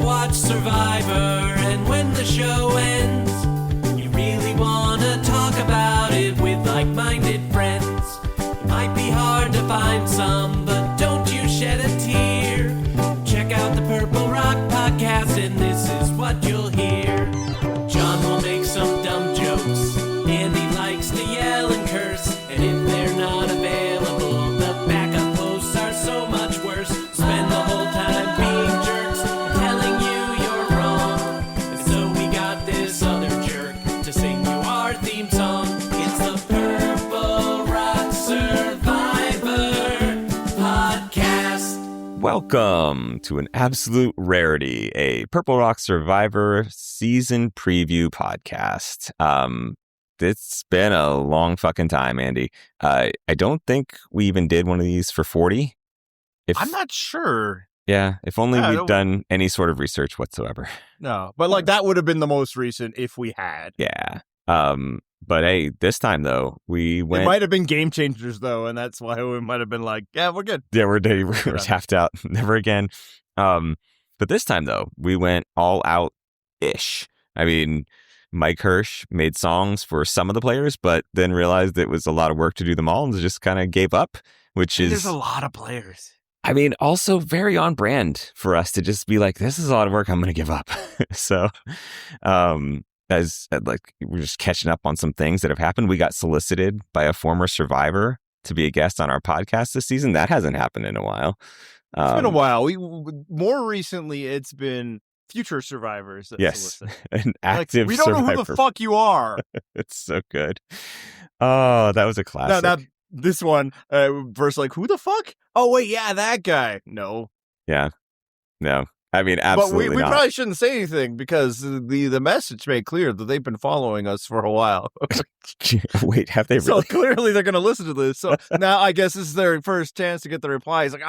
watch Survivor, and when the show ends, you really want to talk about it with like-minded friends. It might be hard to find some, but don't you shed a tear. Check out the Purple Rock Podcast, and this is what you'll hear. John will make some dumb jokes, Andy likes to yell and curse, and if they're not available, the backup hosts are so much worse. Spend the whole time being jerks, telling you you're wrong, and so we got this other jerk to sing you our theme song. It's the Purple Rock Survivor Podcast. Welcome to an absolute rarity, a Purple Rock Survivor season preview podcast. It's been a long fucking time, Andy. I don't think we even did one of these for 40. I'm not sure. Yeah, if only we'd done any sort of research whatsoever. No, but like that would have been the most recent if we had. Yeah. But hey, this time though, we went. It might have been Game Changers though, and that's why we might have been like, yeah, we're good. Yeah, we're tapped out. Never again. But this time though, we went all out-ish. I mean, Mike Hirsch made songs for some of the players, but then realized it was a lot of work to do them all and just kind of gave up, which is... There's a lot of players. I mean, also very on brand for us to just be like, this is a lot of work, I'm going to give up. So, as like, we're just catching up on some things that have happened. We got solicited by a former survivor to be a guest on our podcast this season. That hasn't happened in a while. It's been a while. More recently, it's been future survivors that solicit. An active we don't survivor. know who the fuck you are. It's so good. Oh, that was a classic. Now this one, versus like, who the fuck? Oh, wait, yeah, that guy. No. Yeah. No. I mean, absolutely But we not. probably shouldn't say anything because the message made clear that they've been following us for a while. Wait, have they really? So clearly they're going to listen to this. So now I guess this is their first chance to get the reply. He's like,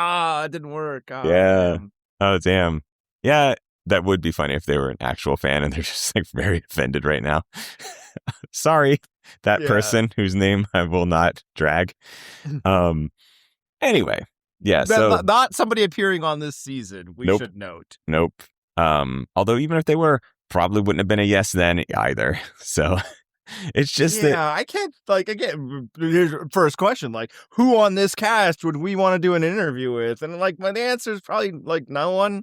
it didn't work. Oh, yeah. Damn. Oh, damn. Yeah, that would be funny if they were an actual fan and they're just like very offended right now. Sorry, that person whose name I will not drag. Anyway. Yeah, so not somebody appearing on this season, we should note. Nope. Although even if they were, probably wouldn't have been a yes then either. So it's just that I can't, like, again, here's your first question, like, who on this cast would we want to do an interview with? And like my answer is probably like no one.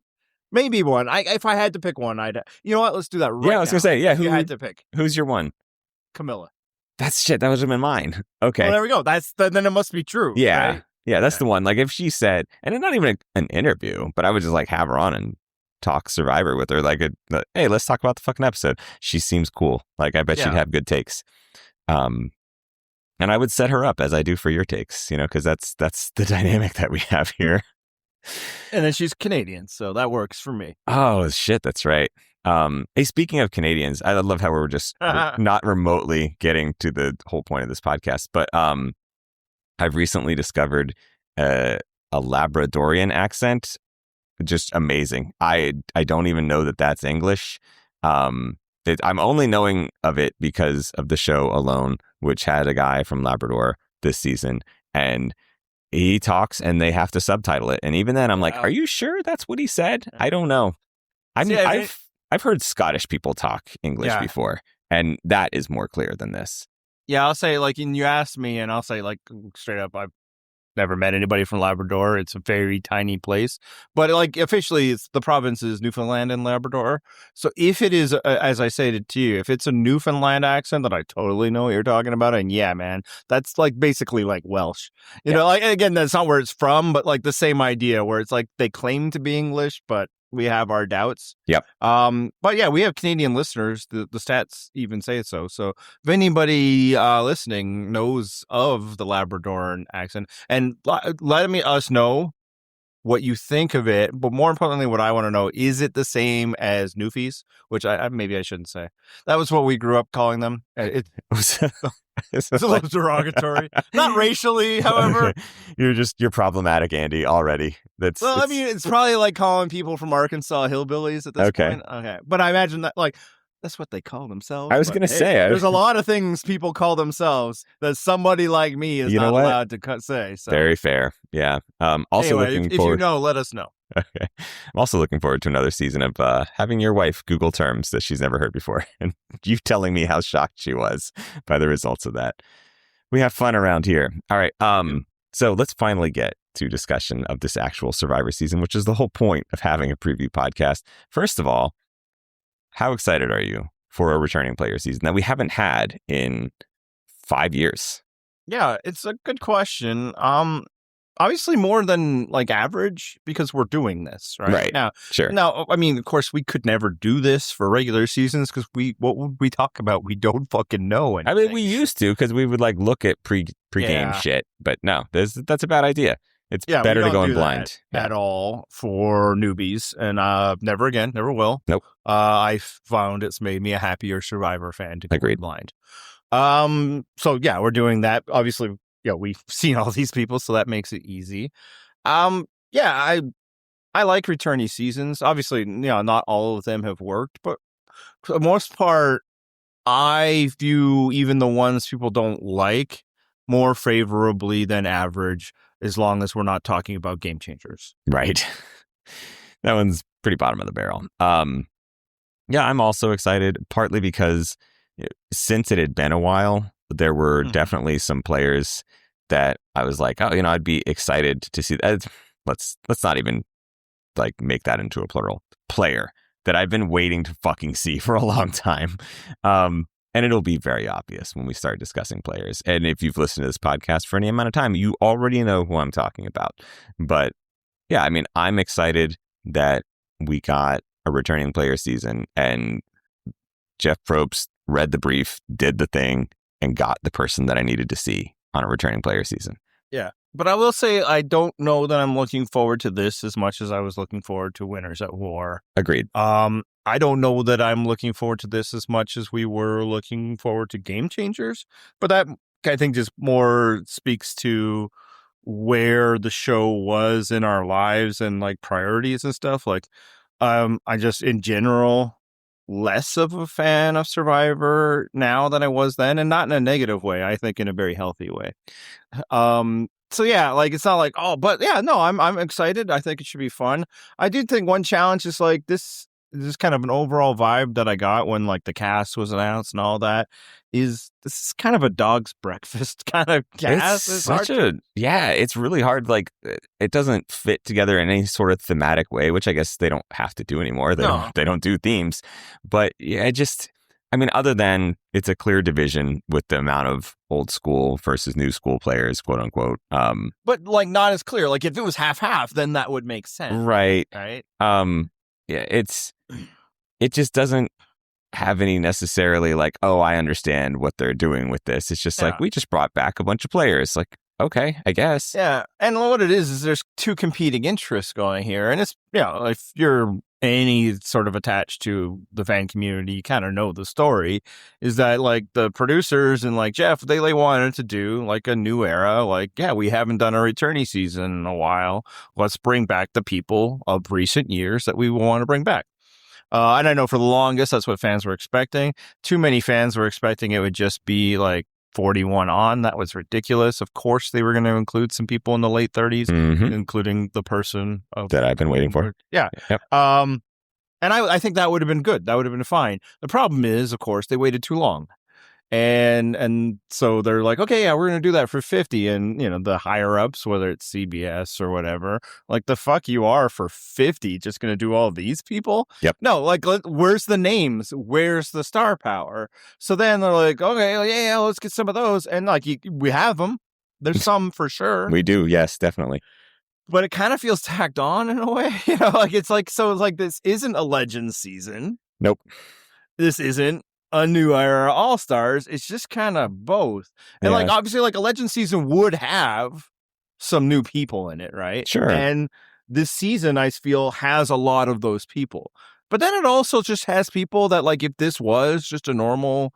Maybe one. If I had to pick one, you know what? Let's do that right now. Yeah, I was gonna say, yeah, who had to pick? Who's your one? Camilla. That's shit. That would have been mine. Okay. Well, there we go. Then it must be true. Yeah. Right? Yeah, that's the one. Like if she said, and it's not even an interview, but I would just like have her on and talk Survivor with her. Like, hey, let's talk about the fucking episode. She seems cool. Like I bet she'd have good takes. And I would set her up as I do for your takes, because that's the dynamic that we have here. And then she's Canadian, so that works for me. Oh shit, that's right. Hey, speaking of Canadians, I love how we're just not remotely getting to the whole point of this podcast, but I've recently discovered a Labradorian accent. Just amazing. I don't even know that that's English. I'm only knowing of it because of the show Alone, which had a guy from Labrador this season, and he talks and they have to subtitle it. And even then I'm like, are you sure that's what he said? I don't know. I've heard Scottish people talk English before, and that is more clear than this. Yeah, I'll say, like, and you asked me, and I'll say, like, straight up, I've never met anybody from Labrador. It's a very tiny place. But, like, officially, the province is Newfoundland and Labrador. So if it is, as I said to you, if it's a Newfoundland accent, then I totally know what you're talking about. And yeah, man, that's, like, basically, like, Welsh. You know, like, again, that's not where it's from, but, like, the same idea where it's, like, they claim to be English, but we have our doubts. Yep. But yeah, we have Canadian listeners. The stats even say so. So if anybody listening knows of the Labradoran accent, and let us know what you think of it. But more importantly, what I want to know, is it the same as Newfies? Which maybe I shouldn't say. That was what we grew up calling them. It's a little derogatory. Not racially, however. You're problematic, Andy, already. I mean, it's probably like calling people from Arkansas hillbillies at this point. Okay. But I imagine that, like, that's what they call themselves. I was going to say. There's a lot of things people call themselves that somebody like me is not allowed to say. So. Very fair. Yeah. Also anyway, looking if forward. you know, let us know. Okay. I'm also looking forward to another season of having your wife Google terms that she's never heard before, and you telling me how shocked she was by the results of that. We have fun around here. All right. So let's finally get to discussion of this actual Survivor season, which is the whole point of having a preview podcast. First of all, how excited are you for a returning player season that we haven't had in 5 years? Yeah, it's a good question. Obviously more than like average because we're doing this right now. Sure. Now, I mean, of course, we could never do this for regular seasons because what would we talk about? We don't fucking know anything. I mean, we used to because we would like look at pre-game shit, but no, that's a bad idea. It's better to go in blind at all for newbies, and never again, never will. Nope. I found it's made me a happier Survivor fan to go in blind. So yeah, we're doing that. Obviously, we've seen all these people, so that makes it easy. Yeah, I like returnee seasons. Obviously, not all of them have worked, but for the most part, I view even the ones people don't like more favorably than average, as long as we're not talking about game changers. Right. That one's pretty bottom of the barrel. Yeah, I'm also excited, partly because since it had been a while, there were definitely some players that I was like, oh, I'd be excited to see that. Let's not even like make that into a plural. Player that I've been waiting to fucking see for a long time. And it'll be very obvious when we start discussing players. And if you've listened to this podcast for any amount of time, you already know who I'm talking about. But yeah, I mean, I'm excited that we got a returning player season and Jeff Probst read the brief, did the thing, and got the person that I needed to see on a returning player season. Yeah. But I will say I don't know that I'm looking forward to this as much as I was looking forward to Winners at War. Agreed. I don't know that I'm looking forward to this as much as we were looking forward to Game Changers. But that, I think, just more speaks to where the show was in our lives and like priorities and stuff. Like, I just, in general, less of a fan of Survivor now than I was then, and not in a negative way. I think in a very healthy way. So yeah, like it's not like, oh, but yeah, no, I'm excited. I think it should be fun. I do think one challenge is like this is kind of an overall vibe that I got when like the cast was announced and all that. Is this is kind of a dog's breakfast kind of cast? It's really hard. Like it doesn't fit together in any sort of thematic way, which I guess they don't have to do anymore. They don't do themes, but yeah, other than it's a clear division with the amount of old school versus new school players, quote unquote. But like not as clear. Like if it was half, then that would make sense. Right. Right. Yeah, it just doesn't have any necessarily like, oh, I understand what they're doing with this. It's just like, we just brought back a bunch of players. Like, okay, I guess. Yeah. And what it is there's two competing interests going here. And it's, if you're any sort of attached to the fan community, you kind of know the story is that like the producers and like Jeff, they wanted to do like a new era. Like, yeah, we haven't done a returnee season in a while. Let's bring back the people of recent years that we want to bring back. And I know for the longest, that's what fans were expecting. Too many fans were expecting it would just be like 41 on. That was ridiculous. Of course, they were going to include some people in the late 30s, including the person that I've been waiting for. Yeah. Yep. And I think that would have been good. That would have been fine. The problem is, of course, they waited too long. And so they're like, okay, yeah, we're going to do that for 50. And, the higher ups, whether it's CBS or whatever, like the fuck you are for 50, just going to do all these people? Yep. No, like, where's the names? Where's the star power? So then they're like, okay, yeah, let's get some of those. And like, we have them. There's some for sure. We do. Yes, definitely. But it kind of feels tacked on in a way. It's like this isn't a Legends season. Nope. This isn't a new era All-Stars. It's just kind of both. And like obviously like a Legend season would have some new people in it, right? Sure. And this season I feel has a lot of those people. But then it also just has people that like if this was just a normal,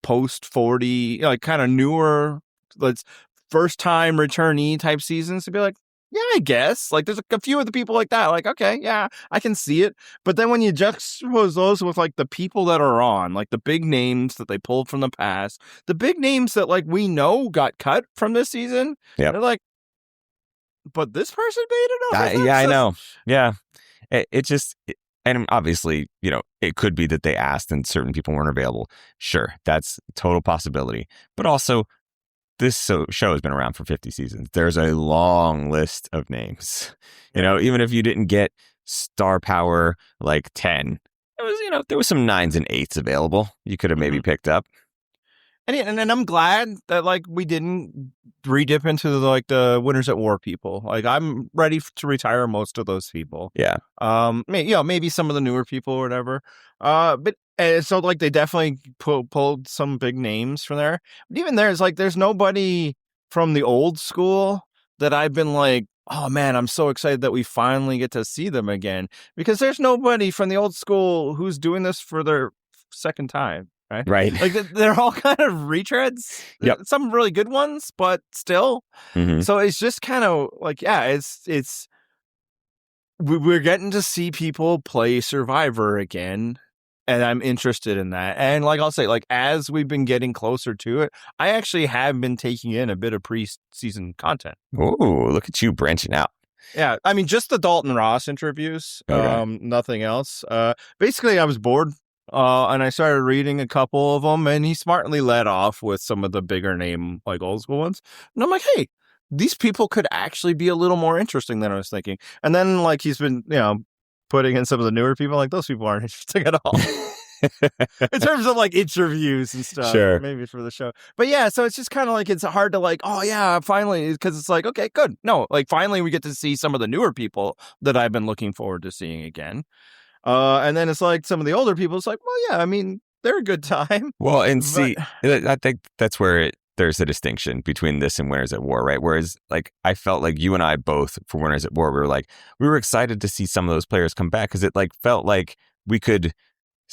post 40, like kind of newer, let's first time returnee type seasons to be like, yeah, I guess. Like, there's a few of the people like that. Like, okay, yeah, I can see it. But then when you juxtapose those with, like, the people that are on, like, the big names that they pulled from the past, the big names that, like, we know got cut from this season, they're like, but this person made it over. Yeah, I know. Yeah. And obviously, it could be that they asked and certain people weren't available. Sure, that's a total possibility. But also, this show has been around for 50 seasons. There's a long list of names. Even if you didn't get star power like 10, it was, there was some 9s and 8s available. You could have maybe picked up. And I'm glad that like we didn't re-dip into the Winners at War people. Like I'm ready to retire most of those people. Yeah. Maybe some of the newer people or whatever. But so like they definitely pulled some big names from there. But even there's nobody from the old school that I've been like, oh man, I'm so excited that we finally get to see them again, because there's nobody from the old school who's doing this for their second time. Right. Like they're all kind of retreads. Yep. Some really good ones, but still. Mm-hmm. So it's just kind of like, yeah, we're getting to see people play Survivor again. And I'm interested in that. And like I'll say, like as we've been getting closer to it, I actually have been taking in a bit of pre-season content. Oh, look at you branching out. Yeah. I mean, just the Dalton Ross interviews, Okay. nothing else. Basically, I was bored. And I started reading a couple of them, and he smartly led off with some of the bigger name, like old school ones. And I'm like, hey, these people could actually be a little more interesting than I was thinking. And then like he's been, putting in some of the newer people, like those people aren't interesting at all. In terms of like interviews and stuff, Sure. maybe for the show. But yeah, so it's just kind of like, it's hard to like, oh yeah, finally, because it's like, okay, good. No, like finally we get to see some of the newer people that I've been looking forward to seeing again. And then it's like some of the older people, it's like, well, yeah, I mean, they're a good time. Well, and see, I think that's where there's a distinction between this and Winners at War, right? Whereas, like, I felt like you and I both, for Winners at War, we were excited to see some of those players come back, because it like felt like we could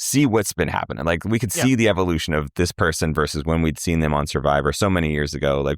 see what's been happening. Like we could see the evolution of this person versus when we'd seen them on Survivor so many years ago. Like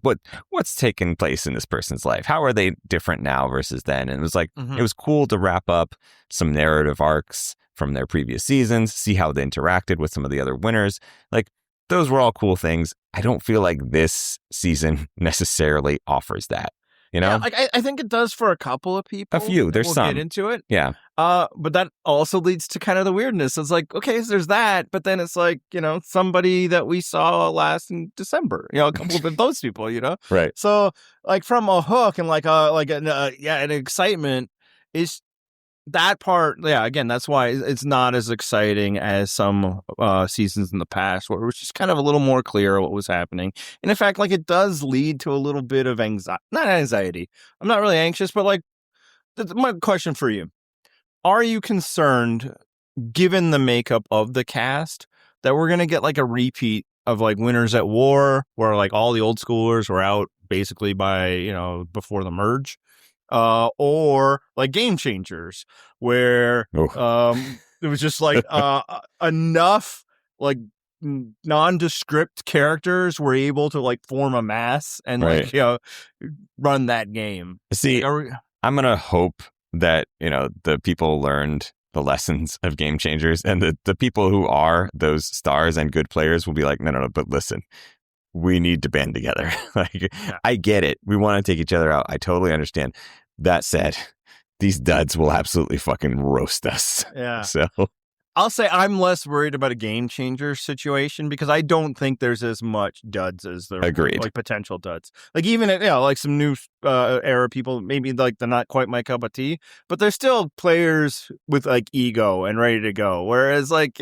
what's taken place in this person's life? How are they different now versus then? And it was like, it was cool to wrap up some narrative arcs from their previous seasons, see how they interacted with some of the other winners. Like those were all cool things. I don't feel like this season necessarily offers that. Yeah, like I think it does for a couple of people. A few. There's some. We'll get into it. Yeah. But that also leads to kind of the weirdness. It's like, okay, so there's that, but then it's like, somebody that we saw last in December, a couple of those people, Right. So like from a hook and like an excitement is that part. Yeah. Again, that's why it's not as exciting as some seasons in the past where it was just kind of a little more clear what was happening. And in fact, like it does lead to a little bit of anxiety, not anxiety. I'm not really anxious, but like my question for you. Are you concerned, given the makeup of the cast, that we're going to get like a repeat of like Winners at War, where like all the old schoolers were out basically by, before the merge, or like Game Changers, where it was just like enough like nondescript characters were able to like form a mass and like, run that game. See, I'm going to hope that, the people learned the lessons of Game Changers, and the people who are those stars and good players will be like, no, but listen, we need to band together. I get it. We want to take each other out. I totally understand. That said, these duds will absolutely fucking roast us. Yeah. So I'll say I'm less worried about a Game Changer situation, because I don't think there's as much duds as there are like potential duds. Like even like some new era people, maybe like they're not quite my cup of tea, but they're still players with like ego and ready to go. Whereas like,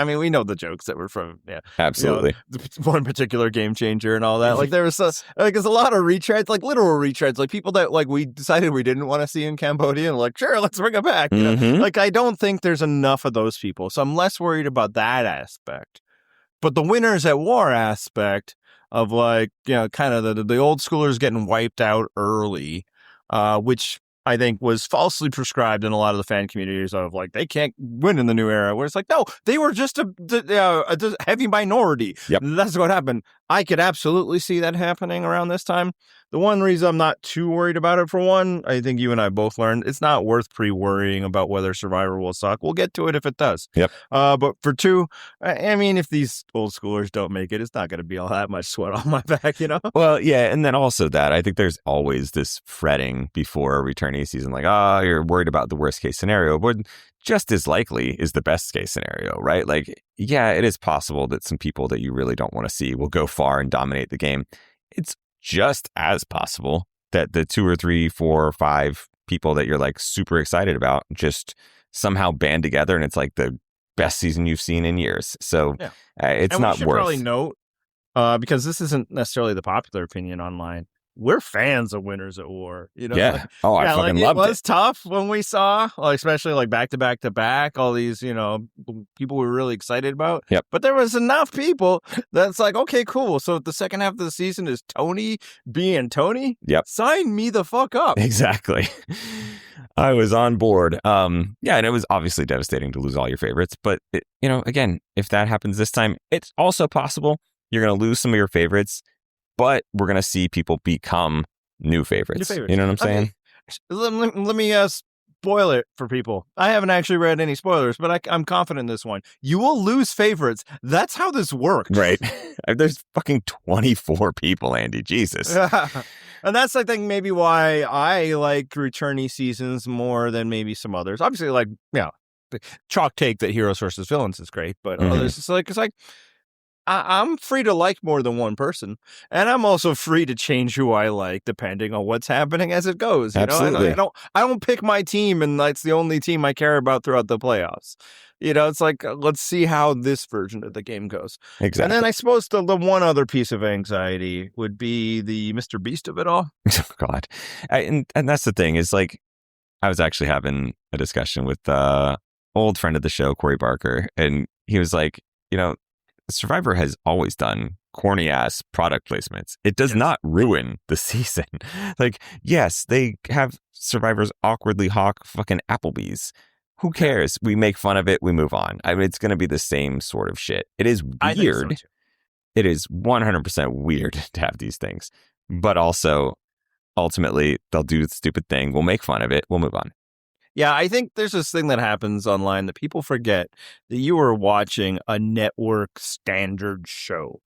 I mean, we know the jokes that were from, absolutely, one particular Game Changer and all that. Like there was there's a lot of retreads, like literal retreads, like people that like we decided we didn't want to see in Cambodia, and like, sure, let's bring it back. Like I don't think there's enough of those people, so I'm less worried about that aspect. But the Winners at War aspect of like, kind of the old schoolers getting wiped out early, which I think was falsely prescribed in a lot of the fan communities of like, they can't win in the new era, where it's like, no, they were just a heavy minority. Yep. That's what happened. I could absolutely see that happening around this time. The one reason I'm not too worried about it, for one, I think you and I both learned, it's not worth pre-worrying about whether Survivor will suck. We'll get to it if it does. Yep. But for two, I mean, if these old schoolers don't make it, it's not going to be all that much sweat on my back, you know? Well, yeah, and then also that I think there's always this fretting before a returnee season, like, oh, you're worried about the worst case scenario, but just as likely is the best case scenario, right? Like, yeah, it is possible that some people that you really don't want to see will go far and dominate the game. It's just as possible that the 2 or 3, 4 or 5 people that you're like super excited about just somehow band together and it's like the best season you've seen in years. So Yeah. it's And not we should worth. probably note, because this isn't necessarily the popular opinion online, we're fans of Winners at War. You know? Yeah. Oh, I fucking loved it. it. Was tough when we saw, especially like back to back to back, all these, people we were really excited about. Yep. But there was enough people that's like, okay, cool. So the second half of the season is Tony being Tony. Yep. Sign me the fuck up. Exactly. I was on board. Yeah, and it was obviously devastating to lose all your favorites. But, again, if that happens this time, it's also possible you're going to lose some of your favorites, but we're going to see people become new favorites. You know what I'm saying? Let me spoil it for people. I haven't actually read any spoilers, but I'm confident in this one. You will lose favorites. That's how this works. Right. There's fucking 24 people, Andy. Jesus. And that's, I think, maybe why I like returnee seasons more than maybe some others. Obviously, like, the chalk take that heroes versus villains is great, but others, it's like, I'm free to like more than one person, and I'm also free to change who I like depending on what's happening as it goes. You Absolutely. know? I don't pick my team, and that's the only team I care about throughout the playoffs. It's like, let's see how this version of the game goes. Exactly. And then I suppose the one other piece of anxiety would be the Mr. Beast of it all. Oh, God. And that's the thing is, like, I was actually having a discussion with old friend of the show, Corey Barker, and he was like, Survivor has always done corny ass product placements. It does not ruin the season. Like, yes, they have Survivors awkwardly hawk fucking Applebee's. Who cares? We make fun of it. We move on. I mean, it's going to be the same sort of shit. It is weird. I think so too. It is 100% weird to have these things, but also ultimately they'll do the stupid thing. We'll make fun of it. We'll move on. Yeah, I think there's this thing that happens online that people forget that you are watching a network standard show.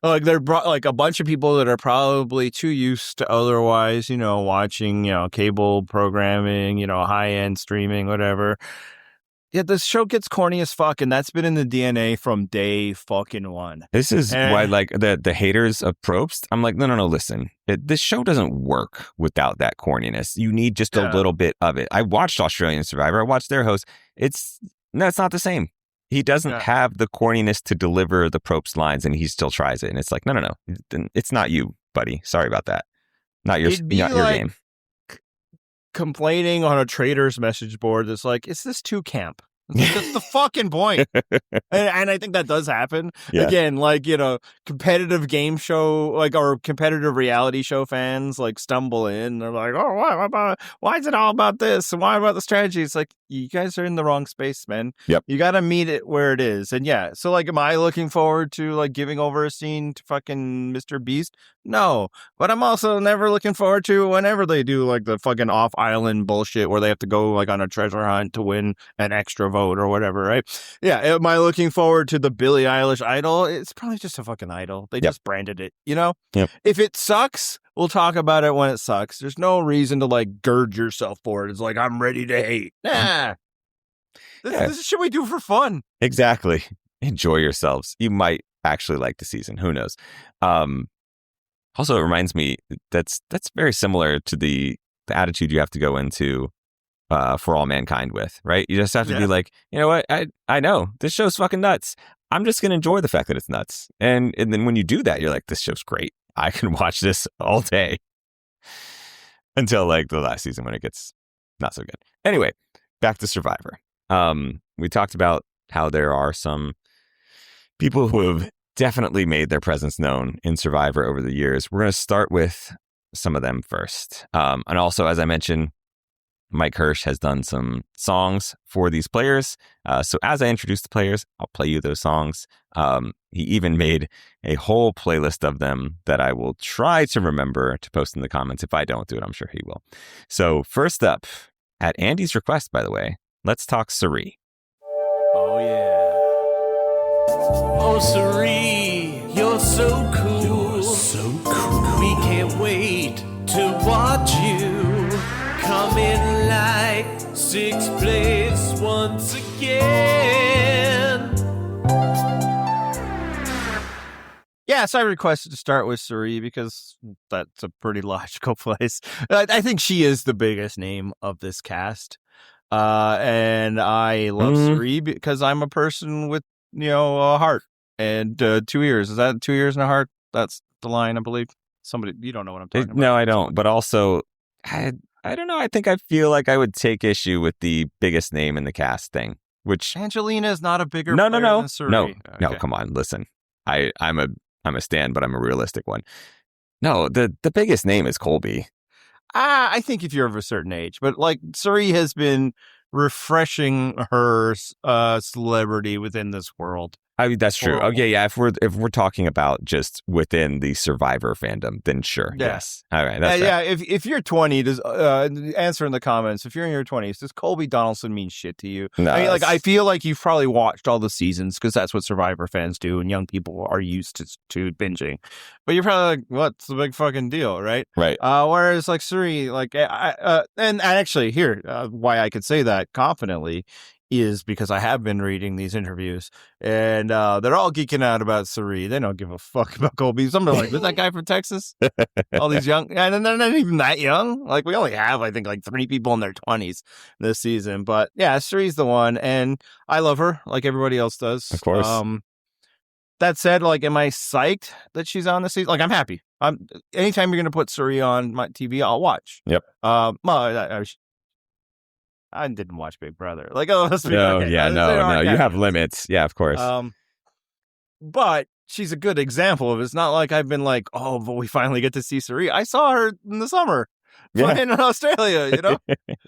Like, they're like a bunch of people that are probably too used to otherwise, watching, cable programming, high-end streaming, whatever. Yeah, this show gets corny as fuck, and that's been in the DNA from day fucking one. This is why, like, the haters of Probst, I'm like, no, listen. This show doesn't work without that corniness. You need just a little bit of it. I watched Australian Survivor. I watched their host. It's not the same. He doesn't have the corniness to deliver the Probst lines, and he still tries it. And it's like, no. It's not you, buddy. Sorry about that. Not your game. Complaining on a trader's message board that's like, is this too camp? That's the fucking point. And I think that does happen. Yeah. Again, like, competitive game show, like, or competitive reality show fans, like, stumble in. They're like, oh, why is it all about this? And why about the strategy? It's like, you guys are in the wrong space, man. Yep. You got to meet it where it is. And so, like, am I looking forward to, like, giving over a scene to fucking Mr. Beast? No. But I'm also never looking forward to whenever they do, like, the fucking off-island bullshit where they have to go, like, on a treasure hunt to win an extra vote or whatever, right? Yeah. Am I looking forward to the Billie Eilish idol? It's probably just a fucking idol. They just branded it, Yep. If it sucks, we'll talk about it when it sucks. There's no reason to, like, gird yourself for it. It's like, I'm ready to hate. Nah. This is shit we do for fun. Exactly. Enjoy yourselves. You might actually like the season. Who knows? Also, it reminds me that's very similar to the attitude you have to go into For All Mankind with, right? You just have to be like, you know what? I know this show's fucking nuts. I'm just gonna enjoy the fact that it's nuts. And then when you do that, you're like, this show's great. I can watch this all day. Until, like, the last season when it gets not so good. Anyway, back to Survivor. We talked about how there are some people who have definitely made their presence known in Survivor over the years. We're going to start with some of them first. And also, as I mentioned, Mike Hirsch has done some songs for these players. So as I introduce the players, I'll play you those songs. He even made a whole playlist of them that I will try to remember to post in the comments. If I don't do it, I'm sure he will. So first up, at Andy's request, by the way, let's talk Suri. Oh, yeah. Oh, Suri, you're so cool. You're so cool. We can't wait to watch you come in like 6th place once again. Yes, I requested to start with Suri because that's a pretty logical place. I think she is the biggest name of this cast. And I love Suri because I'm a person with, a heart and 2 ears. Is that 2 ears and a heart? That's the line, I believe. Somebody, you don't know what I'm talking about. No, I don't. But also, I don't know. I think I feel like I would take issue with the biggest name in the cast thing, which Angelina is not a bigger no, player than Suri. No, come on, listen. I'm a stan, but I'm a realistic one. No, the biggest name is Colby. I think if you're of a certain age, but like Suri has been refreshing her celebrity within this world. I mean, that's true. Okay, yeah. If we're talking about just within the Survivor fandom, then sure, yes. All right, that's yeah. If you're 20, does answer in the comments. If you're in your 20s, does Colby Donaldson mean shit to you? No, I mean, I feel like you've probably watched all the seasons because that's what Survivor fans do, and young people are used to binging. But you're probably like, what's the big fucking deal, right? Right. Whereas like Suri, like, and actually here, why I could say that confidently is because I have been reading these interviews, and they're all geeking out about Suri. They don't give a fuck about Colby. Some are like, "Is that guy from Texas?" All these young, and they're not even that young. Like we only have, I think, like 3 people in their 20s this season. But yeah, Suri's the one, and I love her like everybody else does. Of course. That said, like, am I psyched that she's on this season? Like, I'm happy. Anytime you're going to put Suri on my TV, I'll watch. Yep. I didn't watch Big Brother. Like, oh, let's be no, okay. Yeah, no. You have limits. Yeah, of course. But she's a good example of it. It's not like I've been like, oh, but we finally get to see Suri. I saw her in the summer playing in Australia,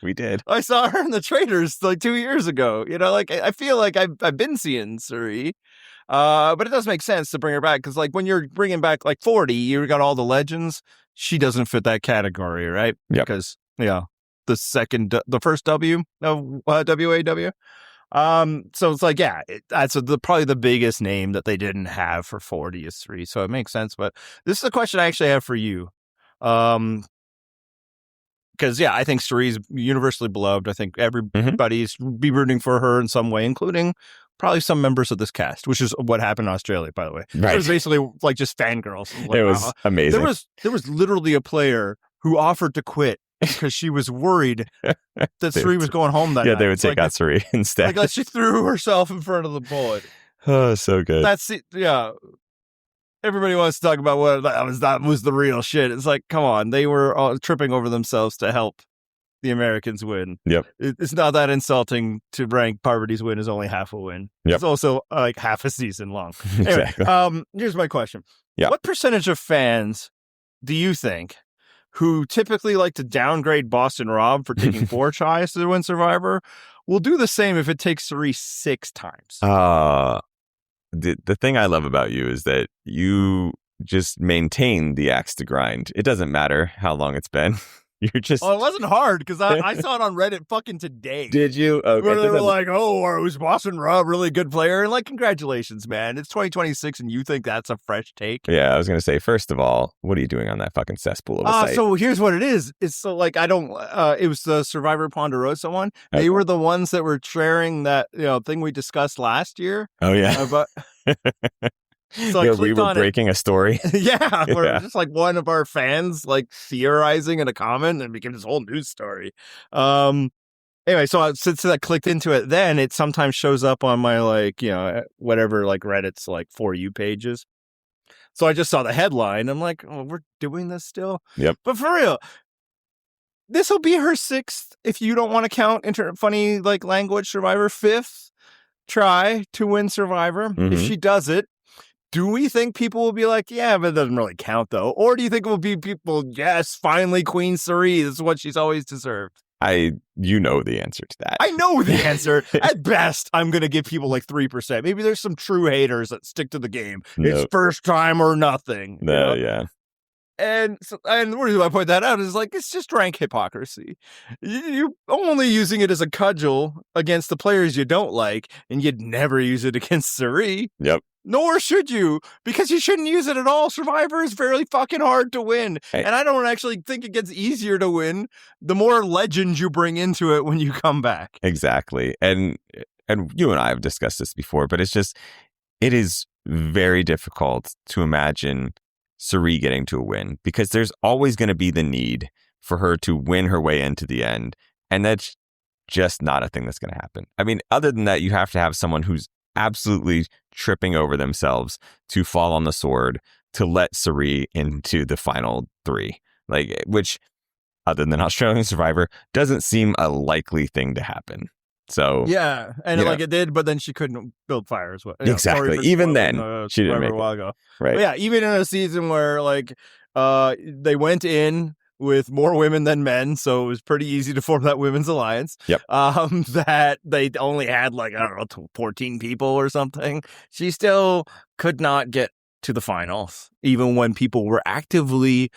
We did. I saw her in The Traitors like 2 years ago. Like I feel like I've been seeing Suri. But it does make sense to bring her back because, like, when you're bringing back like 40, you got all the legends. She doesn't fit that category, right? Yep. Because the first W of WAW. So it's like, that's probably the biggest name that they didn't have for 40 is Suri. So it makes sense. But this is a question I actually have for you. Because, I think Suri's universally beloved. I think everybody's be rooting for her in some way, including probably some members of this cast, which is what happened in Australia, by the way. Right. It was basically like just fangirls. Like, it was amazing. There was literally a player who offered to quit because she was worried that Suri was going home that night. They would take out Suri instead. Like, she threw herself in front of the bullet. Oh, so good. That's it. Yeah. Everybody wants to talk about what that was the real shit. It's like, come on. They were all tripping over themselves to help the Americans win. Yep. It's not that insulting to rank Parvati's win as only half a win. Yep. It's also like half a season long. Exactly. Anyway, here's my question. Yeah. What percentage of fans do you think who typically like to downgrade Boston Rob for taking 4 tries to win Survivor will do the same if it takes Suri 6 times? The thing I love about you is that you just maintain the axe to grind. It doesn't matter how long it's been. You're just... Oh, it wasn't hard because I saw it on Reddit fucking today. Did you? Okay. Where they were like, oh, was Boston Rob really a good player? And like, congratulations, man. It's 2026 and you think that's a fresh take? Yeah, I was going to say, first of all, what are you doing on that fucking cesspool of a site? So here's what it is. It's so like, it was the Survivor Ponderosa one. They were the ones that were sharing that, thing we discussed last year. Oh, yeah. But... So we were breaking a story. We're just like one of our fans like theorizing in a comment and it became this whole news story. Anyway, so since I clicked into it, then it sometimes shows up on my whatever like Reddit's like For You pages. So I just saw the headline. I'm like, oh, we're doing this still? Yep. But for real, this will be her 6th, if you don't want to count funny like language Survivor, 5th try to win Survivor. If she does it, do we think people will be like, yeah, but it doesn't really count, though? Or do you think it will be people, yes, finally, Queen Suri, this is what she's always deserved? You know the answer to that. I know the answer. At best, I'm going to give people like 3%. Maybe there's some true haters that stick to the game. Nope. It's first time or nothing. No, yeah. And the reason I point that out is like, it's just rank hypocrisy. You're only using it as a cudgel against the players you don't like, and you'd never use it against Suri. Yep. Nor should you, because you shouldn't use it at all. Survivor is very fucking hard to win. Hey. And I don't actually think it gets easier to win the more legends you bring into it when you come back. Exactly. And you and I have discussed this before, but it is very difficult to imagine Suri getting to a win, because there's always going to be the need for her to win her way into the end. And that's just not a thing that's going to happen. I mean, other than that, you have to have someone who's absolutely tripping over themselves to fall on the sword to let Suri into the final 3, like, which, other than Australian Survivor, doesn't seem a likely thing to happen. So yeah, and like it did, but then she couldn't build fire as well. Exactly. Even then, she didn't make it. A while ago. Right. But yeah, even in a season where like they went in with more women than men, so it was pretty easy to form that women's alliance. Yep. That they only had like, I don't know, 14 people or something. She still could not get to the finals, even when people were actively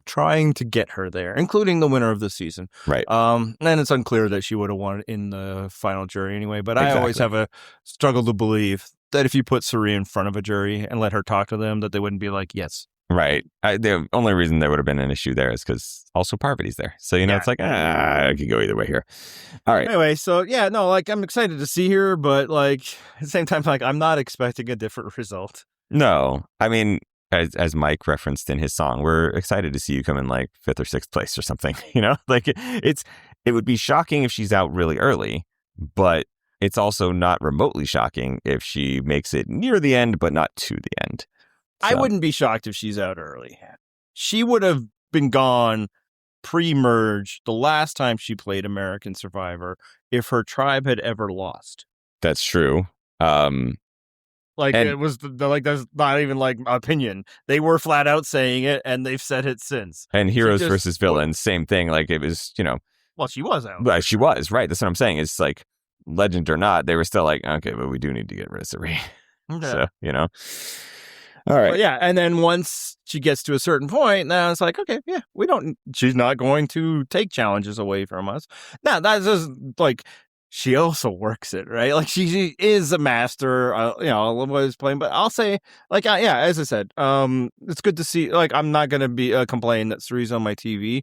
trying to get her there, including the winner of the season. Right. And it's unclear that she would have won in the final jury anyway, but Exactly. I always have a struggle to believe that if you put Suri in front of a jury and let her talk to them, that they wouldn't be like, yes. Right. The only reason there would have been an issue there is because also Parvati's there. So, it's like, I could go either way here. All right. Anyway, so yeah, no, like I'm excited to see her, but like at the same time, like I'm not expecting a different result. No, I mean, as Mike referenced in his song, we're excited to see you come in like 5th or 6th place or something, like it would be shocking if she's out really early, but it's also not remotely shocking if she makes it near the end, but not to the end. So. I wouldn't be shocked if she's out early. She would have been gone pre-merge the last time she played American Survivor if her tribe had ever lost. That's true. It was like, that's not even like opinion. They were flat out saying it, and they've said it since. And heroes versus villains, same thing. Like it was, Well, she was out. Well, she was, right. That's what I'm saying. It's like, legend or not, they were still like, okay, but we do need to get rid of Suri. Okay. So, All right. But yeah, and then once she gets to a certain point, now it's like, okay, yeah, she's not going to take challenges away from us. Now, that's just like, she also works it, right? Like she is a master, what is playing, but I'll say, like, yeah, as I said, it's good to see, like, I'm not going to be complain that Suri's on my TV,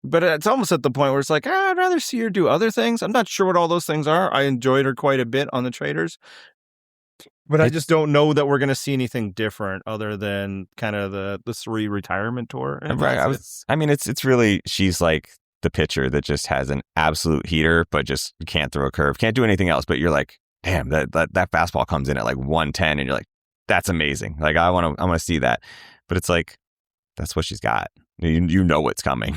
but it's almost at the point where it's like, I'd rather see her do other things. I'm not sure what all those things are. I enjoyed her quite a bit on the Traders. But I just don't know that we're going to see anything different other than kind of the Suri retirement tour. Right. It's really, she's like the pitcher that just has an absolute heater, but just can't throw a curve, can't do anything else. But you're like, damn, that fastball comes in at like 110, and you're like, that's amazing. Like I want to see that. But it's like, that's what she's got. You know what's coming,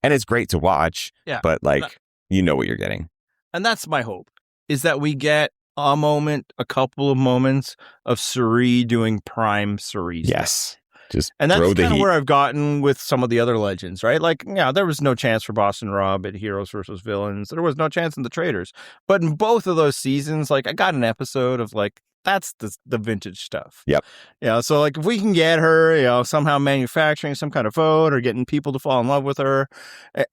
and it's great to watch. Yeah. But like, you know what you're getting, and that's my hope, is that we get a couple of moments of Suri doing prime Suri. Yes. And that's kind of where I've gotten with some of the other legends, right? Like, yeah, there was no chance for Boston Rob at Heroes versus Villains. There was no chance in the Traders. But in both of those seasons, like, I got an episode of like, that's the vintage stuff. Yep. So like if we can get her, somehow manufacturing some kind of vote or getting people to fall in love with her.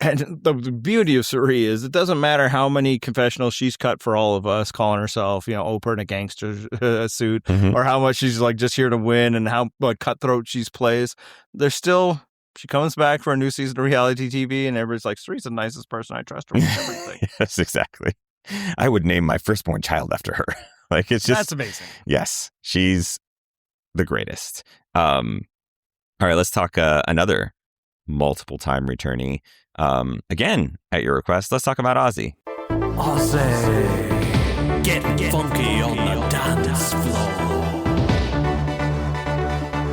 And the beauty of Suri is it doesn't matter how many confessionals she's cut for all of us, calling herself, Oprah in a gangster suit, or how much she's like just here to win and how cutthroat she plays. She comes back for a new season of reality TV and everybody's like, Suri's the nicest person. I trust her with everything. Yes, exactly. I would name my firstborn child after her. Like, it's just, that's amazing. Yes, she's the greatest. All right, let's talk another multiple time returnee. Again, at your request, let's talk about Ozzy. Ozzy, get funky on the dance floor.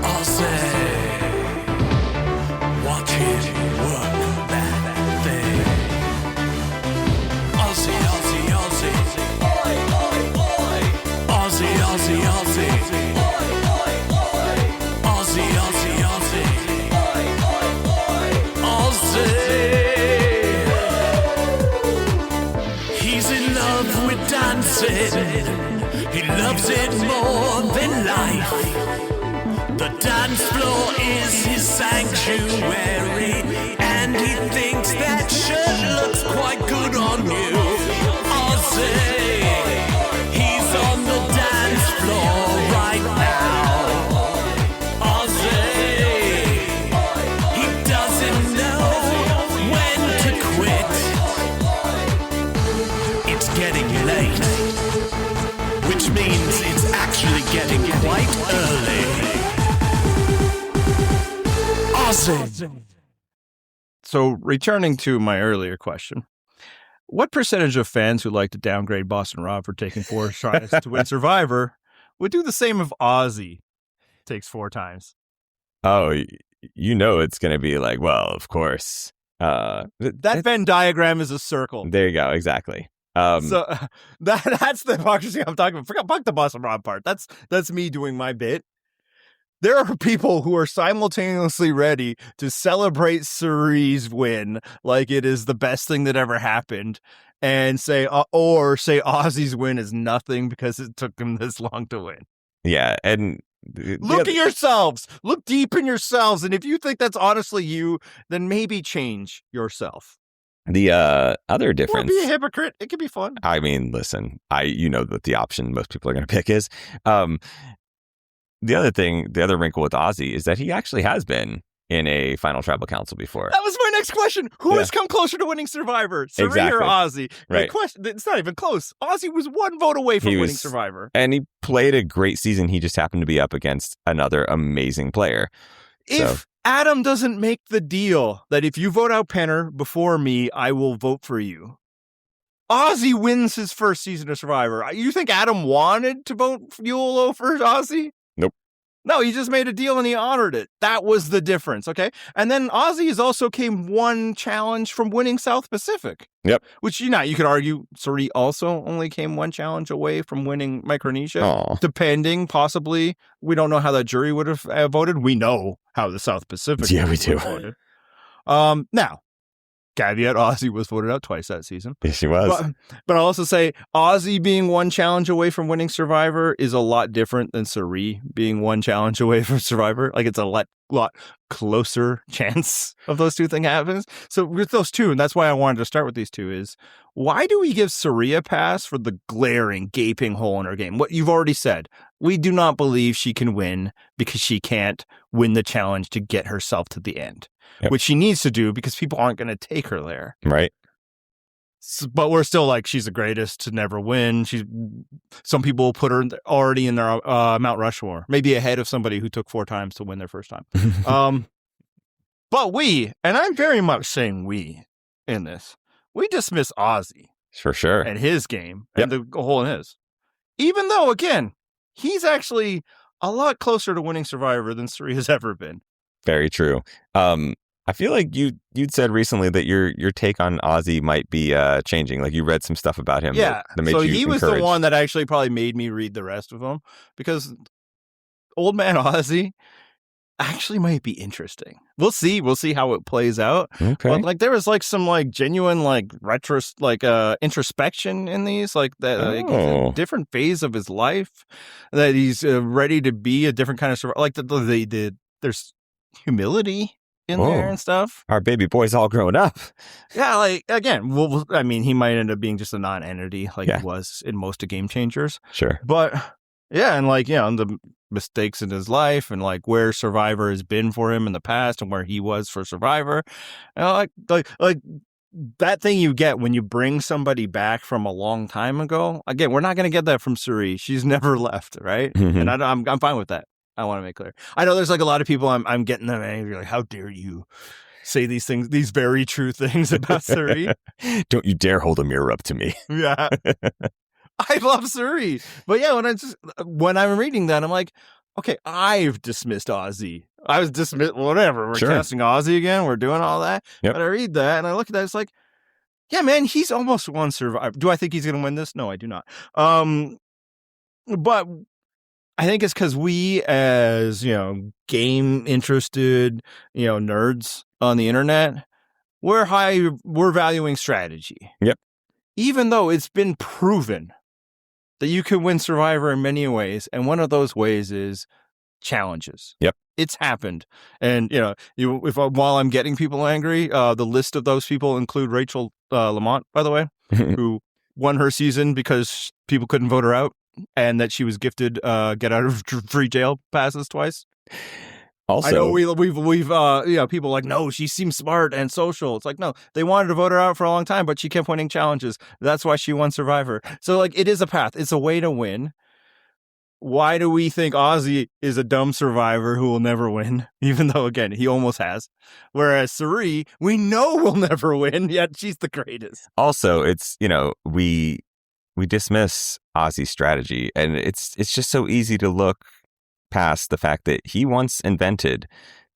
Ozzy, watch him work that thing. Ozzy, Ozzy, Ozzy. Ozzy, Ozzy, Ozzy. Ozzy, Ozzy, Ozzy. Ozzy. dancing. He loves it more than life. The dance floor is his sanctuary, and he thinks that shirt looks quite good on you. Ozzy, he's on the dance floor right now. Ozzy, he doesn't know when to quit. It's getting late, which means it's actually getting quite early. Ozzy. So, returning to my earlier question, what percentage of fans who like to downgrade Boston Rob for taking 4 tries to win Survivor would do the same if Ozzy takes 4 times? Oh, you know it's going to be like, well, of course. That Venn diagram is a circle. There you go. Exactly. So that's the hypocrisy I'm talking about. Fuck the Boston Rob part. That's me doing my bit. There are people who are simultaneously ready to celebrate Surree's win like it is the best thing that ever happened, and say Ozzy's win is nothing because it took him this long to win. Yeah, and look at yourselves. Look deep in yourselves, and if you think that's honestly you, then maybe change yourself. The other difference. Don't be a hypocrite. It could be fun. I mean, listen, you know that the option most people are going to pick is. The other wrinkle with Ozzy is that he actually has been in a Final Tribal Council before. That was my next question. Who has come closer to winning Survivor? Surrey Exactly. or Ozzy? Right. It's not even close. Ozzy was 1 vote away from winning Survivor. And he played a great season. He just happened to be up against another amazing player. If Adam doesn't make the deal that if you vote out Penner before me, I will vote for you, Ozzy wins his first season of Survivor. You think Adam wanted to vote Yule over Ozzy? Nope. No, he just made a deal and he honored it. That was the difference, okay? And then Ozzy also came 1 challenge from winning South Pacific. Yep. Which, you could argue Surrey also only came 1 challenge away from winning Micronesia. Aww. Depending, possibly. We don't know how that jury would have voted. We know how the South Pacific we do. voted. Now, caveat, Ozzy was voted out twice that season. Yes, he was. But I'll also say Ozzy being 1 challenge away from winning Survivor is a lot different than Surrey being 1 challenge away from Survivor. Like, it's a lot closer chance of those 2 things happens. So with those 2, and that's why I wanted to start with these 2, is why do we give Surrey a pass for the glaring, gaping hole in her game? What you've already said. We do not believe she can win because she can't win the challenge to get herself to the end. Yep. Which she needs to do because people aren't going to take her there. Right. But we're still like, she's the greatest to never win. Some people put her already in their Mount Rushmore, maybe ahead of somebody who took 4 times to win their first time. But and I'm very much saying we in this, we dismiss Ozzy. For sure. And his game and the hole in his. Even though, again, he's actually a lot closer to winning Survivor than Surrey has ever been. Very true. I feel like you'd said recently that your take on Ozzy might be changing. Like you read some stuff about him. Yeah. That made so you he was encouraged. the one that actually probably made me read the rest of them, because old man Ozzy actually might be interesting. We'll see how it plays out. Okay. But there was some genuine introspection in these, he's a different phase of his life, that he's ready to be a different kind of there's humility in there and stuff. Our baby boy's all grown up. Yeah, again, he might end up being just a non-entity he was in most of Game Changers. Sure. But yeah, and the mistakes in his life and where Survivor has been for him in the past and where he was for Survivor. And that thing you get when you bring somebody back from a long time ago. Again, we're not going to get that from Surrey. She's never left, right? Mm-hmm. And I'm fine with that. I want to make clear. I know there's a lot of people I'm getting them angry, how dare you say these things, these very true things about Surrey. Don't you dare hold a mirror up to me. Yeah. I love Surrey. But yeah, when I'm reading that, I'm like, okay, I've dismissed Ozzy. I was dismissed, whatever. We're casting Ozzy again. We're doing all that. Yep. But I read that and I look at that. It's like, yeah, man, he's almost won Survivor. Do I think he's going to win this? No, I do not. But I think it's because we, as game interested, nerds on the internet, we're valuing strategy. Yep. Even though it's been proven that you can win Survivor in many ways, and one of those ways is challenges. Yep. It's happened. And, while I'm getting people angry, the list of those people include Rachel Lamont, by the way, who won her season because people couldn't vote her out, and that she was gifted get out of free jail passes twice. Also, I know we've people like, no, she seems smart and social. It's like, no, they wanted to vote her out for a long time, but she kept winning challenges. That's why she won Survivor. So like, it is a path. It's a way to win. Why do we think Ozzy is a dumb survivor who will never win? Even though, again, he almost has. Whereas Suri, we know will never win, yet she's the greatest. Also, it's, we dismiss Ozzy's strategy, and it's just so easy to look past the fact that he once invented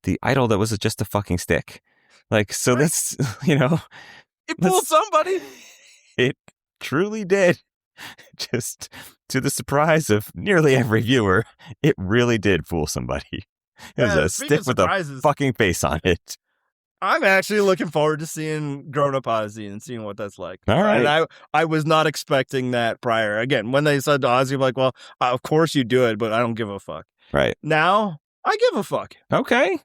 the idol that was just a fucking stick. Like, so that's, It fooled somebody. It truly did. Just to the surprise of nearly every viewer, it really did fool somebody. It was a stick with a fucking face on it. I'm actually looking forward to seeing Grown Up Ozzy and seeing what that's like. All right. And I was not expecting that prior. Again, when they said to Ozzy, I'm like, well, of course you do it, but I don't give a fuck. Right. Now, I give a fuck. Okay.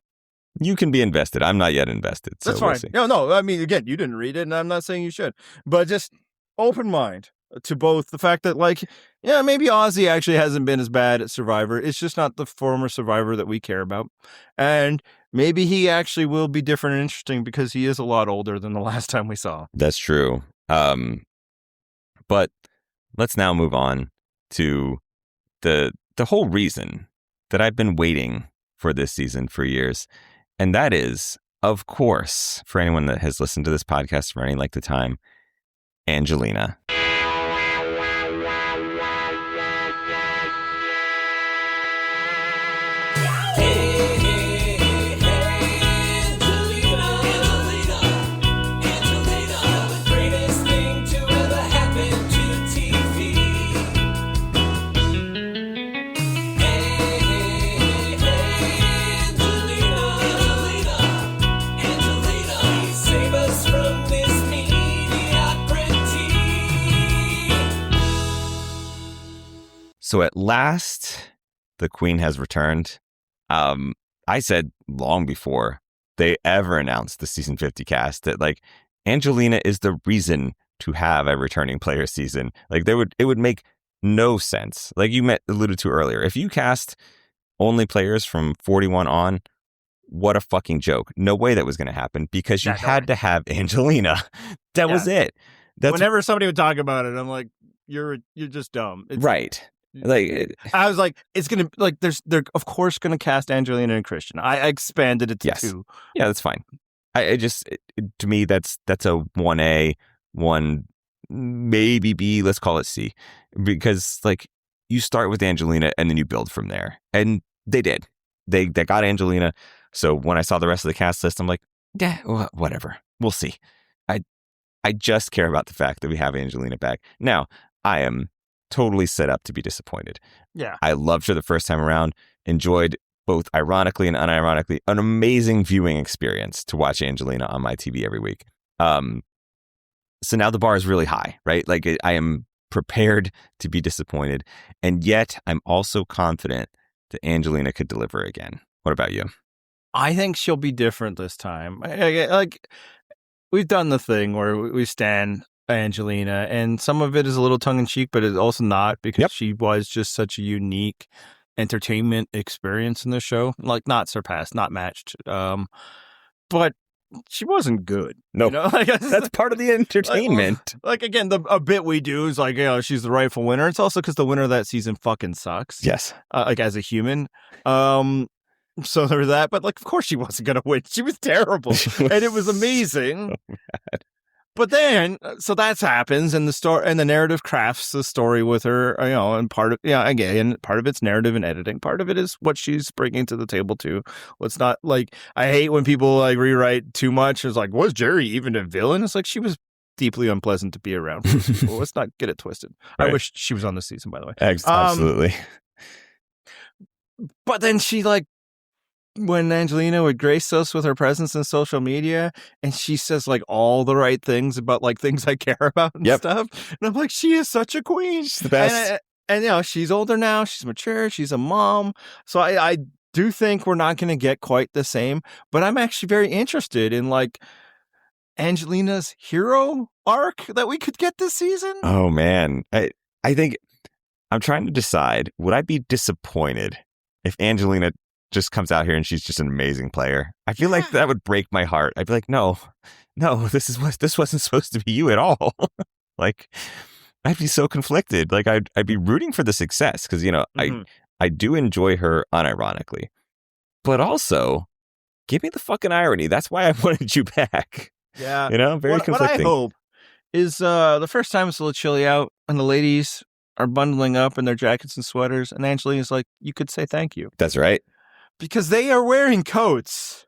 You can be invested. I'm not yet invested. So that's fine. We'll see. No. I mean, again, you didn't read it, and I'm not saying you should. But just open mind to both the fact that, like, yeah, maybe Ozzy actually hasn't been as bad at Survivor. It's just not the former Survivor that we care about. And maybe he actually will be different and interesting because he is a lot older than the last time we saw. That's true. But let's now move on to the whole reason that I've been waiting for this season for years. And that is, of course, for anyone that has listened to this podcast for any length of time, Angelina. So at last, the Queen has returned. I said long before they ever announced the season 50 cast that, like, Angelina is the reason to have a returning player season. Like, it would make no sense. Like you alluded to earlier, if you cast only players from 41 on, what a fucking joke. No way that was going to happen because you had to have Angelina. That was it. Whenever somebody would talk about it, I'm like, you're just dumb. Right. Like, I was like, it's gonna, like, they're of course gonna cast Angelina and Christian. I expanded it to 2. Yeah, that's fine. I just, to me, that's a 1A, 1 maybe B, let's call it C, because, like, you start with Angelina and then you build from there, and they did. They got Angelina. So when I saw the rest of the cast list, I'm like, yeah, whatever, we'll see. I just care about the fact that we have Angelina back. Now, I am totally set up to be disappointed. Yeah. I loved her the first time around, enjoyed both ironically and unironically an amazing viewing experience to watch Angelina on my TV every week. So now the bar is really high, right? Like, I am prepared to be disappointed, and yet I'm also confident that Angelina could deliver again. What about you? I think she'll be different this time. Like, we've done the thing where we stand Angelina, and some of it is a little tongue-in-cheek, but it's also not, because she was just such a unique entertainment experience in the show. Like, not surpassed, not matched. But she wasn't good. No, that's part of the entertainment. Like again, a bit we do is like, she's the rightful winner. It's also because the winner of that season fucking sucks. Yes. Like, as a human. So there was that, but, like, of course she wasn't going to win. She was terrible, and it was amazing. So bad. But then, so that happens, and the story and the narrative crafts the story with her, and part of it's narrative and editing. Part of it is what she's bringing to the table too. What's not, like, I hate when people, like, rewrite too much. It's like, was Jerry even a villain? It's like, she was deeply unpleasant to be around. Let's not get it twisted. Right. I wish she was on this season, by the way. Absolutely. But then she, like, when Angelina would grace us with her presence in social media, and she says, like, all the right things about, like, things I care about and stuff. And I'm like, she is such a queen. She's the best. And, she's older now. She's mature. She's a mom. So I do think we're not going to get quite the same. But I'm actually very interested in, like, Angelina's hero arc that we could get this season. Oh, man. I think I'm trying to decide, would I be disappointed if Angelina just comes out here and she's just an amazing player? I feel like that would break my heart. I'd be like, no, this wasn't supposed to be you at all. Like, I'd be so conflicted. Like, I'd be rooting for the success because, I do enjoy her unironically. But also, give me the fucking irony. That's why I wanted you back. Yeah. Very conflicting. What I hope is the first time it's a little chilly out and the ladies are bundling up in their jackets and sweaters, and Angelina's like, you could say thank you. That's right. Because they are wearing coats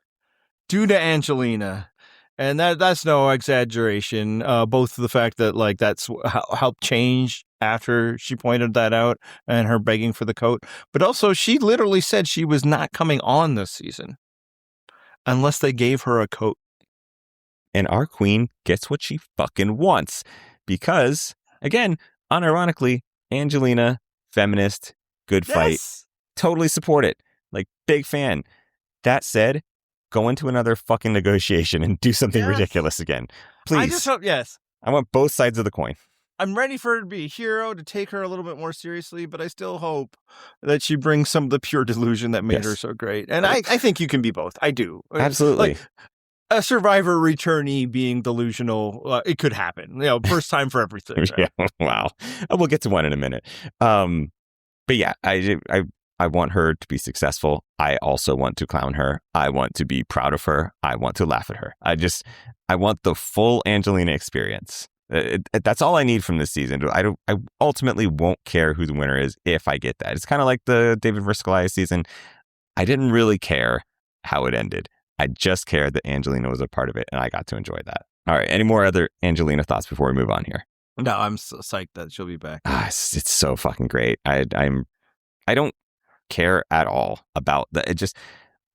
due to Angelina. And that's no exaggeration. Both the fact that, like, that's helped change after she pointed that out and her begging for the coat. But also, she literally said she was not coming on this season unless they gave her a coat. And our queen gets what she fucking wants. Because, again, unironically, Angelina, feminist, good fight. Totally support it. Like, big fan. That said, go into another fucking negotiation and do something ridiculous again. Please. I just hope, I want both sides of the coin. I'm ready for her to be a hero, to take her a little bit more seriously, but I still hope that she brings some of the pure delusion that made her so great. And I think you can be both. I do. Absolutely. Like, a survivor returnee being delusional, it could happen. First time for everything. Right? Yeah, wow. We'll get to one in a minute. But yeah, I want her to be successful. I also want to clown her. I want to be proud of her. I want to laugh at her. I want the full Angelina experience. That's all I need from this season. I ultimately won't care who the winner is if I get that. It's kind of like the David vs. Goliath season. I didn't really care how it ended. I just cared that Angelina was a part of it, and I got to enjoy that. All right. Any more other Angelina thoughts before we move on here? No, I'm so psyched that she'll be back. It's so fucking great. I don't care at all about that.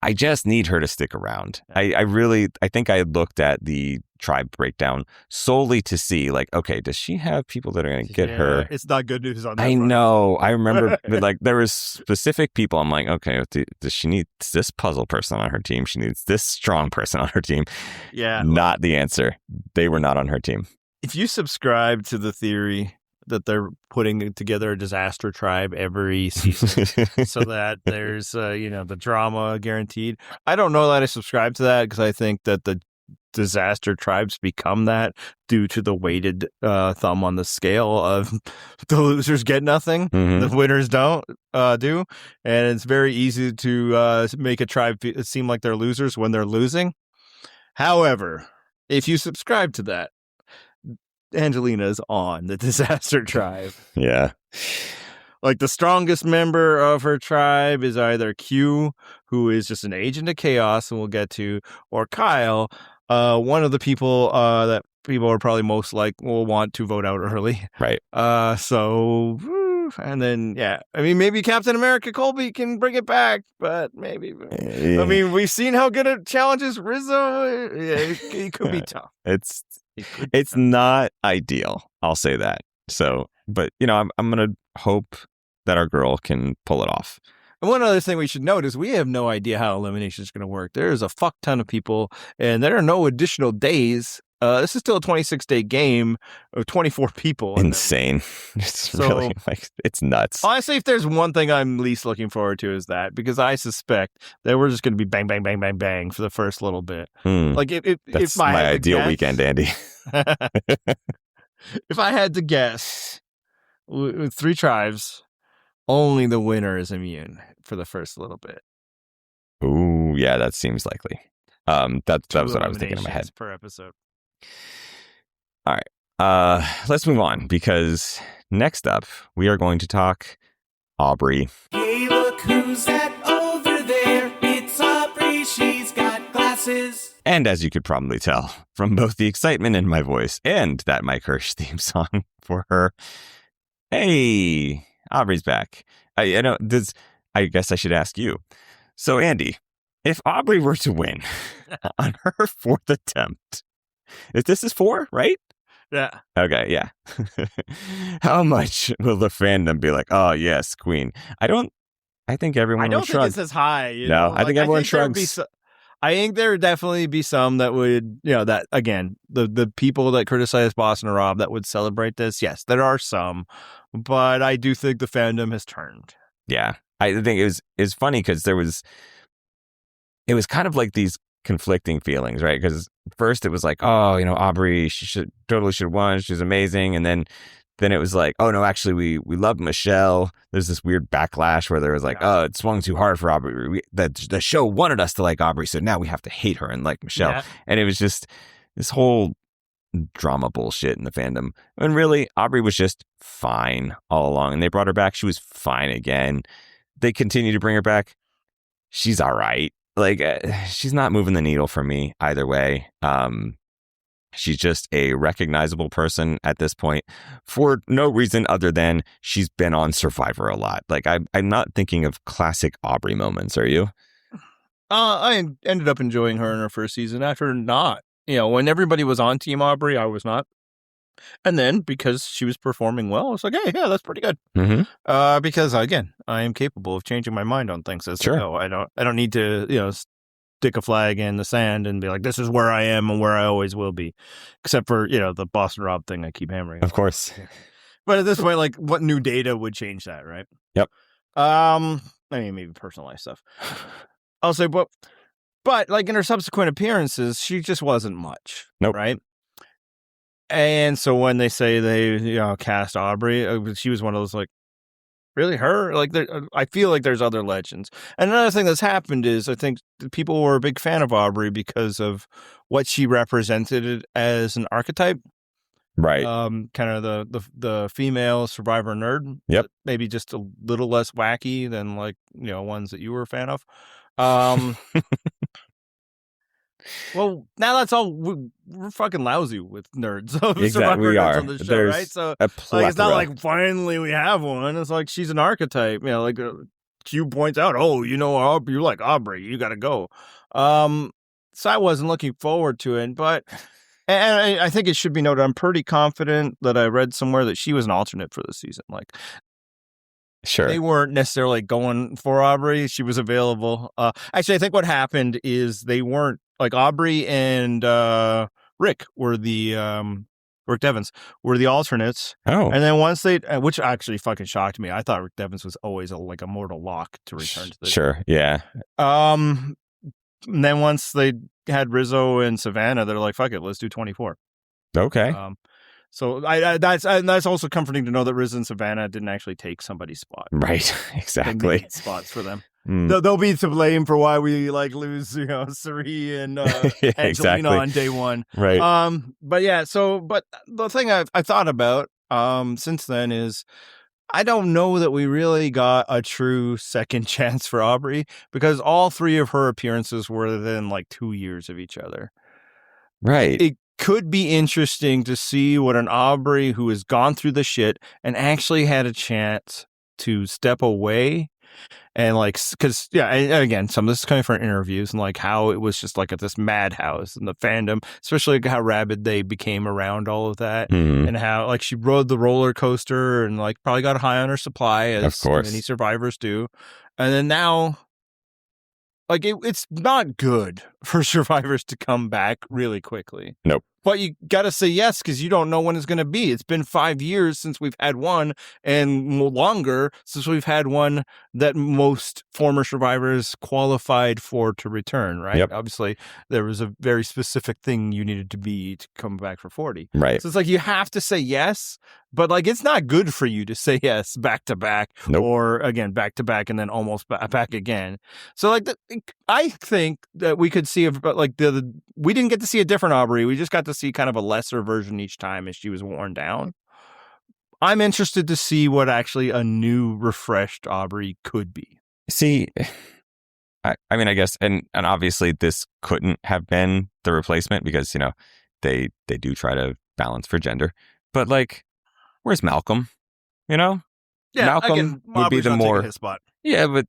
I just need her to stick around. I think I looked at the tribe breakdown solely to see, like, okay, does she have people that are going to get her? It's not good news on that. I know. I remember, like, there was specific people. I'm like, okay, does she need this puzzle person on her team? She needs this strong person on her team. Yeah. Not the answer. They were not on her team. If you subscribe to the theory that they're putting together a disaster tribe every season so that there's, the drama guaranteed. I don't know that I subscribe to that because I think that the disaster tribes become that due to the weighted thumb on the scale of the losers get nothing, the winners don't do. And it's very easy to make a tribe seem like they're losers when they're losing. However, if you subscribe to that, Angelina's on the disaster tribe. Yeah. Like, the strongest member of her tribe is either Q, who is just an agent of chaos, and we'll get to, or Kyle, one of the people that people are probably most will want to vote out early. Right. And then, maybe Captain America Colby can bring it back, but maybe. I mean, we've seen how good it challenges Rizzo. It could be tough. It's not ideal. I'll say that. So, but I'm going to hope that our girl can pull it off. And one other thing we should note is we have no idea how elimination is going to work. There's a fuck ton of people, and there are no additional days. This is still a 26-day game of 24 people. Insane. It's really, it's nuts. Honestly, if there's one thing I'm least looking forward to is that, because I suspect that we're just going to be bang, bang, bang, bang, bang for the first little bit. Like, that's my ideal weekend, Andy. If I had to guess, with 3 tribes, only the winner is immune for the first little bit. Ooh, yeah, that seems likely. That was what I was thinking in my head. Per episode. All right. Let's move on, because next up we are going to talk Aubrey. Hey, look who's that over there? It's Aubrey. She's got glasses. And as you could probably tell from both the excitement in my voice and that Mike Hirsch theme song for her, hey, Aubrey's back. I guess I should ask you. So, Andy, if Aubrey were to win on her 4th attempt, if this is 4, right? Yeah. Okay, yeah. How much will the fandom be like, oh, yes, queen? I think everyone I would don't think shrug. it's as high. No, I think everyone there would be shrugs. I think there would definitely be some that would, that again, the people that criticize Boston Rob that would celebrate this. Yes, there are some, but I do think the fandom has turned. Yeah. I think it was funny because it was kind of like these conflicting feelings, right? Because first it was like, oh, Aubrey, she should have won. She's amazing. And then it was like, oh no, actually we love Michelle. There's this weird backlash where there was like, oh, it swung too hard for Aubrey. The show wanted us to like Aubrey, so now we have to hate her and like Michelle. Yeah. And it was just this whole drama bullshit in the fandom. And really, Aubrey was just fine all along. And they brought her back. She was fine again. They continue to bring her back. She's all right. Like, she's not moving the needle for me either way. She's just a recognizable person at this point for no reason other than she's been on Survivor a lot. Like, I'm not thinking of classic Aubrey moments. Are you? I ended up enjoying her in her first season after not. When everybody was on Team Aubrey, I was not. And then because she was performing well, I was like, hey, yeah, that's pretty good. Mm-hmm. Because again, I am capable of changing my mind on things as Sure. I go. I don't need to, stick a flag in the sand and be like, this is where I am and where I always will be. Except for, the Boston Rob thing I keep hammering. Of course. But at this point, like, what new data would change that, right? Yep. I mean, maybe personal life stuff. I'll say, but like in her subsequent appearances, she just wasn't much. Nope. Right. And so when they say they, cast Aubrey, she was one of those like, really her? Like, I feel like there's other legends. And another thing that's happened is I think people were a big fan of Aubrey because of what she represented as an archetype. Right. Kind of the female survivor nerd. Yep. Maybe just a little less wacky than like, ones that you were a fan of. Well, now that's all. We're fucking lousy with nerds. Exactly, we are. On the show, There's right? So a like, it's not plethora. like finally we have one. It's like she's an archetype. Like Q points out, oh, you like Aubrey, you got to go. So I wasn't looking forward to it, but and I think it should be noted, I'm pretty confident that I read somewhere that she was an alternate for this season. Like, Sure. they weren't necessarily going for Aubrey. She was available. Actually, I think what happened is they weren't like Aubrey and Rick were the Rick Devens were the alternates. Oh. And then once they, which actually fucking shocked me. I thought Rick Devens was always like a mortal lock to return to the Sure. Yeah. And then once they had Rizzo and Savannah, they're like, fuck it, let's do 24. Okay. So that's also comforting to know that Rizzo and Savannah didn't actually take somebody's spot. Right. Exactly. They made spots for them. They'll be to blame for why we like lose, Suri and Angelina Exactly. on day one. Right. But yeah, but the thing I've thought about since then is I don't know that we really got a true second chance for Aubrey because all three of her appearances were within like 2 years of each other. Right. It could be interesting to see what an Aubrey who has gone through the shit and actually had a chance to step away and like, because and again, some of this is coming from interviews and like how it was just like at this madhouse and the fandom, especially how rabid they became around all of that and how like she rode the roller coaster and like probably got high on her supply as many survivors do, and then now like it's not good for survivors to come back really quickly. Nope. But you got to say yes because you don't know when it's going to be. It's been 5 years since we've had one and longer since we've had one that most former survivors qualified for to return, right? Yep. Obviously, there was a very specific thing you needed to be to come back for 40. Right. So it's like you have to say yes, but like it's not good for you to say yes back to back or again back to back and then almost back again. So like I think that we could see like we didn't get to see a different Aubrey. We just got to see kind of a lesser version each time as she was worn down. I'm interested to see what actually a new refreshed Aubrey could be. See, I mean, I guess, and obviously this couldn't have been the replacement because, they do try to balance for gender, but like, where's Malcolm? Yeah, Malcolm again, would be the more his spot. Yeah, but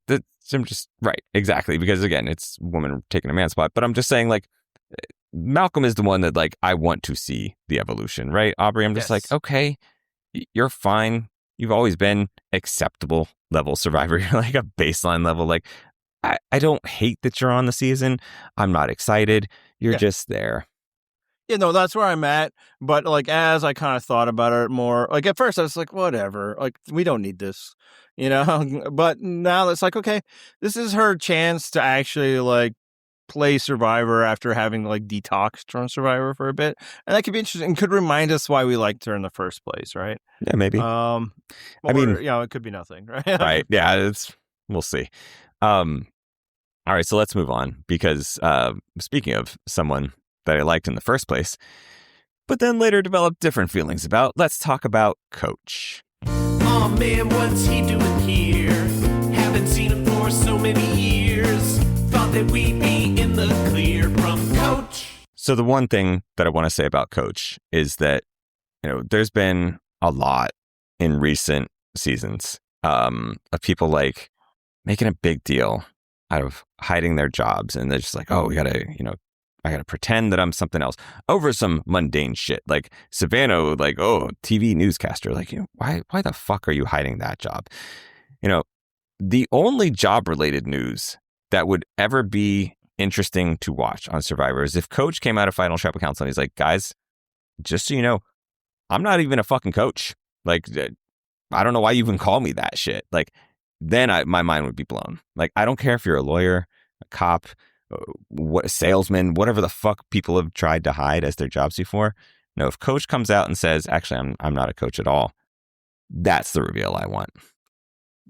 I'm just right. Exactly. Because again, it's woman taking a man's spot, but I'm just saying like Malcolm is the one that like I want to see the evolution, right? Aubrey, I'm just like, okay, you're fine. You've always been acceptable level survivor. You're like a baseline level. Like I don't hate that you're on the season. I'm not excited. You're just there. That's where I'm at. But like, as I kind of thought about it more, like at first I was like, whatever, like we don't need this, but now it's like, okay, this is her chance to actually like play Survivor after having like detoxed from Survivor for a bit. And that could be interesting and could remind us why we liked her in the first place, right? Yeah, maybe. I mean, it could be nothing, right? Right. Yeah, we'll see. All right, so let's move on because speaking of someone that I liked in the first place, but then later developed different feelings about, let's talk about Coach. Oh man, what's he doing here? Haven't seen him for so many years. Thought that we'd be in the clear from Coach. So the one thing that I want to say about Coach is that, there's been a lot in recent seasons of people like making a big deal out of hiding their jobs. And they're just like, oh, I gotta pretend that I'm something else over some mundane shit. Like Savannah, like, oh, TV newscaster. Like, why the fuck are you hiding that job? The only job related news that would ever be interesting to watch on Survivor is if Coach came out of Final Tribal Council and he's like, guys, just so you know, I'm not even a fucking coach. Like, I don't know why you even call me that shit. Like, then my mind would be blown. Like, I don't care if you're a lawyer, a cop, a salesman, whatever the fuck people have tried to hide as their jobs before. No, if Coach comes out and says, actually, I'm not a coach at all, that's the reveal I want.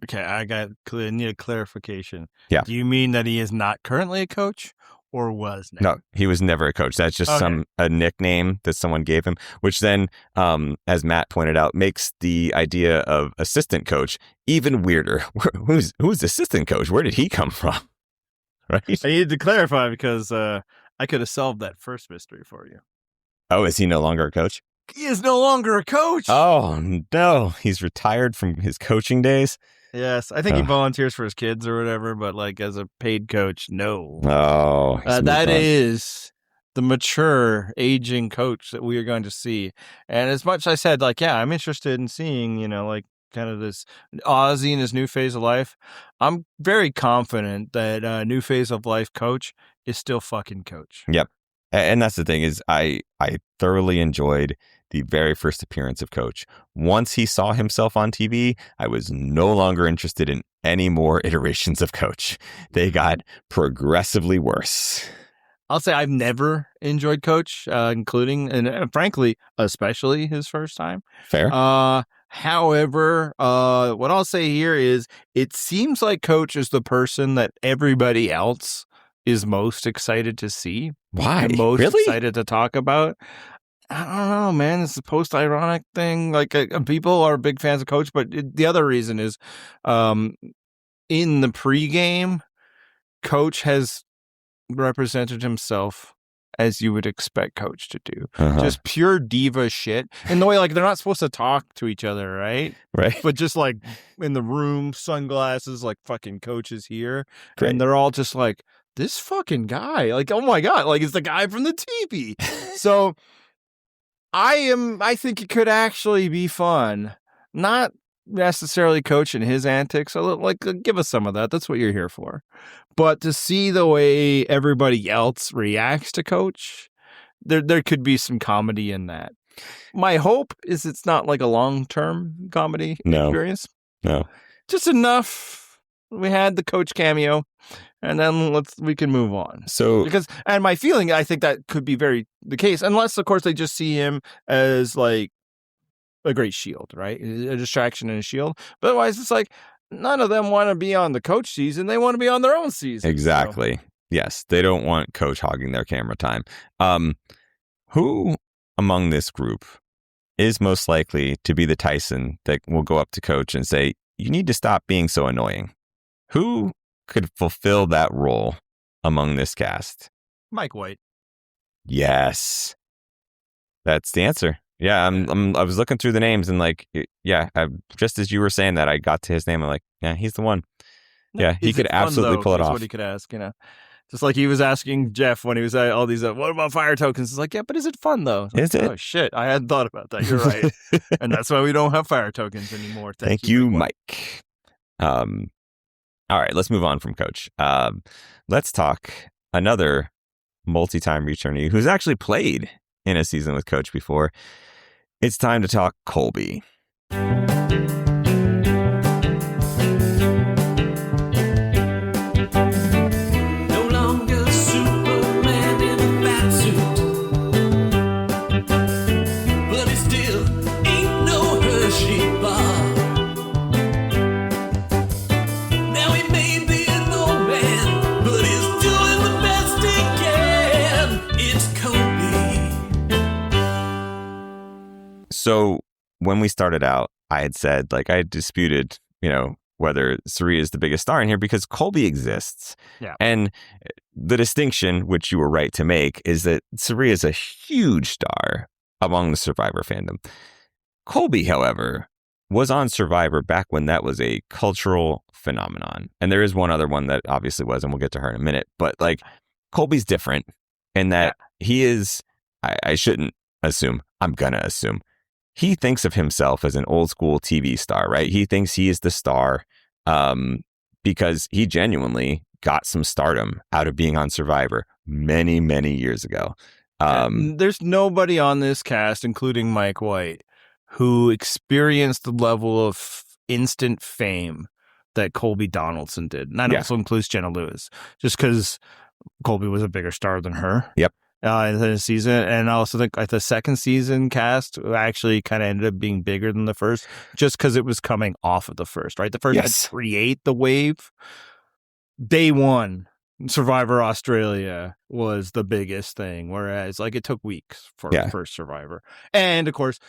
Okay, I need a clarification. Yeah. Do you mean that he is not currently a coach or was never? No, he was never a coach. That's just a nickname that someone gave him, which then, as Matt pointed out, makes the idea of assistant coach even weirder. Who's assistant coach? Where did he come from? Right? I needed to clarify because I could have solved that first mystery for you. Oh, is he no longer a coach? He is no longer a coach. Oh, no. He's retired from his coaching days. Yes. I think he volunteers for his kids or whatever, but like as a paid coach, no. Oh, that is the mature aging coach that we are going to see. And as much as I said, like, yeah, I'm interested in seeing, like kind of this Ozzy in his new phase of life. I'm very confident that new phase of life Coach is still fucking Coach. Yep. And that's the thing is I thoroughly enjoyed the very first appearance of Coach. Once he saw himself on TV, I was no longer interested in any more iterations of Coach. They got progressively worse. I'll say I've never enjoyed Coach, including, and frankly, especially his first time. Fair. However, what I'll say here is it seems like Coach is the person that everybody else is most excited to see. Why? And most really? excited to talk about. I don't know, man. It's a post-ironic thing. Like people are big fans of Coach, but the other reason is in the pregame, Coach has represented himself as you would expect Coach to do. Just pure diva shit. In the way, like, they're not supposed to talk to each other, right? Right. But just, like, in the room, sunglasses, like, fucking Coach is here. Great. And they're all just like, this fucking guy. Like, oh my God. Like, it's the guy from the TV. So, I think it could actually be fun. Not necessarily Coach and his antics. Like, give us some of that. That's what you're here for. But to see the way everybody else reacts to Coach, there could be some comedy in that. My hope is it's not like a long-term comedy experience. No. Just enough. We had the Coach cameo, and then we can move on. So, and my feeling, I think that could be the case, unless, of course, they just see him as like a great shield, right? A distraction and a shield. But otherwise, it's like none of them want to be on the Coach season. They want to be on their own season. Exactly. So. Yes. They don't want Coach hogging their camera time. Who among this group is most likely to be the Tyson that will go up to Coach and say, you need to stop being so annoying? Who could fulfill that role among this cast? Mike White. Yes. That's the answer. Yeah, I was looking through the names and like, yeah, just as you were saying that, I got to his name. I'm like, yeah, he's the one. Yeah, he could absolutely pull it off. What he could ask, Just like he was asking Jeff when he was at all these, what about fire tokens? It's like, yeah, but is it fun though? Is it? Oh shit, I hadn't thought about that. You're right. And that's why we don't have fire tokens anymore. Thank you, Mike. All right, let's move on from Coach. Let's talk another multi-time returnee who's actually played in a season with Coach before. It's time to talk Colby. So when we started out, I had said, like, I had disputed, whether Suri is the biggest star in here because Colby exists. Yeah. And the distinction, which you were right to make, is that Suri is a huge star among the Survivor fandom. Colby, however, was on Survivor back when that was a cultural phenomenon. And there is one other one that obviously was, and we'll get to her in a minute. But, like, Colby's different in that he is, I shouldn't assume, I'm going to assume, he thinks of himself as an old school TV star, right? He thinks he is the star because he genuinely got some stardom out of being on Survivor many, many years ago. There's nobody on this cast, including Mike White, who experienced the level of instant fame that Colby Donaldson did. And that also includes Jenna Lewis, just because Colby was a bigger star than her. Yep. In the season, and I also think the second season cast actually kind of ended up being bigger than the first, just because it was coming off of the first, right? The first had to create the wave. Day one, Survivor Australia was the biggest thing, whereas like it took weeks for the first Survivor. And of course,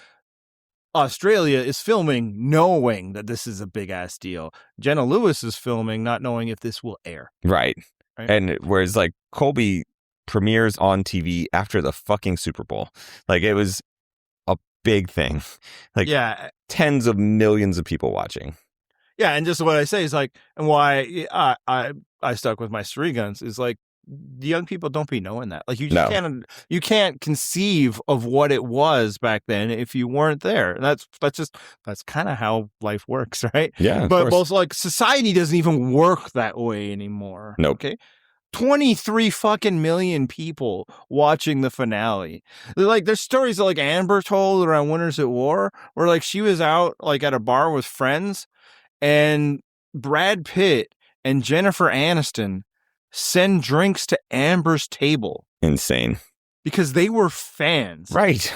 Australia is filming knowing that this is a big ass deal. Jenna Lewis is filming not knowing if this will air. Right? And whereas like Colby premieres on TV after the fucking Super Bowl. Like, it was a big thing. Like, tens of millions of people watching. Yeah, and just what I say is like, and why I stuck with my Suri guns is like, the young people don't be knowing that. Like, you just can't conceive of what it was back then if you weren't there. And that's kind of how life works, right? Yeah, but both like society doesn't even work that way anymore. Nope. Okay. 23 fucking million people watching the finale. Like, there's stories that like Amber told around Winners at War where like she was out like at a bar with friends and Brad Pitt and Jennifer Aniston send drinks to Amber's table. Insane. Because they were fans. Right.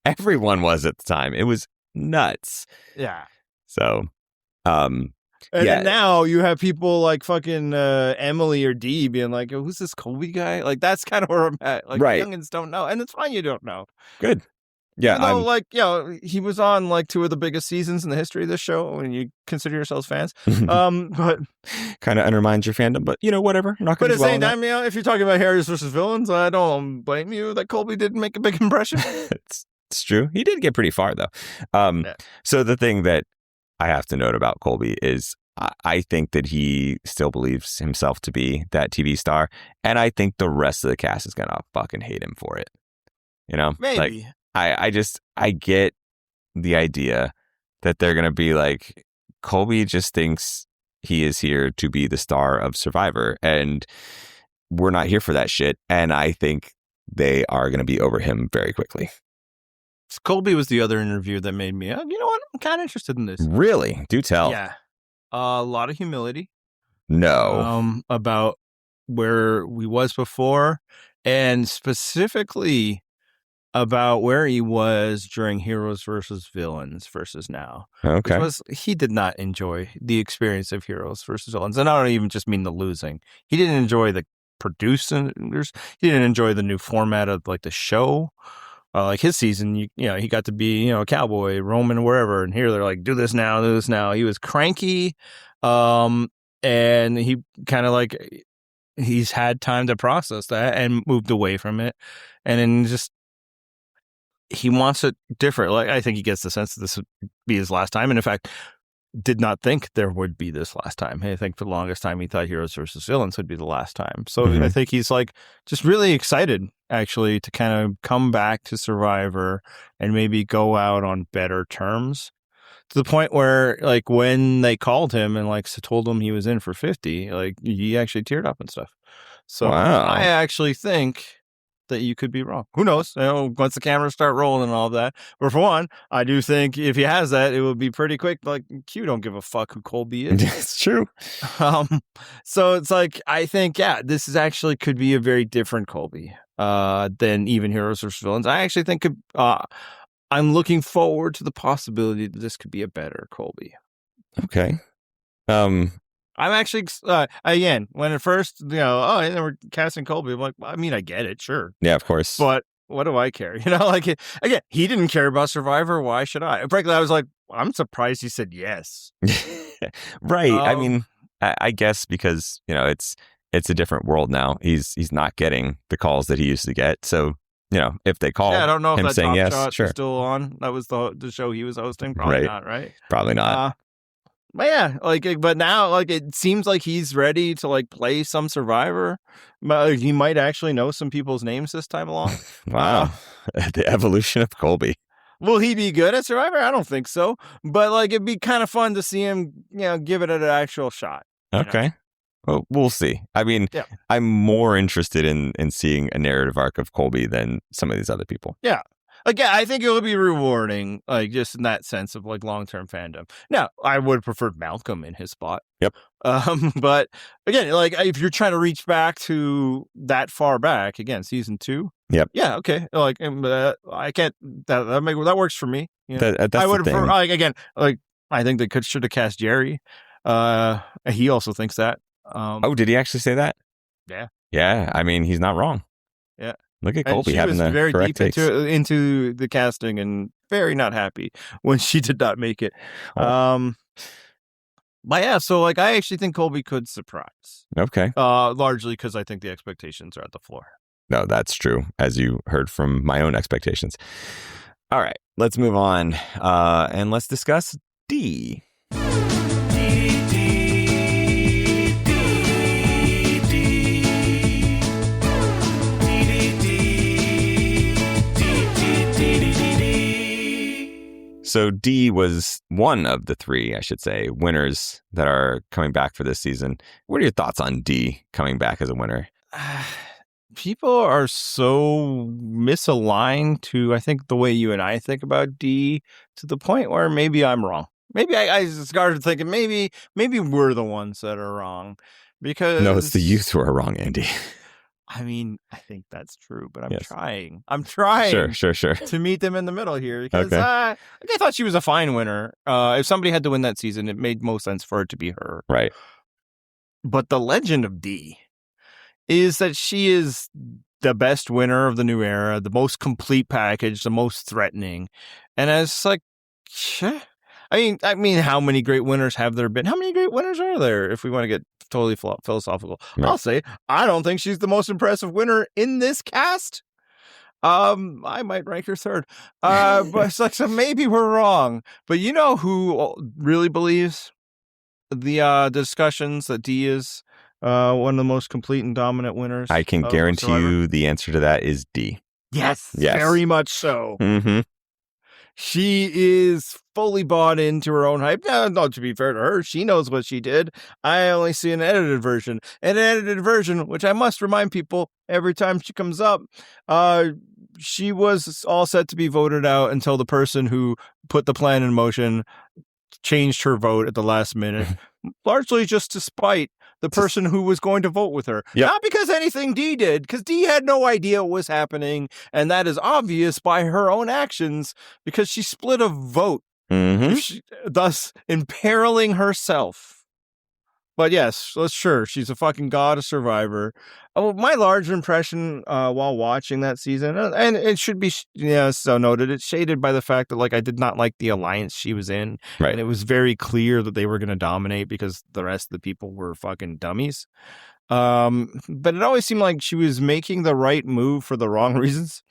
Everyone was at the time. It was nuts. Yeah. So, and then now you have people like fucking Emily or Dee being like, oh, who's this Colby guy? Like, that's kind of where I'm at. Like, youngins don't know. And it's fine you don't know. Good. Yeah. He was on like two of the biggest seasons in the history of this show when you consider yourselves fans. But kind of undermines your fandom, but whatever. Not but at the same time, if you're talking about heroes versus villains, I don't blame you that Colby didn't make a big impression. It's true. He did get pretty far though. So the thing that I have to note about Colby is I think that he still believes himself to be that TV star. And I think the rest of the cast is going to fucking hate him for it. Maybe. Like, I get the idea that they're going to be like, Colby just thinks he is here to be the star of Survivor. And we're not here for that shit. And I think they are going to be over him very quickly. Colby was the other interview that made me, you know what? I'm kind of interested in this. Really? Do tell. Yeah. A lot of humility. No. About where we was before, and specifically about where he was during Heroes versus Villains versus now. Okay. He did not enjoy the experience of Heroes versus Villains. And I don't even just mean the losing. He didn't enjoy the producers. He didn't enjoy the new format of like the show. Like his season, he got to be, a cowboy, roaming wherever. And here they're like, do this now, do this now. He was cranky. And he kind of like, he's had time to process that and moved away from it. And then just, he wants it different. Like, I think he gets the sense that this would be his last time. And in fact, did not think there would be this last time. I think for the longest time he thought Heroes versus Villains would be the last time. So I think he's like just really excited actually to kind of come back to Survivor and maybe go out on better terms. To the point where, like, when they called him and like told him he was in for 50, like he actually teared up and stuff. So Wow. I actually think that you could be wrong. Who knows? You know, once the cameras start rolling and all of that. But for one, I do think if he has that, it will be pretty quick. Like Q don't give a fuck who Colby is. It's true. So it's like I think, yeah, this is actually could be a very different Colby than even Heroes versus Villains. I actually think I'm looking forward to the possibility that this could be a better Colby. Okay. I'm actually, again, when at first, you know, they were casting Colby, I'm like, I mean, I get it, sure. Yeah, of course. But what do I care? You know, like, again, he didn't care about Survivor. Why should I? Frankly, I was like, I'm surprised he said yes. Right. I mean, I guess because, you know, it's a different world now. He's not getting the calls that he used to get. So, you know, if they call I don't know if him that saying Top yes, Shot sure. is still on. That was the show he was hosting. Probably not, right? Probably not. But yeah, like, but now, like, it seems like he's ready to like play some Survivor. But he might actually know some people's names this time along. Wow, the evolution of Colby. Will he be good at Survivor? I don't think so. But like, it'd be kind of fun to see him, you know, give it an actual shot. Okay. Well, we'll see. I mean, I'm more interested in seeing a narrative arc of Colby than some of these other people. Yeah. Again, I think it will be rewarding, like just in that sense of like long-term fandom. Now, I would prefer Malcolm in his spot. Yep. But again, like if you're trying to reach back to that far back, again, season 2. Yep. Yeah. Okay. Like I can't. That works for me. You know? That's I would the thing. prefer. Like again, like I think they should have cast Jerry. He also thinks that. Did he actually say that? Yeah. Yeah. I mean, he's not wrong. Yeah. Look at Colby she having was the very correct deep takes. into the casting and very not happy when she did not make it. But yeah, so like I actually think Colby could surprise. Okay. Largely because I think the expectations are at the floor. No, that's true, as you heard from my own expectations. All right, let's move on and let's discuss D. So D was one of the 3, I should say, winners that are coming back for this season. What are your thoughts on D coming back as a winner? People are so misaligned to, I think, the way you and I think about D, to the point where maybe I'm wrong. Maybe I started thinking maybe we're the ones that are wrong, because no, it's the youth who are wrong, Andy. I mean, I think that's true, but I'm Yes. trying. I'm trying Sure. to meet them in the middle here, because Okay. I thought she was a fine winner. If somebody had to win that season, it made most sense for it to be her. Right. But the legend of D is that she is the best winner of the new era, the most complete package, the most threatening. And it's like, I mean, how many great winners have there been? How many great winners are there? If we want to get totally philosophical, Right. I'll say I don't think she's the most impressive winner in this cast. I might rank her third. But it's like, so maybe we're wrong. But you know who really believes the discussions that D is one of the most complete and dominant winners? I can guarantee Survivor? you the answer to that is D. Yes, Yes. very much so. Mm-hmm. She is fully bought into her own hype. No, to be fair to her, she knows what she did. I only see an edited version. An edited version, which I must remind people every time she comes up, she was all set to be voted out until the person who put the plan in motion changed her vote at the last minute, largely just to spite the person who was going to vote with her. Yep. Not because anything D did, because D had no idea what was happening, and that is obvious by her own actions, because she split a vote, Mm-hmm. thus imperiling herself. But yes, sure, she's a fucking god of Survivor. My large impression while watching that season, and it should be so noted, it's shaded by the fact that like I did not like the alliance she was in, Right. and it was very clear that they were going to dominate because the rest of the people were fucking dummies. But it always seemed like she was making the right move for the wrong reasons.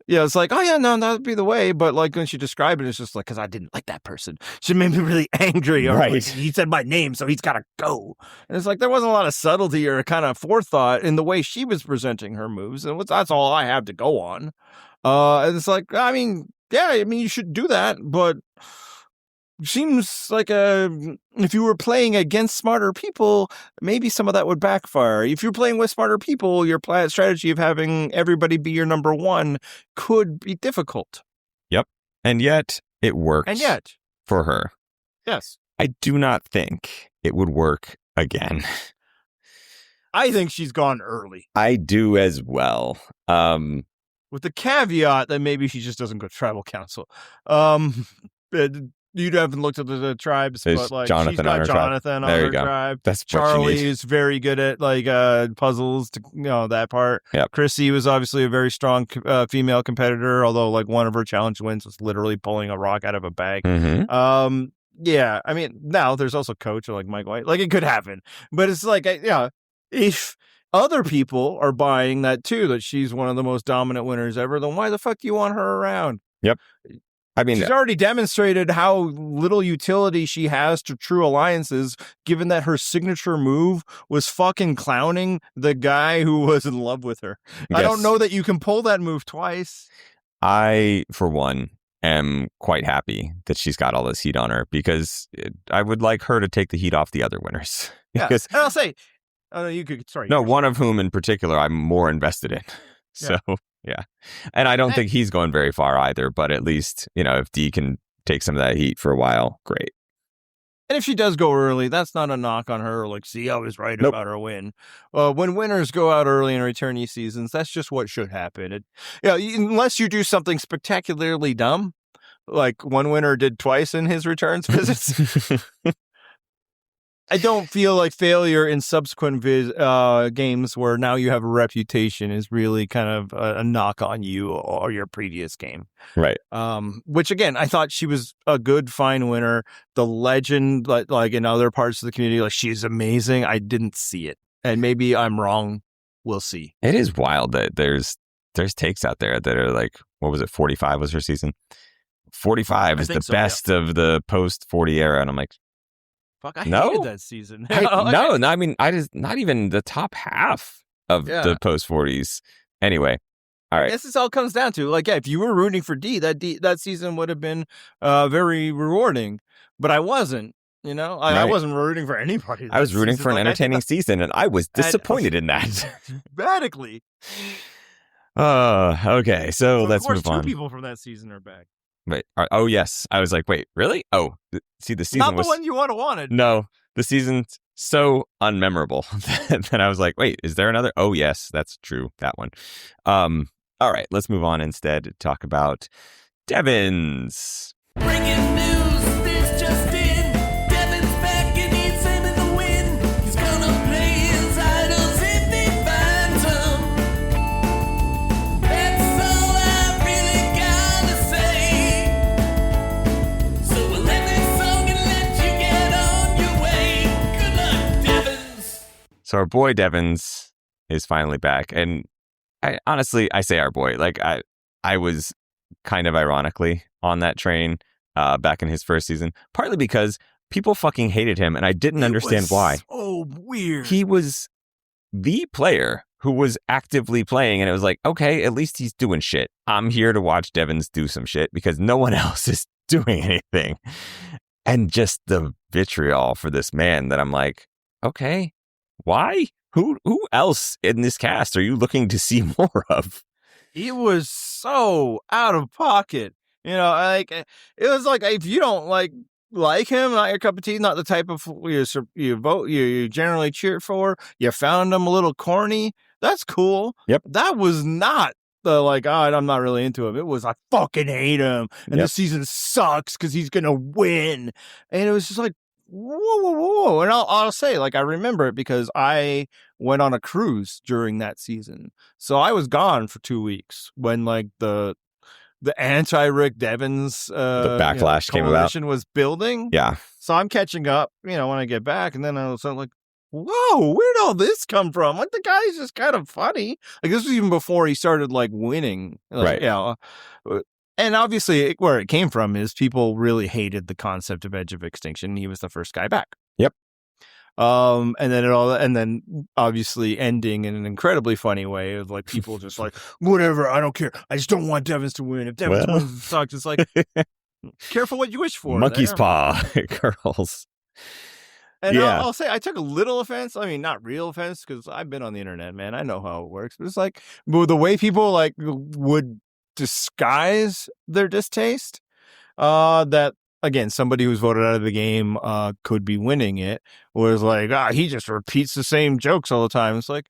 Yeah, it's like, oh yeah, no, that would be the way. But like when she described it, it's just like, because I didn't like that person. She made me really angry. Or Right. like, he said my name, so he's got to go. And it's like there wasn't a lot of subtlety or kind of forethought in the way she was presenting her moves, and that's all I have to go on. And it's like, I mean, yeah, I mean, you should do that, but seems like if you were playing against smarter people, maybe some of that would backfire. If you're playing with smarter people, your strategy of having everybody be your number one could be difficult. Yep. And yet it worked. And yet, for her. yes, I do not think it would work again. I think she's gone early. I do as well. With the caveat that maybe she just doesn't go to tribal council. You haven't looked at the tribes, There's but like Jonathan she's got on her tribe. Jonathan on There you her go. tribe. That's what you Charlie need. is very good at like puzzles, that part. Yep. Chrissy was obviously a very strong female competitor, although like one of her challenge wins was literally pulling a rock out of a bag. Mm-hmm. Yeah, I mean, now there's also Coach or like Mike White. Like it could happen, but it's like, if other people are buying that too, that she's one of the most dominant winners ever, then why the fuck do you want her around? Yep. I mean, she's already demonstrated how little utility she has to true alliances, given that her signature move was fucking clowning the guy who was in love with her. yes. I don't know that you can pull that move twice. I, for one, am quite happy that she's got all this heat on her because I would like her to take the heat off the other winners. Yeah. Because, and I'll say, oh, no, you could, sorry. no, one of whom in particular I'm more invested in. So, yeah. And I don't think he's going very far either, but at least, if Dee can take some of that heat for a while, great. And if she does go early, that's not a knock on her. Like, see, I was right about her win. When winners go out early in returnee seasons, that's just what should happen. Unless you do something spectacularly dumb, like one winner did twice in his returns visits. I don't feel like failure in subsequent games where now you have a reputation is really kind of a knock on you or your previous game. Right. Which, again, I thought she was a good, fine winner. The legend, like in other parts of the community, like she's amazing. I didn't see it. And maybe I'm wrong. We'll see. It is wild that there's takes out there that are like, what was it, 45 was her season? 45 is the best of the post-40 era. And I'm like, fuck, I hated that season. No, I mean, not even the top half of the post-40s. Anyway, all right. I guess this all comes down to, like, if you were rooting for that season would have been very rewarding. But I wasn't, I wasn't rooting for anybody. I was rooting for an entertaining season, and I was disappointed in that. Radically. Okay, so let's move on. 2 people from that season are back. Wait, oh yes, I was like, wait, really? Oh, see, the season not the was one you would have wanted. No, the season's so unmemorable that I was like, wait, is there another? Oh yes, that's true, that one. All right, let's move on instead to talk about Devins. Breaking news, this just in. Devin's back and he's aiming to win. He's gonna play his idols if he finds them. That's all I really gotta say. So we'll end this song and let you get on your way. Good luck, Devins. So our boy Devins is finally back, and I say our boy. Like I was kind of ironically on that train back in his first season, partly because people fucking hated him, and I didn't understand why. Oh, weird. He was the player who was actively playing, and it was like, okay, at least he's doing shit. I'm here to watch Devins do some shit because no one else is doing anything. And just the vitriol for this man that I'm like, okay, why? Who else in this cast are you looking to see more of? He was so out of pocket. Like it was like, if you don't like him, not your cup of tea, not the type of you vote you generally cheer for, you found him a little corny, that's cool. Yep. That was not the like, I'm not really into him. It was, I fucking hate him, and this season sucks because he's gonna win. And it was just like, whoa. And I'll say, like, I remember it because I went on a cruise during that season. So I was gone for 2 weeks when like the anti-Rick Devins the backlash came about was building. Yeah. So I'm catching up, when I get back, and then I was like, whoa, where'd all this come from? Like, the guy's just kind of funny. Like, this was even before he started, like, winning. Like, Right. Yeah. And obviously, where it came from is people really hated the concept of Edge of Extinction. He was the first guy back. Yep. And then obviously ending in an incredibly funny way of like people just like, whatever, I don't care. I just don't want Devins to win. If Devins wins, it sucks. It's like, careful what you wish for. Monkey's there. paw, girls. And Yeah. I'll say I took a little offense. I mean, not real offense, because I've been on the internet, man. I know how it works. But it's like the way people like would disguise their distaste. That again, somebody who's voted out of the game could be winning it. Was like, he just repeats the same jokes all the time. It's like,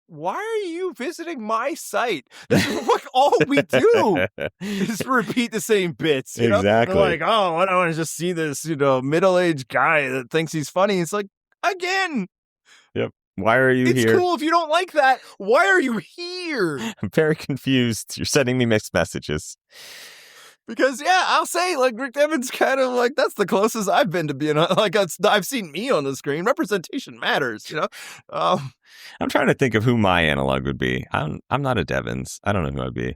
why are you visiting my site? This is like all we do is repeat the same bits. You know? Exactly. They're like, oh, I don't want to just see this, middle-aged guy that thinks he's funny. It's like, again, Yep. Why are you it's here? cool if you don't like that. Why are you here? I'm very confused. You're sending me mixed messages. Because I'll say like Rick Evans kind of like that's the closest I've been to being like I've seen me on the screen. Representation matters, I'm trying to think of who my analog would be. I'm not a Devins. I don't know who I'd be.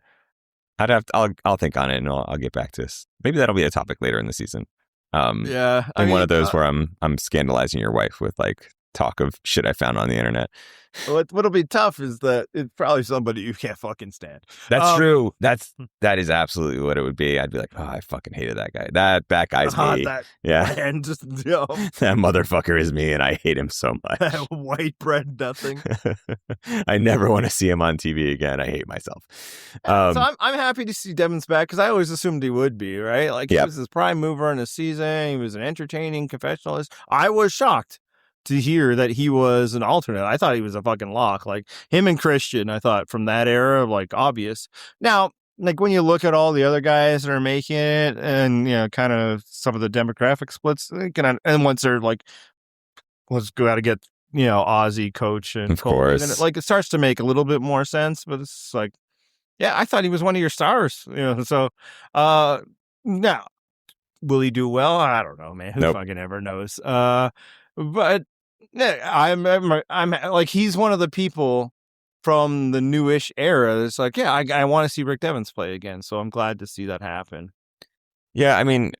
I'll think on it and I'll get back to this. Maybe that'll be a topic later in the season. I mean, one of those where I'm scandalizing your wife with like talk of shit I found on the internet. What'll be tough is that it's probably somebody you can't fucking stand. That's true. That is absolutely what it would be. I'd be like, oh, I fucking hated that guy. That guy's me. Yeah. And just that motherfucker is me, and I hate him so much. White bread nothing. I never want to see him on TV again. I hate myself. So I'm happy to see Devins back because I always assumed he would be, right? Like he was his prime mover in the season. He was an entertaining confessionalist. I was shocked to hear that he was an alternate. I thought he was a fucking lock. Like him and Christian, I thought from that era, like obvious. Now, like when you look at all the other guys that are making it and, kind of some of the demographic splits, and once they're like, let's go out to get, Ozzy, Coach, and of course. And it starts to make a little bit more sense, but it's like, I thought he was one of your stars, so, now, will he do well? I don't know, man. Who fucking ever knows? But I'm like, he's one of the people from the newish era. It's like, I want to see Rick Devins play again. So I'm glad to see that happen. Yeah. I mean,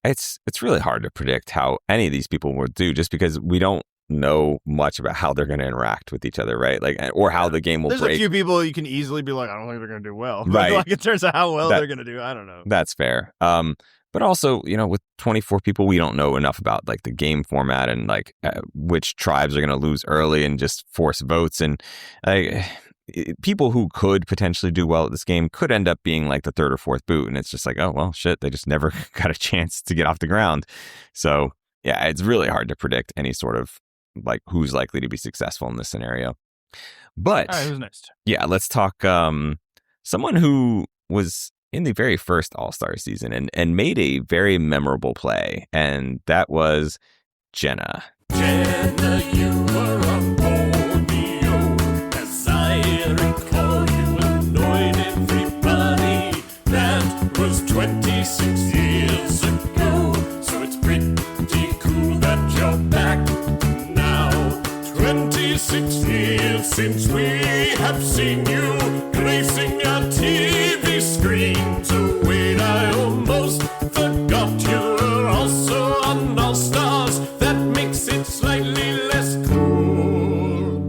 it's really hard to predict how any of these people will do just because we don't know much about how they're going to interact with each other. Right. Like, or how the game will break. There's a few people you can easily be like, I don't think they're going to do well. Right. Like in terms of how well they're going to do. I don't know. That's fair. But also, with 24 people, we don't know enough about like the game format and like which tribes are going to lose early and just force votes. And people who could potentially do well at this game could end up being like the third or fourth boot. And it's just like, oh, well, shit, they just never got a chance to get off the ground. So, yeah, it's really hard to predict any sort of like who's likely to be successful in this scenario. But all right, who's next? Yeah, let's talk someone who was in the very first All-Star season and made a very memorable play, and that was Jenna. Jenna, you were on Borneo. As I recall, you annoyed everybody. That was 26 years ago, so it's pretty cool that you're back now. 26 years since we have seen you gracing our TV screen. So wait, I almost forgot you were also on All Stars. That makes it slightly less cool.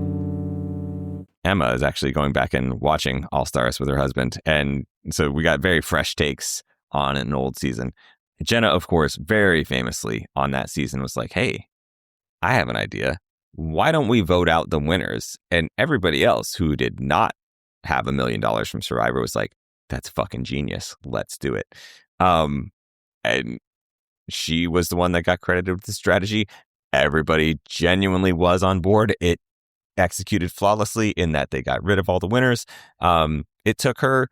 Emma is actually going back and watching All Stars with her husband, and so we got very fresh takes on an old season. Jenna, of course, very famously on that season was like, hey, I have an idea. Why don't we vote out the winners? And everybody else who did not have $1 million from Survivor was like, that's fucking genius. Let's do it. And she was the one that got credited with the strategy. Everybody genuinely was on board. It executed flawlessly in that they got rid of all the winners. It took her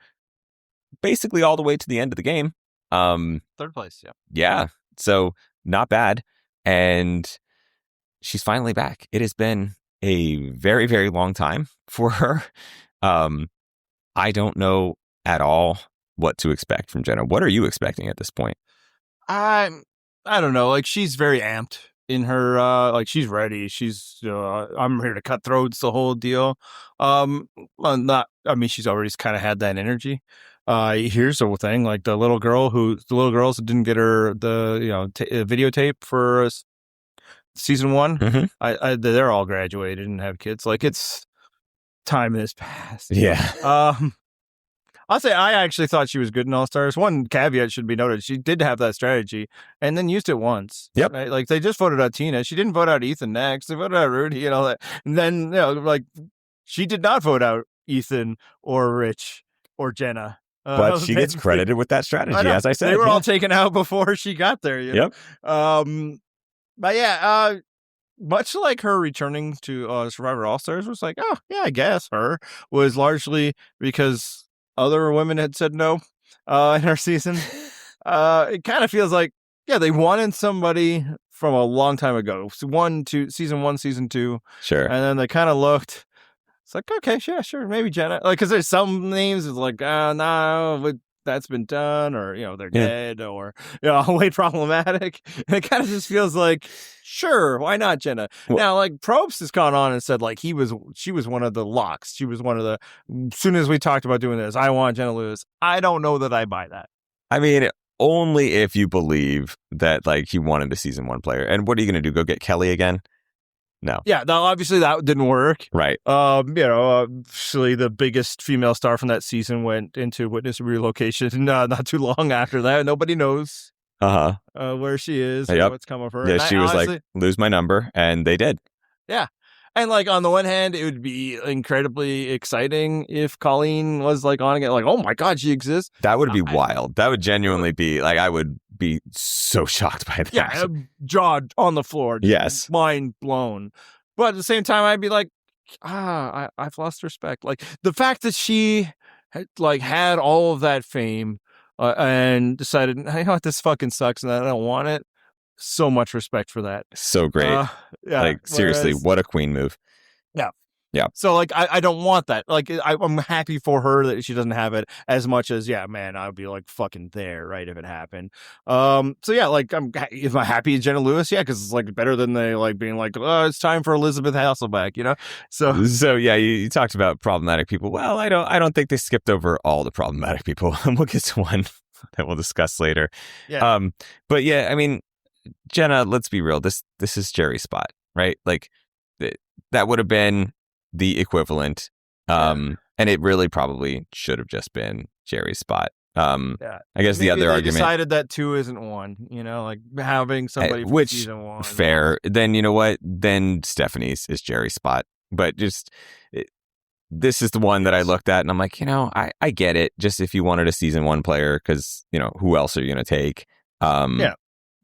basically all the way to the end of the game. Third place, yeah. Yeah. So not bad. And she's finally back. It has been a very, very long time for her. I don't know at all what to expect from Jenna. What are you expecting at this point? I don't know. Like, she's very amped in her like she's ready. She's I'm here to cut throats, the whole deal. Well, not. I mean, she's already kind of had that energy. Here's the thing: like the little girls who didn't get her the videotape for season 1. Mhm. They're all graduated and have kids. Like it's time has passed. Yeah. I'll say I actually thought she was good in All Stars. One caveat should be noted: she did have that strategy and then used it once. Yep. Right? Like they just voted out Tina. She didn't vote out Ethan next. They voted out Rudy and all that. And then like she did not vote out Ethan or Rich or Jenna. But she gets credited with that strategy, as I said. They were all taken out before she got there. Yep. But yeah, much like her returning to Survivor All Stars was like, oh yeah, I guess her was largely because other women had said no in her season. It kind of feels like, yeah, they wanted somebody from a long time ago. Season 1, season 2. Sure. And then they kind of looked. It's like, okay, yeah, sure, maybe Jenna. Like, because there's some names it's like, no, that's been done, or they're dead, or way problematic. And it kind of just feels like, sure, why not Jenna? Well, now, like Probst has gone on and said like she was one of the locks. She was one of the. As soon as we talked about doing this, I want Jenna Lewis. I don't know that I buy that. I mean, only if you believe that like he wanted the season 1 player. And what are you going to do? Go get Kelly again? No. Yeah, obviously that didn't work. Right. Actually the biggest female star from that season went into witness relocation not too long after that. Nobody knows where she is or what's come of her. Yeah, she was honestly, like, lose my number, and they did. Yeah. And like on the one hand, it would be incredibly exciting if Colleen was like on again, like, oh my God, she exists. That would be wild. That would genuinely be like, I would be so shocked by that. Yeah, jaw on the floor. Yes. Mind blown. But at the same time, I'd be like, I've lost respect. Like the fact that she had all of that fame and decided, you know what, this fucking sucks and I don't want it. So much respect for that. So great. Yeah. Like seriously, what a queen move. Yeah. Yeah. So like, I don't want that. Like I'm happy for her that she doesn't have it as much as, yeah, man, I'd be like fucking there, right, if it happened. So yeah, like am I happy Jenna Lewis? Yeah, because it's like better than they like being like, oh, it's time for Elizabeth Hasselbeck, So yeah, you talked about problematic people. Well, I don't think they skipped over all the problematic people. We'll get to one that we'll discuss later. Yeah. But yeah, I mean, Jenna, let's be real. This is Jerry's spot, right? Like that would have been the equivalent. And it really probably should have just been Jerry's spot. I guess maybe the other argument decided that 2 isn't 1, like having somebody from season 1. Fair. Then you know what? Then Stephanie's is Jerry's spot. But just this is the one that I looked at and I'm like, I get it. Just if you wanted a season 1 player, because who else are you going to take?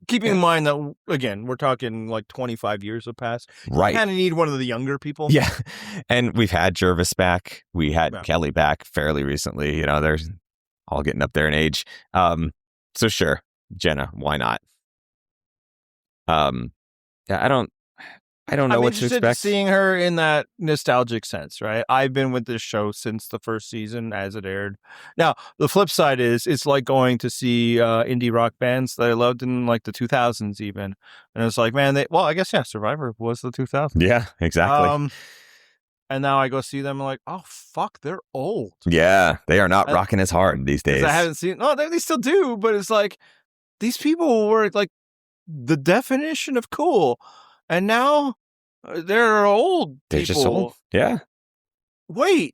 Keeping in mind that, again, we're talking like 25 years have passed. Right. You kind of need one of the younger people. Yeah. And we've had Jervis back. We had Kelly back fairly recently. They're all getting up there in age. So sure, Jenna, why not? I don't know what to expect. I'm seeing her in that nostalgic sense, right? I've been with this show since the first season as it aired. Now, the flip side is it's like going to see indie rock bands that I loved in like the 2000s even. And it's like, man, I guess, yeah, Survivor was the 2000s. Yeah, exactly. And now I go see them and I'm like, oh, fuck, they're old. Yeah, they are not rocking as hard these days. I haven't seen, they still do, but it's like, these people were like the definition of cool. And now they're old people. They're just old. Yeah. Wait.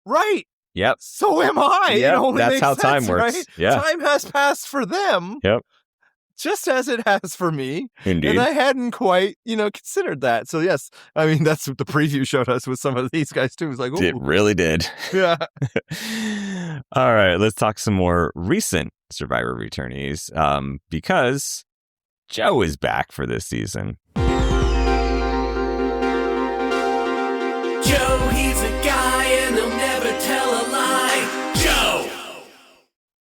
Right. Yep. So am I. Yep. That's how time works. Right? Yeah. Time has passed for them. Yep. Just as it has for me. Indeed. And I hadn't quite, considered that. So yes, I mean, that's what the preview showed us with some of these guys too. It was like, ooh. It really did. Yeah. All right. Let's talk some more recent Survivor returnees. Because Joe is back for this season. Joe, he's a guy and he'll never tell a lie. Joe!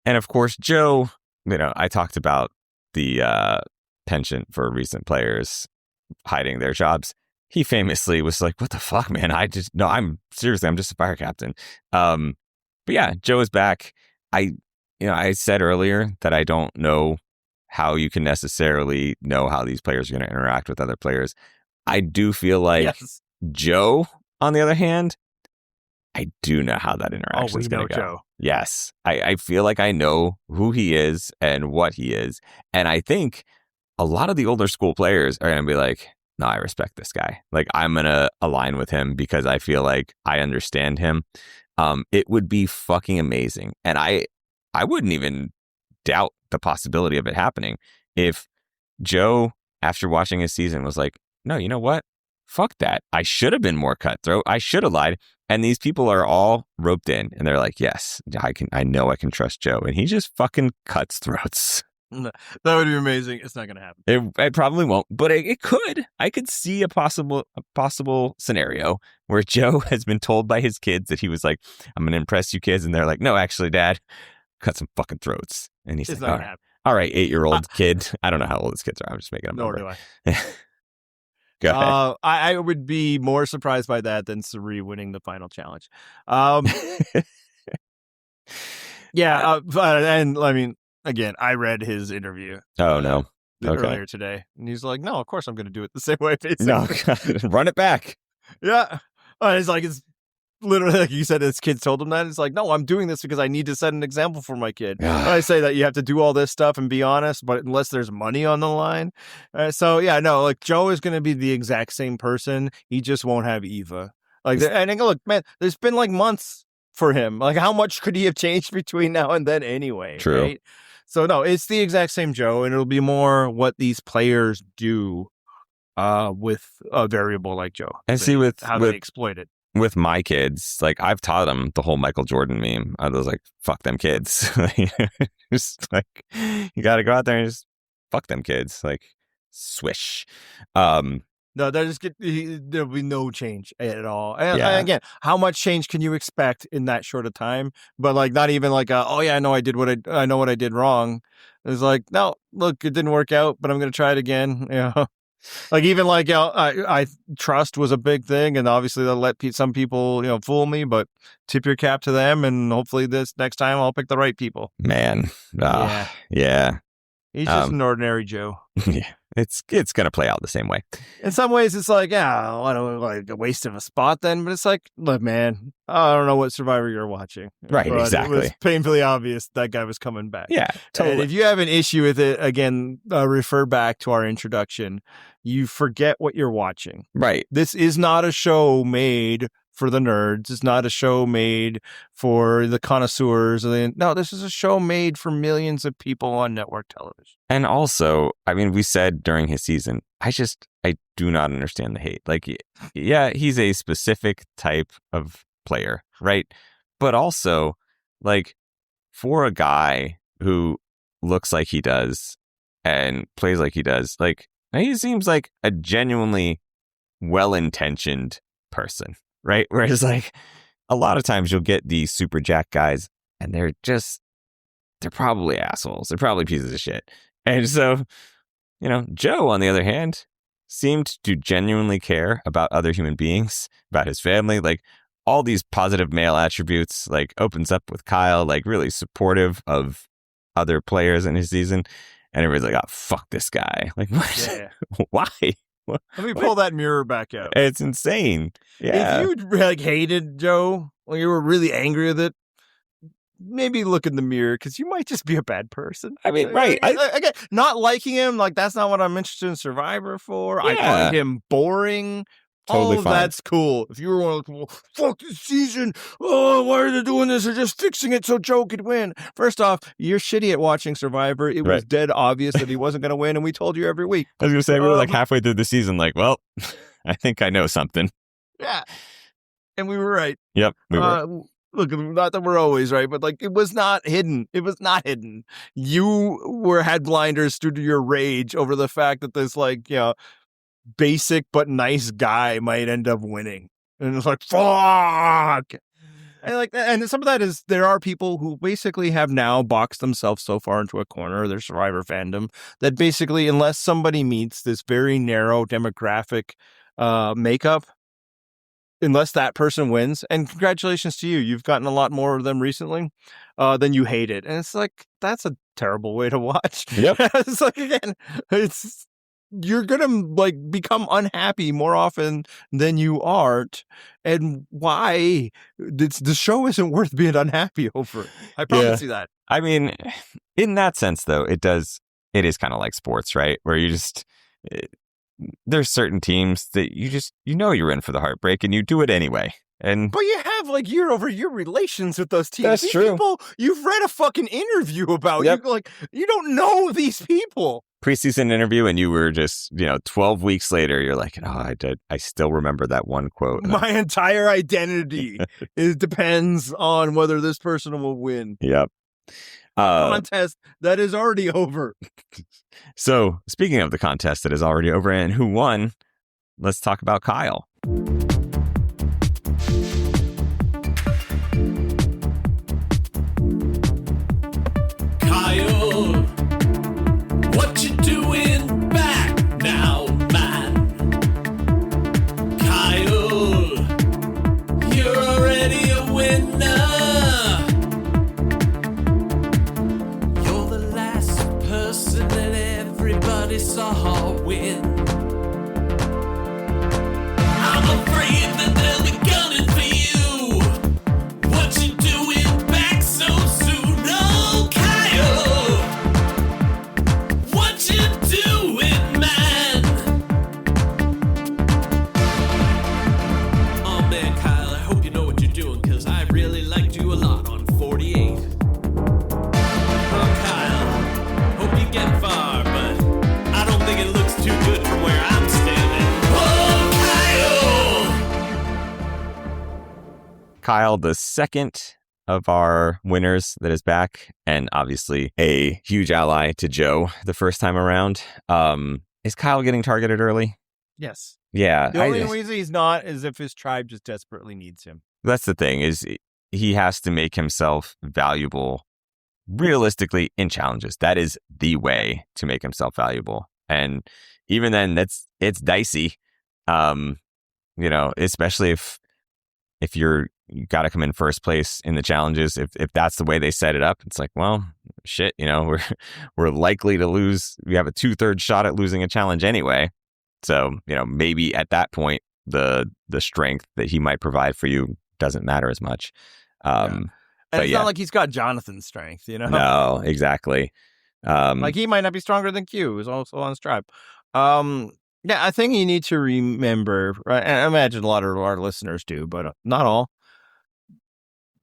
And of course, Joe, I talked about the penchant for recent players hiding their jobs. He famously was like, what the fuck, man? I'm just a fire captain. But yeah, Joe is back. I said earlier that I don't know how you can necessarily know how these players are going to interact with other players. I do feel like Yes. Joe, on the other hand, I do know how that interaction is we know going to go. Joe. Yes. I feel like I know who he is and what he is. And I think a lot of the older school players are going to be like, no, I respect this guy. Like, I'm going to align with him because I feel like I understand him. It would be fucking amazing. And I wouldn't even doubt the possibility of it happening if Joe, after watching his season, was like, no, you know what? Fuck that. I should have been more cutthroat. I should have lied. And these people are all roped in and they're like, yes, I know I can trust Joe. And he just fucking cuts throats. That would be amazing. It's not going to happen. It probably won't, but it could. I could see a possible scenario where Joe has been told by his kids that he was like, I'm going to impress you kids. And they're like, no, actually, Dad, cut some fucking throats. And he's It's like, not going to happen. all right, 8-year-old kid. I don't know how old his kids are. I'm just making up a Nor number. do I. Go ahead. I would be more surprised by that than Suri winning the final challenge. Yeah, and I mean, again, I read his interview. Oh, no. Earlier today, and he's like, "No, of course I'm going to do it the same way." Basically. No, God, run it back. Yeah, it's like it's literally like you said. His kids told him that. It's like, no, I'm doing this because I need to set an example for my kid. And I say that you have to do all this stuff and be honest, but unless there's money on the line, so yeah, no, like Joe is going to be the exact same person. He just won't have Eva. Like, and look, man, there's been like months for him. Like, how much could he have changed between now and then anyway? True. Right? So no, it's the exact same Joe, and it'll be more what these players do with a variable like Joe. And see, with they exploit it. With my kids, like, I've taught them the whole Michael Jordan meme. I was like, fuck them kids. Just like, you got to go out there and just fuck them kids. Like, swish. No, there'll be no change at all. And again, how much change can you expect in that short of time? But like, not even like, oh yeah, I know what I did wrong. It's like, no, look, it didn't work out, but I'm going to try it again. Like, even like, I trust was a big thing, and obviously they'll let some people, fool me, but tip your cap to them, and hopefully this next time I'll pick the right people. Man, yeah. He's just an ordinary Joe. Yeah, it's gonna play out the same way. In some ways, it's like, I don't like a waste of a spot then, but it's like, look, man, I don't know what Survivor you're watching. Right, but exactly. It was painfully obvious that guy was coming back. Yeah, totally. And if you have an issue with it, again, refer back to our introduction. You forget what you're watching. Right. This is not a show made for the nerds. It's not a show made for the connoisseurs. No, this is a show made for millions of people on network television. And also, I mean, we said during his season, I do not understand the hate. Like, yeah, he's a specific type of player, right? But also, like, for a guy who looks like he does and plays like he does, like, he seems like a genuinely well-intentioned person. Right. Whereas, like, a lot of times you'll get these super jack guys and they're probably assholes. They're probably pieces of shit. And so, Joe, on the other hand, seemed to genuinely care about other human beings, about his family, like all these positive male attributes, like opens up with Kyle, like really supportive of other players in his season. And everybody's like, oh, fuck this guy. Like, what? Yeah. Why? Let me pull that mirror back out. It's insane. Yeah. If you like hated Joe, or you were really angry with it, maybe look in the mirror, because you might just be a bad person. I mean, right. Again, not liking him, like, that's not what I'm interested in Survivor for. Yeah. I find him boring. Totally all of fine. That's cool. If you were like, well, fuck this season. Oh, why are they doing this? They're just fixing it so Joe could win. First off, you're shitty at watching Survivor. It was dead obvious that he wasn't going to win, and we told you every week. I was going to say, we were like halfway through the season, like, well, I think I know something. Yeah. And we were right. Yep, we were. Look, not that we're always right, but like, it was not hidden. It was not hidden. You had blinders due to your rage over the fact that this, like, basic but nice guy might end up winning. And it's like, fuck. And some of that is, there are people who basically have now boxed themselves so far into a corner of their Survivor fandom that basically, unless somebody meets this very narrow demographic makeup, unless that person wins, and congratulations to you, you've gotten a lot more of them recently, then you hate it. And it's like, that's a terrible way to watch. Yep. It's like, again, you're gonna like become unhappy more often than you aren't. And why? The show isn't worth being unhappy over. I promise you that. I mean, in that sense, though, it is kind of like sports, right? Where you just, there's certain teams that you're in for the heartbreak and you do it anyway. But you have like year over year relations with those teams. That's these true. People you've read a fucking interview about. Yep. You don't know these people. Preseason interview, and you were just 12 weeks later, you're like, I still remember that one quote. My entire identity depends on whether this person will win. Yep. Contest that is already over. So speaking of the contest that is already over and who won, let's talk about Kyle. Kyle, what you doing back now, man? Kyle, you're already a winner. You're the last person that everybody saw win. I'm afraid that they'll be gunning for you. What you doing back so soon? Oh, Kyle, what you doing, man? Oh man, Kyle, I hope you know what you're doing, cause I really liked you a lot on 48. Oh, Kyle, hope you get far, but I don't think it looks too good from where I'm standing. Oh, Kyle! Kyle, the second of our winners that is back, and obviously a huge ally to Joe the first time around. Is Kyle getting targeted early? Yes. Yeah. The only reason he's not is if his tribe just desperately needs him. That's the thing, is he has to make himself valuable realistically in challenges. That is the way to make himself valuable. And even then, it's dicey. Especially if you got to come in first place in the challenges. If that's the way they set it up, it's like, well, shit, we're likely to lose. We have a 2/3 shot at losing a challenge anyway. So, maybe at that point, the strength that he might provide for you doesn't matter as much. And it's not like he's got Jonathan's strength, No, exactly. Like he might not be stronger than Q, who's also on his tribe. I think you need to remember, right? And I imagine a lot of our listeners do, but not all.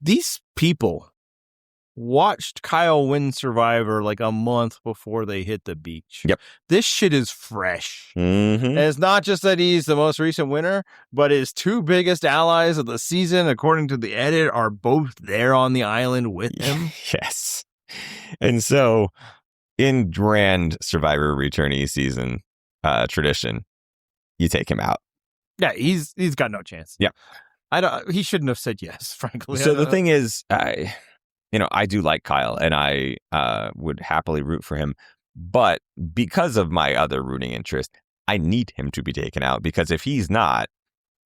These people watched Kyle win Survivor like a month before they hit the beach. Yep. This shit is fresh. Mm-hmm. And it's not just that he's the most recent winner, but his two biggest allies of the season, according to the edit, are both there on the island with him. Yes. And so in grand Survivor returnee season tradition, you take him out. Yeah, he's got no chance. Yeah. He shouldn't have said yes, frankly. So the thing is, I do like Kyle, and I would happily root for him. But because of my other rooting interest, I need him to be taken out, because if he's not,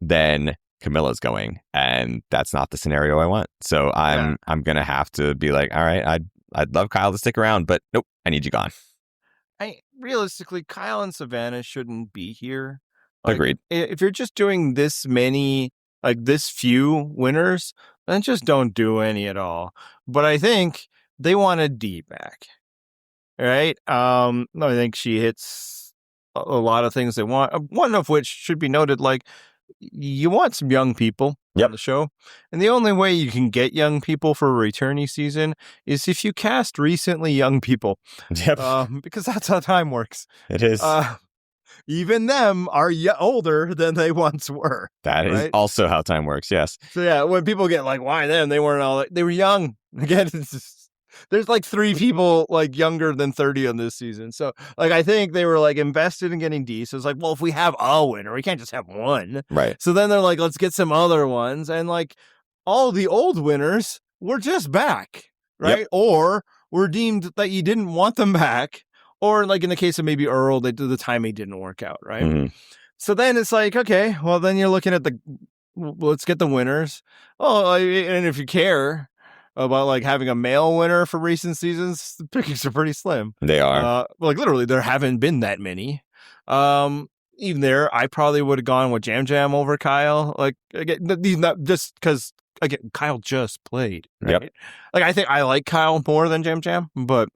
then Camilla's going, and that's not the scenario I want. So I'm going to have to be like, all right, I'd love Kyle to stick around, but nope, I need you gone. Realistically, Kyle and Savannah shouldn't be here. Agreed. If you're just doing this many, this few winners, then just don't do any at all. But I think they wanted Dee back, right? I think she hits a lot of things they want. One of which should be noted, you want some young people on the show. And the only way you can get young people for a returnee season is if you cast recently young people. Yep. Because that's how time works. It is. Even them are older than they once were. That is also how time works, yes. So when people get why them? They weren't all they were young. Again, there's 3 people younger than 30 on this season. So I think they were invested in getting D. So it's well, if we have a winner, we can't just have one. Right. So then they're let's get some other ones. And all the old winners were just back, right? Yep. Or were deemed that you didn't want them back. Or in the case of maybe Earl, the timing didn't work out, right? Mm-hmm. So then it's okay, well, then you're looking at the let's get the winners. Oh, and if you care about like having a male winner for recent seasons, the pickings are pretty slim. They are. Like literally, there haven't been that many. Even there, I probably would have gone with Jam Jam over Kyle. Like again, not just because again, Kyle just played. Right? Yep. Like I think I like Kyle more than Jam Jam, but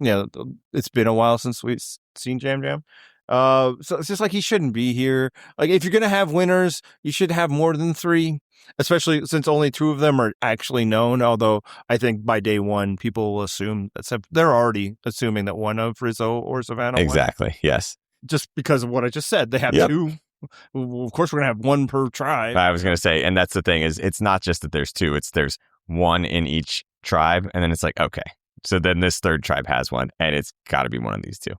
yeah, it's been a while since we've seen Jam Jam. So it's just like he shouldn't be here. Like if you're gonna have winners, you should have more than 3, especially since only 2 of them are actually known. Although I think by day 1, people will assume they're already assuming that one of Rizzo or Savannah Exactly. won. Yes. Just because of what I just said, they have 2. Well, of course, we're gonna have 1 per tribe. I was gonna say, and that's the thing is, it's not just that there's 2; there's 1 in each tribe, and then it's like, okay, so then this third tribe has 1, and it's got to be one of these 2.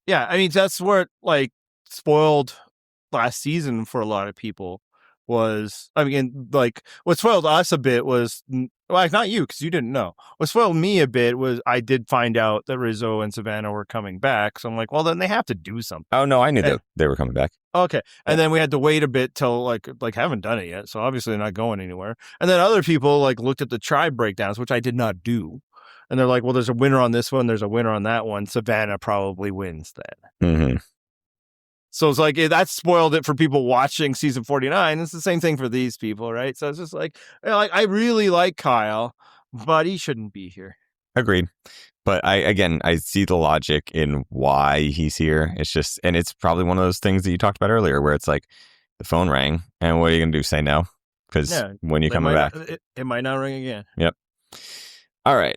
Yeah, I mean that's where it, like spoiled last season for a lot of people was. I mean, like what spoiled us a bit was like not you because you didn't know. What spoiled me a bit was I did find out that Rizzo and Savannah were coming back, so I'm like, well, then they have to do something. Oh no, I knew that they were coming back. Okay, and then we had to wait a bit till like haven't done it yet, so obviously they're not going anywhere. And then other people like looked at the tribe breakdowns, which I did not do. And they're like, well, there's a winner on this one. There's a winner on that one. Savannah probably wins then. Mm-hmm. So it's like that spoiled it for people watching season 49. It's the same thing for these people, right? So it's just like I really like Kyle, but he shouldn't be here. Agreed. But I see the logic in why he's here. It's just, and it's probably one of those things that you talked about earlier where it's like the phone rang and what are you going to do? Say no? Because when you coming back? It might not ring again. Yep. All right.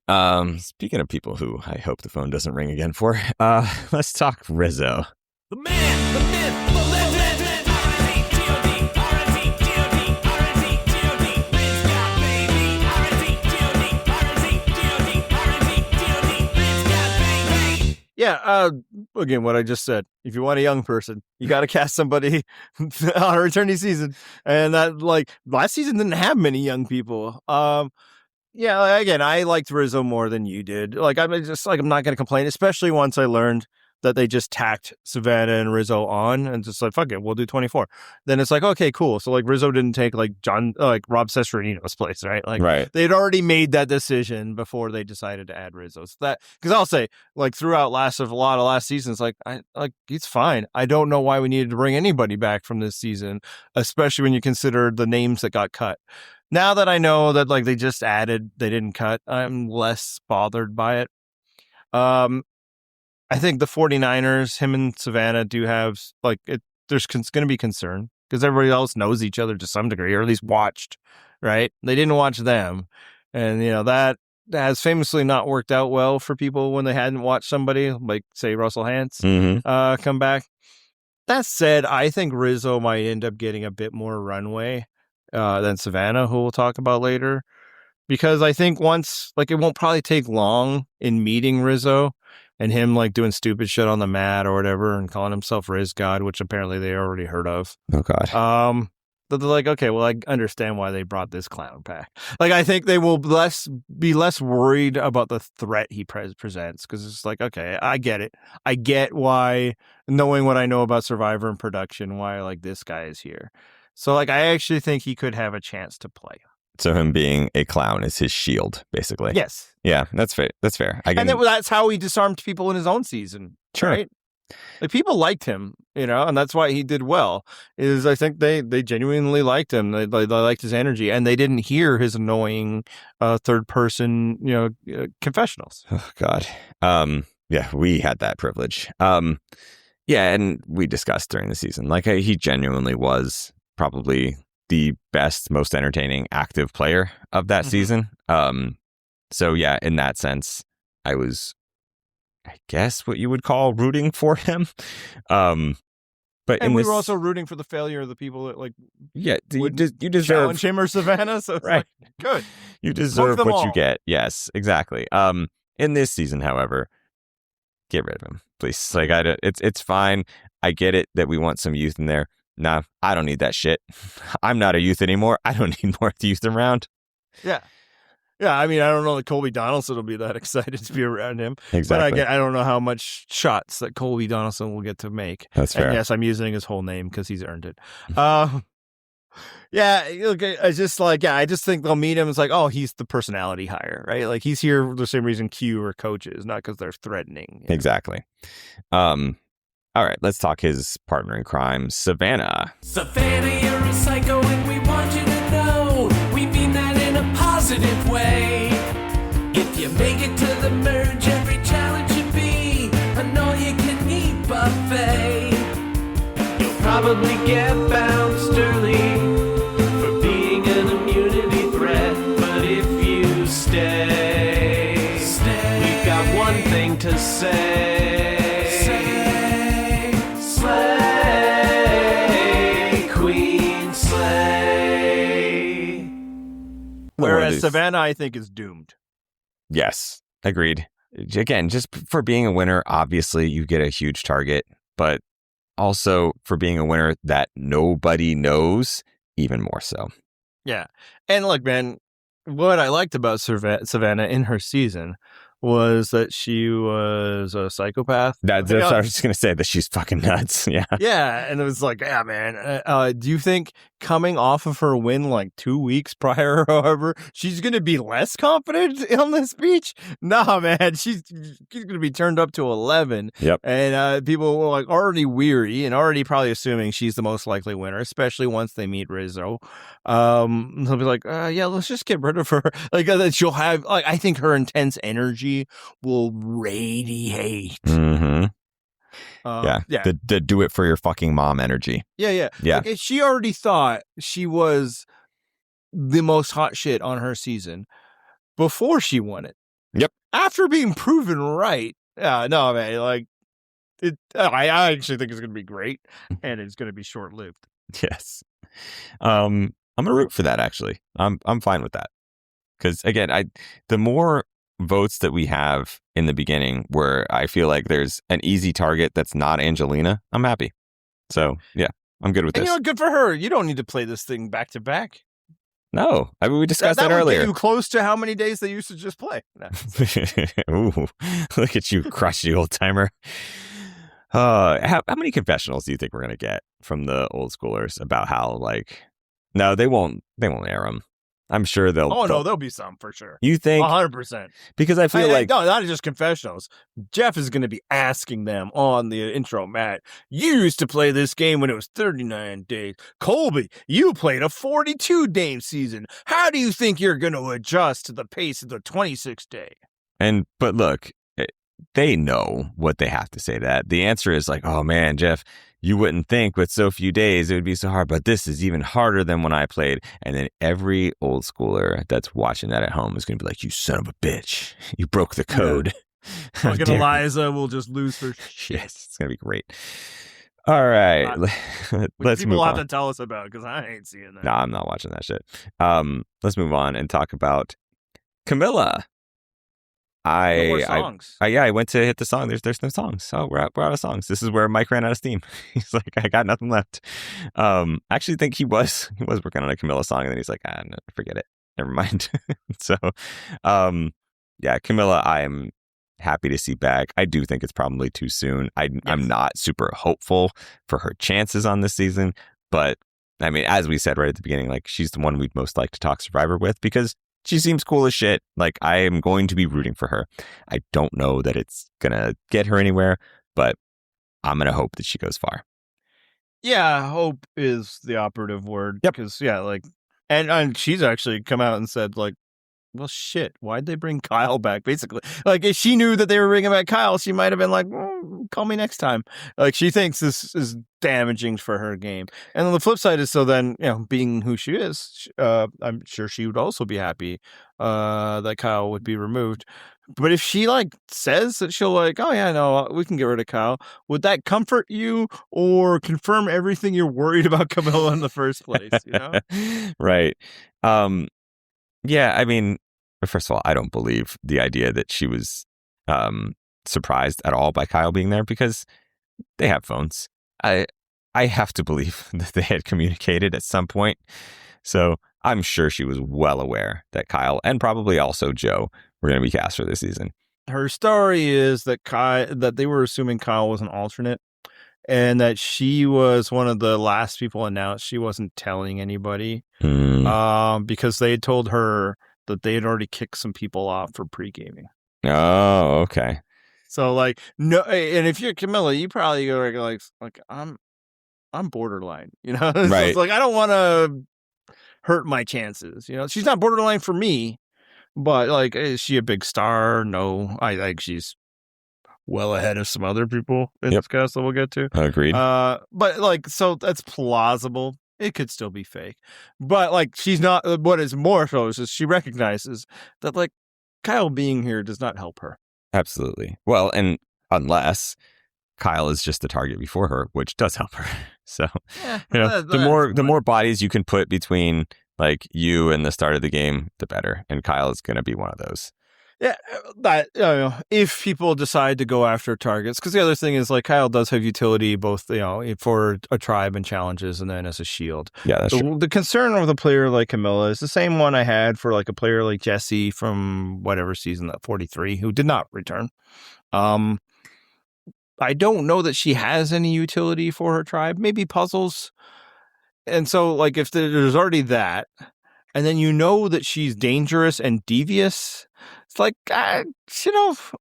Speaking of people who I hope the phone doesn't ring again for, let's talk Rizzo. The man, the myth, the legend. R-I-Z-G-O-D, R-I-Z-G-O-D, R-I-Z-G-O-D, Liz got baby. R-I-Z-G-O-D, R-I-Z-G-O-D, R-I-Z-G-O-D, Liz got baby. Yeah. Again, what I just said. If you want a young person, you got to cast somebody on a returning season, and that like last season didn't have many young people. Yeah, again, I liked Rizzo more than you did. Like, I'm just like, I'm not going to complain, especially once I learned that they just tacked Savannah and Rizzo on and just like, fuck it, we'll do 24. Then it's like, okay, cool. So like Rizzo didn't take like Rob Cesternino's place, right? Like Right. they'd already made that decision before they decided to add Rizzo. So that, because I'll say like throughout a lot of last seasons, like he's fine. I don't know why we needed to bring anybody back from this season, especially when you consider the names that got cut. Now that I know that like they just added, they didn't cut, I'm less bothered by it. I think the 49ers, him and Savannah do have like there's going to be concern because everybody else knows each other to some degree, or at least watched, right? They didn't watch them. And, that has famously not worked out well for people when they hadn't watched somebody like, say, Russell Hantz come back. That said, I think Rizzo might end up getting a bit more runway than Savannah, who we'll talk about later. Because I think once, like, it won't probably take long in meeting Rizzo and him, like, doing stupid shit on the mat or whatever and calling himself Riz God, which apparently they already heard of. Oh, God. But they're like, okay, well, I understand why they brought this clown back. Like, I think they will be less worried about the threat he presents because it's like, okay, I get it. I get why, knowing what I know about Survivor and production, why, like, this guy is here. So, like, I actually think he could have a chance to play. So him being a clown is his shield, basically. Yes. Yeah, that's fair. That's fair. And that's how he disarmed people in his own season. Sure. Right? Like, people liked him, and that's why he did well. Is I think they genuinely liked him. They liked his energy, and they didn't hear his annoying third person, confessionals. Oh, God. Yeah, we had that privilege. Yeah, and we discussed during the season, like he genuinely was probably the best, most entertaining active player of that season. So yeah, in that sense, I was, I guess, what you would call rooting for him. But and we were also rooting for the failure of the people that you deserve challenge him or Savannah. So it's right, like, good. You deserve what you get. Yes, exactly. In this season, however, get rid of him, please. Like, it's fine. I get it that we want some youth in there. Nah, I don't need that shit. I'm not a youth anymore. I don't need more youth around. Yeah. Yeah, I mean, I don't know that Colby Donaldson will be that excited to be around him. Exactly. But I don't know how much shots that Colby Donaldson will get to make. That's fair. And yes, I'm using his whole name because he's earned it. Yeah, look, I just I just think they'll meet him. It's like, oh, he's the personality hire, right? Like he's here for the same reason Q or Coach is, not because they're threatening. You know? Exactly. All right, let's talk his partner in crime, Savannah. Savannah, you're a psycho and we want you to know we mean that in a positive way. If you make it to the merge, every challenge should be an all-you-can-eat buffet. You'll probably get bounced early for being an immunity threat, but if you stay, we've got one thing to say. Whereas Savannah, I think, is doomed. Yes, agreed. Again, just for being a winner, obviously you get a huge target, but also for being a winner that nobody knows, even more so. Yeah. And look, man, what I liked about Savannah in her season was that she was a psychopath. I was just going to say that she's fucking nuts. Yeah. Yeah. And it was like, yeah, man, do you think coming off of her win like 2 weeks prior or however, she's going to be less confident on this beach? Nah, man, she's going to be turned up to 11. Yep. And people were like already weary and already probably assuming she's the most likely winner, especially once they meet Rizzo. They'll be like, yeah, let's just get rid of her. Like she'll have, like, I think her intense energy will radiate. Mm-hmm. The do it for your fucking mom energy. Yeah. Like, she already thought she was the most hot shit on her season before she won it. Yep. After being proven right. No, man, like I actually think it's going to be great, and it's going to be short lived. Yes. I'm gonna root for that. Actually, I'm fine with that because again, the more votes that we have in the beginning where I feel like there's an easy target that's not Angelina, I'm happy. So yeah, I'm good with this. You know, good for her. You don't need to play this thing back to back. No, I mean we discussed that earlier. Get you close to how many days they used to just play. No. Ooh, look at you, crusty old timer. How many confessionals do you think we're gonna get from the old schoolers about how like? No, they won't air them. I'm sure they'll. Oh, no, there'll be some for sure. You think? 100%. Because I feel like. No, not just confessionals. Jeff is going to be asking them on the intro, Matt, you used to play this game when it was 39 days. Colby, you played a 42-day season. How do you think you're going to adjust to the pace of the 26-day? But look, they know what they have to say to that. The answer is like, oh man, Jeff, you wouldn't think with so few days it would be so hard, but this is even harder than when I played. And then every old schooler that's watching that at home is going to be like, you son of a bitch, you broke the code. Yeah. Fucking Eliza will just lose her shit. Yes, it's going to be great. All right. Let's people move on. Have to tell us about because I ain't seeing that. No, I'm not watching that shit. Let's move on and talk about Camilla. I went to hit the song. There's no songs. Oh, we're out of songs. This is where Mike ran out of steam. He's like, I got nothing left. I actually think he was working on a Camilla song, and then he's like, no, forget it. Never mind. So, Camilla, I am happy to see back. I do think it's probably too soon. I'm not super hopeful for her chances on this season, but I mean, as we said right at the beginning, like she's the one we'd most like to talk Survivor with because she seems cool as shit. Like, I am going to be rooting for her. I don't know that it's going to get her anywhere, but I'm going to hope that she goes far. Yeah, hope is the operative word. Yep. Because, and she's actually come out and said, like, well, shit, why'd they bring Kyle back? Basically, like, if she knew that they were bringing back Kyle, she might have been like, call me next time. Like, she thinks this is damaging for her game. And on the flip side is, so then, being who she is, I'm sure she would also be happy that Kyle would be removed. But if she, like, says that she'll, like, oh, yeah, no, we can get rid of Kyle, would that comfort you or confirm everything you're worried about Camilla in the first place, Right. Yeah, I mean, first of all, I don't believe the idea that she was surprised at all by Kyle being there because they have phones. I have to believe that they had communicated at some point. So I'm sure she was well aware that Kyle and probably also Joe were going to be cast for this season. Her story is that they were assuming Kyle was an alternate. and that she was one of the last people announced. She wasn't telling anybody because they had told her that they had already kicked some people off for pre-gaming. Oh, okay. So like no, and if you're Camilla, you probably go like I'm borderline, you know. So Right. it's like I don't want to hurt my chances, you know. She's not borderline for me, but like, is she a big star? No, I think she's well ahead of some other people in this cast that we'll get to. Agreed. But like, so that's plausible. It could still be fake, but like, she's not. What is more so is she recognizes that like Kyle being here does not help her. Absolutely. Well, and unless Kyle is just the target before her, which does help her. So, you know, the more bodies you can put between like you and the start of the game, the better. And Kyle is going to be one of those. Yeah, that if people decide to go after targets, because the other thing is like Kyle does have utility both for a tribe and challenges, and then as a shield. Yeah, that's true. The concern with a player like Camilla is the same one I had for like a player like Jesse from whatever season, that 43, who did not return. I don't know that she has any utility for her tribe. Maybe puzzles, and so like if there's already that. And then you know that she's dangerous and devious. It's like,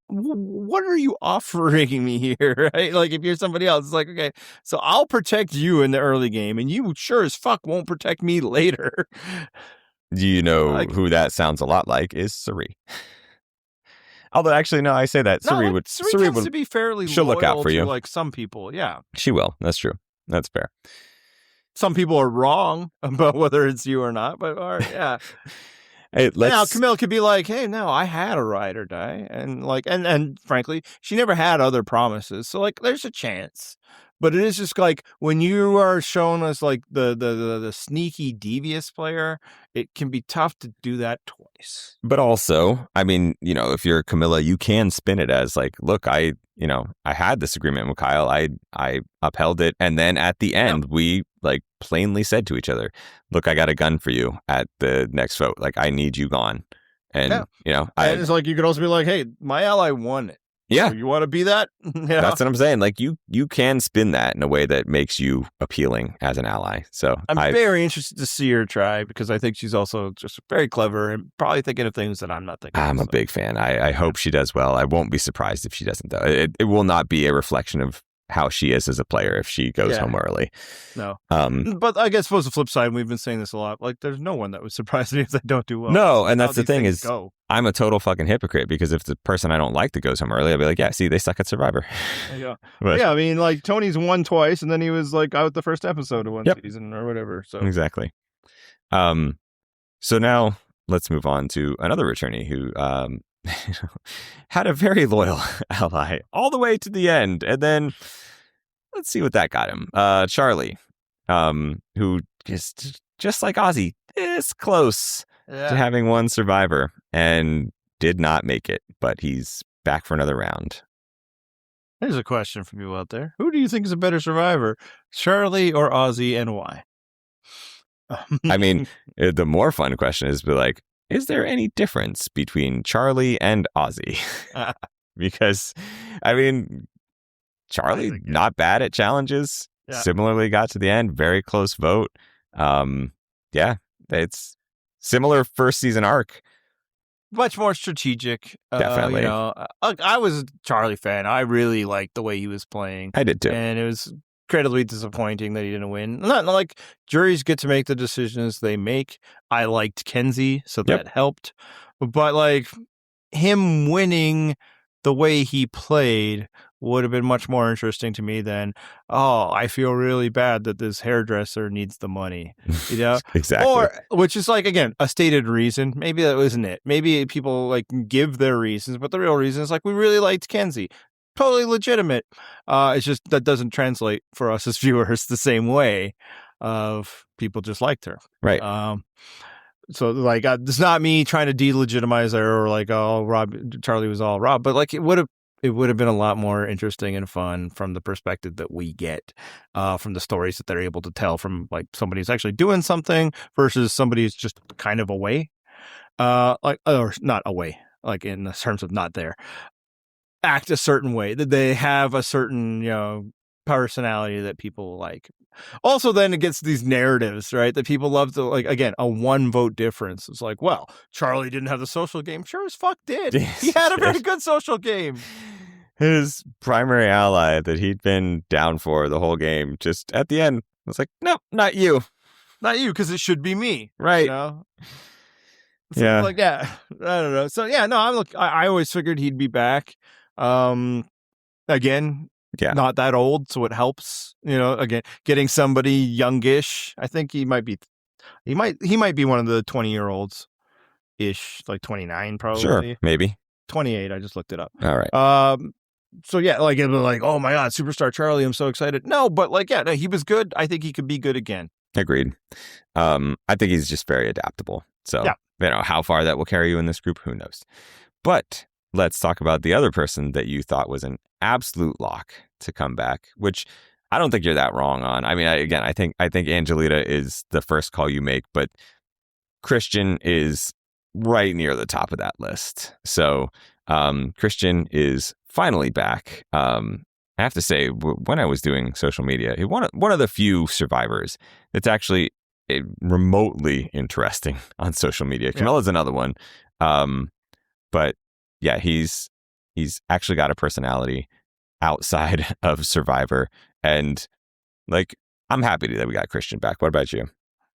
what are you offering me here, right? Like, if you're somebody else, it's like, okay, so I'll protect you in the early game, and you sure as fuck won't protect me later. Do you know who that sounds a lot like? Is Suri. Although, actually, no, I say that Suri would. Suri tends to be fairly. She'll look out for you, like some people. Yeah, she will. That's true. That's fair. Some people are wrong about whether it's you or not, but yeah. Hey, now Camille could be like, "Hey, no, I had a ride or die," and like, and frankly, she never had other promises, so like, there's a chance. But it is just like when you are shown as like the sneaky, devious player, it can be tough to do that twice. But also, I mean, you know, if you're Camilla, you can spin it as like, look, I had this agreement with Kyle. I upheld it. And then at the end, we like plainly said to each other, look, I got a gun for you at the next vote. Like, I need you gone. And, and it's like, you could also be like, hey, my ally won it. Yeah. So you want to be that? That's what I'm saying. Like, you can spin that in a way that makes you appealing as an ally. So I'm very interested to see her try, because I think she's also just very clever and probably thinking of things that I'm not thinking. I'm a big fan. I hope she does well. I won't be surprised if she doesn't, though. It will not be a reflection of how she is as a player if she goes home early. No. But I guess suppose the flip side, we've been saying this a lot, like there's no one that would surprise me if they don't do well. No, and that's the thing is, go. I'm a total fucking hypocrite, because if the person I don't like that goes home early, I'll be like, yeah, see, they suck at Survivor. Yeah. Yeah, I mean, like Tony's won twice, and then he was like out the first episode of one season or whatever. So exactly. So now let's move on to another returnee who had a very loyal ally all the way to the end, and then let's see what that got him. Charlie, who is just like Ozzy, this close to having one survivor and did not make it, but he's back for another round. Here's a question from you out there: who do you think is a better survivor, Charlie or Ozzy, and why? I mean, the more fun question is, be like, is there any difference between Charlie and Ozzy? Because, I mean, Charlie, not bad at challenges. Yeah. Similarly got to the end. Very close vote. It's similar first season arc. Much more strategic. Definitely. I was a Charlie fan. I really liked the way he was playing. I did too. And it was incredibly disappointing that he didn't win. Not like juries get to make the decisions they make. I liked Kenzie, so that helped. But like him winning the way he played would have been much more interesting to me than, I feel really bad that this hairdresser needs the money, Exactly. Or, which is like, again, a stated reason. Maybe that wasn't it. Maybe people like give their reasons, but the real reason is like, we really liked Kenzie. Totally legitimate. It's just that doesn't translate for us as viewers the same way of people just liked her. Right. So like, it's not me trying to delegitimize her or like, Charlie was all Rob, but like it would have been a lot more interesting and fun from the perspective that we get from the stories that they're able to tell from like somebody who's actually doing something versus somebody who's just kind of away, or not away, like in the terms of not there. Act a certain way, that they have a certain, personality that people like. Also, then it gets these narratives, right? That people love to, like, again, a 1 vote difference. It's like, well, Charlie didn't have the social game. Sure as fuck did. He had a very good social game. His primary ally that he'd been down for the whole game, just at the end, was like, no, not you. Not you, because it should be me. Right. You know? So, Yeah. like, yeah, I don't know. So, yeah, no, I always figured he'd be back. Again, not that old, so it helps. You know, again, getting somebody youngish. I think he might be one of the 20-year-olds ish, like 29 probably. Sure, maybe 28. I just looked it up. All right. So yeah, like it was like, oh my god, superstar Charlie, I'm so excited. No, but like, yeah, no, he was good. I think he could be good again. Agreed. I think he's just very adaptable. So, you know, how far that will carry you in this group, who knows? But let's talk about the other person that you thought was an absolute lock to come back, which I don't think you're that wrong on. I mean, I think Angelita is the first call you make, but Christian is right near the top of that list. So Christian is finally back. I have to say, when I was doing social media, one of the few survivors that's actually remotely interesting on social media. Camilla's another one. But yeah, he's actually got a personality outside of Survivor. And like, I'm happy that we got Christian back. What about you?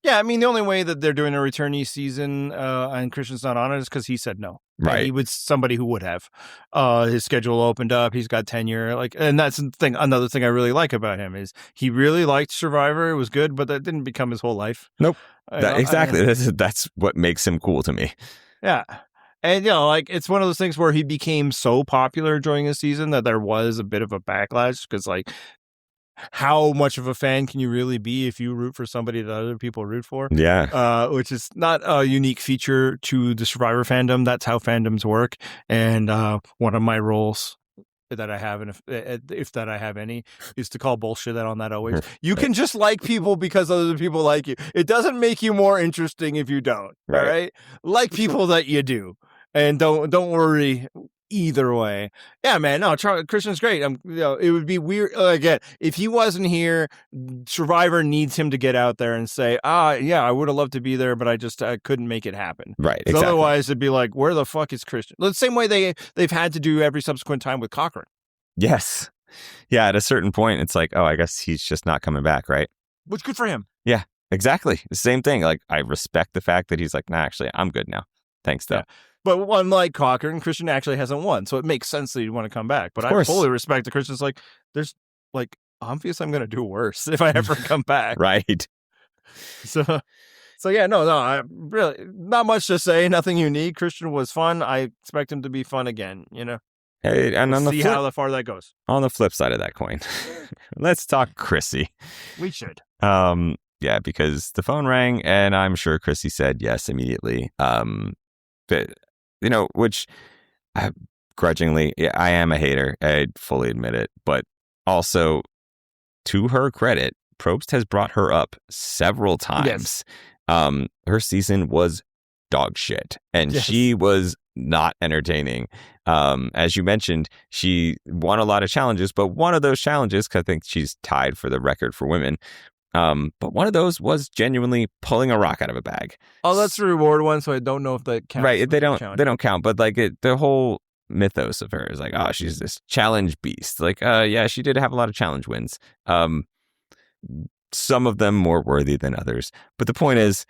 Yeah, I mean, the only way that they're doing a returnee season and Christian's not on it is because he said no. Right. He was somebody who would have. His schedule opened up. He's got tenure. Like, and that's the thing. Another thing I really like about him is he really liked Survivor. It was good, but that didn't become his whole life. Nope. Exactly. That's what makes him cool to me. Yeah. And, you know, like, it's one of those things where he became so popular during his season that there was a bit of a backlash because, like, how much of a fan can you really be if you root for somebody that other people root for? Yeah. Which is not a unique feature to the Survivor fandom. That's how fandoms work. And one of my roles that I have, and if that I have any, is to call bullshit out on that always. You can just like people because other people like you. It doesn't make you more interesting if you don't. Right. All right? Like people that you do. And don't worry either way. Yeah, man. No, Christian's great. You know, it would be weird again if he wasn't here. Survivor needs him to get out there and say, yeah, I would have loved to be there, but I couldn't make it happen. Right. Exactly. Otherwise, it'd be like, where the fuck is Christian? The same way they've had to do every subsequent time with Cochran. Yes. Yeah. At a certain point, it's like, oh, I guess he's just not coming back, right? Which good for him. Yeah. Exactly. The same thing. Like, I respect the fact that he's like, nah, actually, I'm good now. Thanks, though. Yeah. But unlike Cochran, Christian actually hasn't won, so it makes sense that you'd want to come back. But I fully respect that Christian's like, there's like, obvious I'm going to do worse if I ever come back. Right. So yeah, no, I really not much to say. Nothing unique. Christian was fun. I expect him to be fun again. You know. Hey, and we'll see how far that goes. On the flip side of that coin, let's talk Chrissy. We should. Yeah, because the phone rang, and I'm sure Chrissy said yes immediately. But, you know, which grudgingly, I am a hater. I fully admit it. But also, to her credit, Probst has brought her up several times. Yes. Her season was dog shit, and she was not entertaining. As you mentioned, she won a lot of challenges, but one of those challenges, because I think she's tied for the record for women, but one of those was genuinely pulling a rock out of a bag. Oh, that's the reward one, so I don't know if that counts. Right, they don't count, but like the whole mythos of her is like, oh, she's this challenge beast. Like, yeah, she did have a lot of challenge wins. Some of them more worthy than others. But the point is,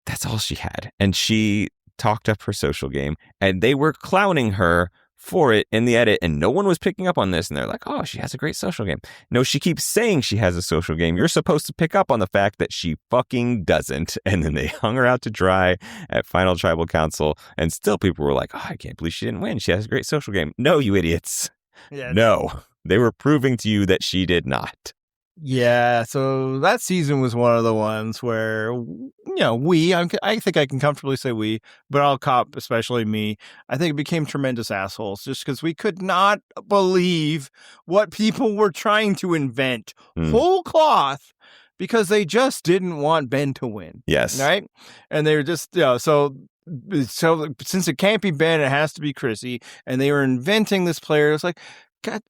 that's all she had. And she talked up her social game, and they were clowning her for it in the edit, and no one was picking up on this, and they're like, oh, she has a great social game. No, she keeps saying she has a social game. You're supposed to pick up on the fact that she fucking doesn't. And then they hung her out to dry at Final Tribal Council, and still people were like, oh, I can't believe she didn't win. She has a great social game. No, you idiots. Yeah, no, they were proving to you that she did not. Yeah, so that season was one of the ones where, you know, I think I can comfortably say we, but I'll cop, especially me, I think it became tremendous assholes just because we could not believe what people were trying to invent whole cloth because they just didn't want Ben to win. Yes. Right? And they were just, you know, so since it can't be Ben, it has to be Chrissy. And they were inventing this player. It's like, God,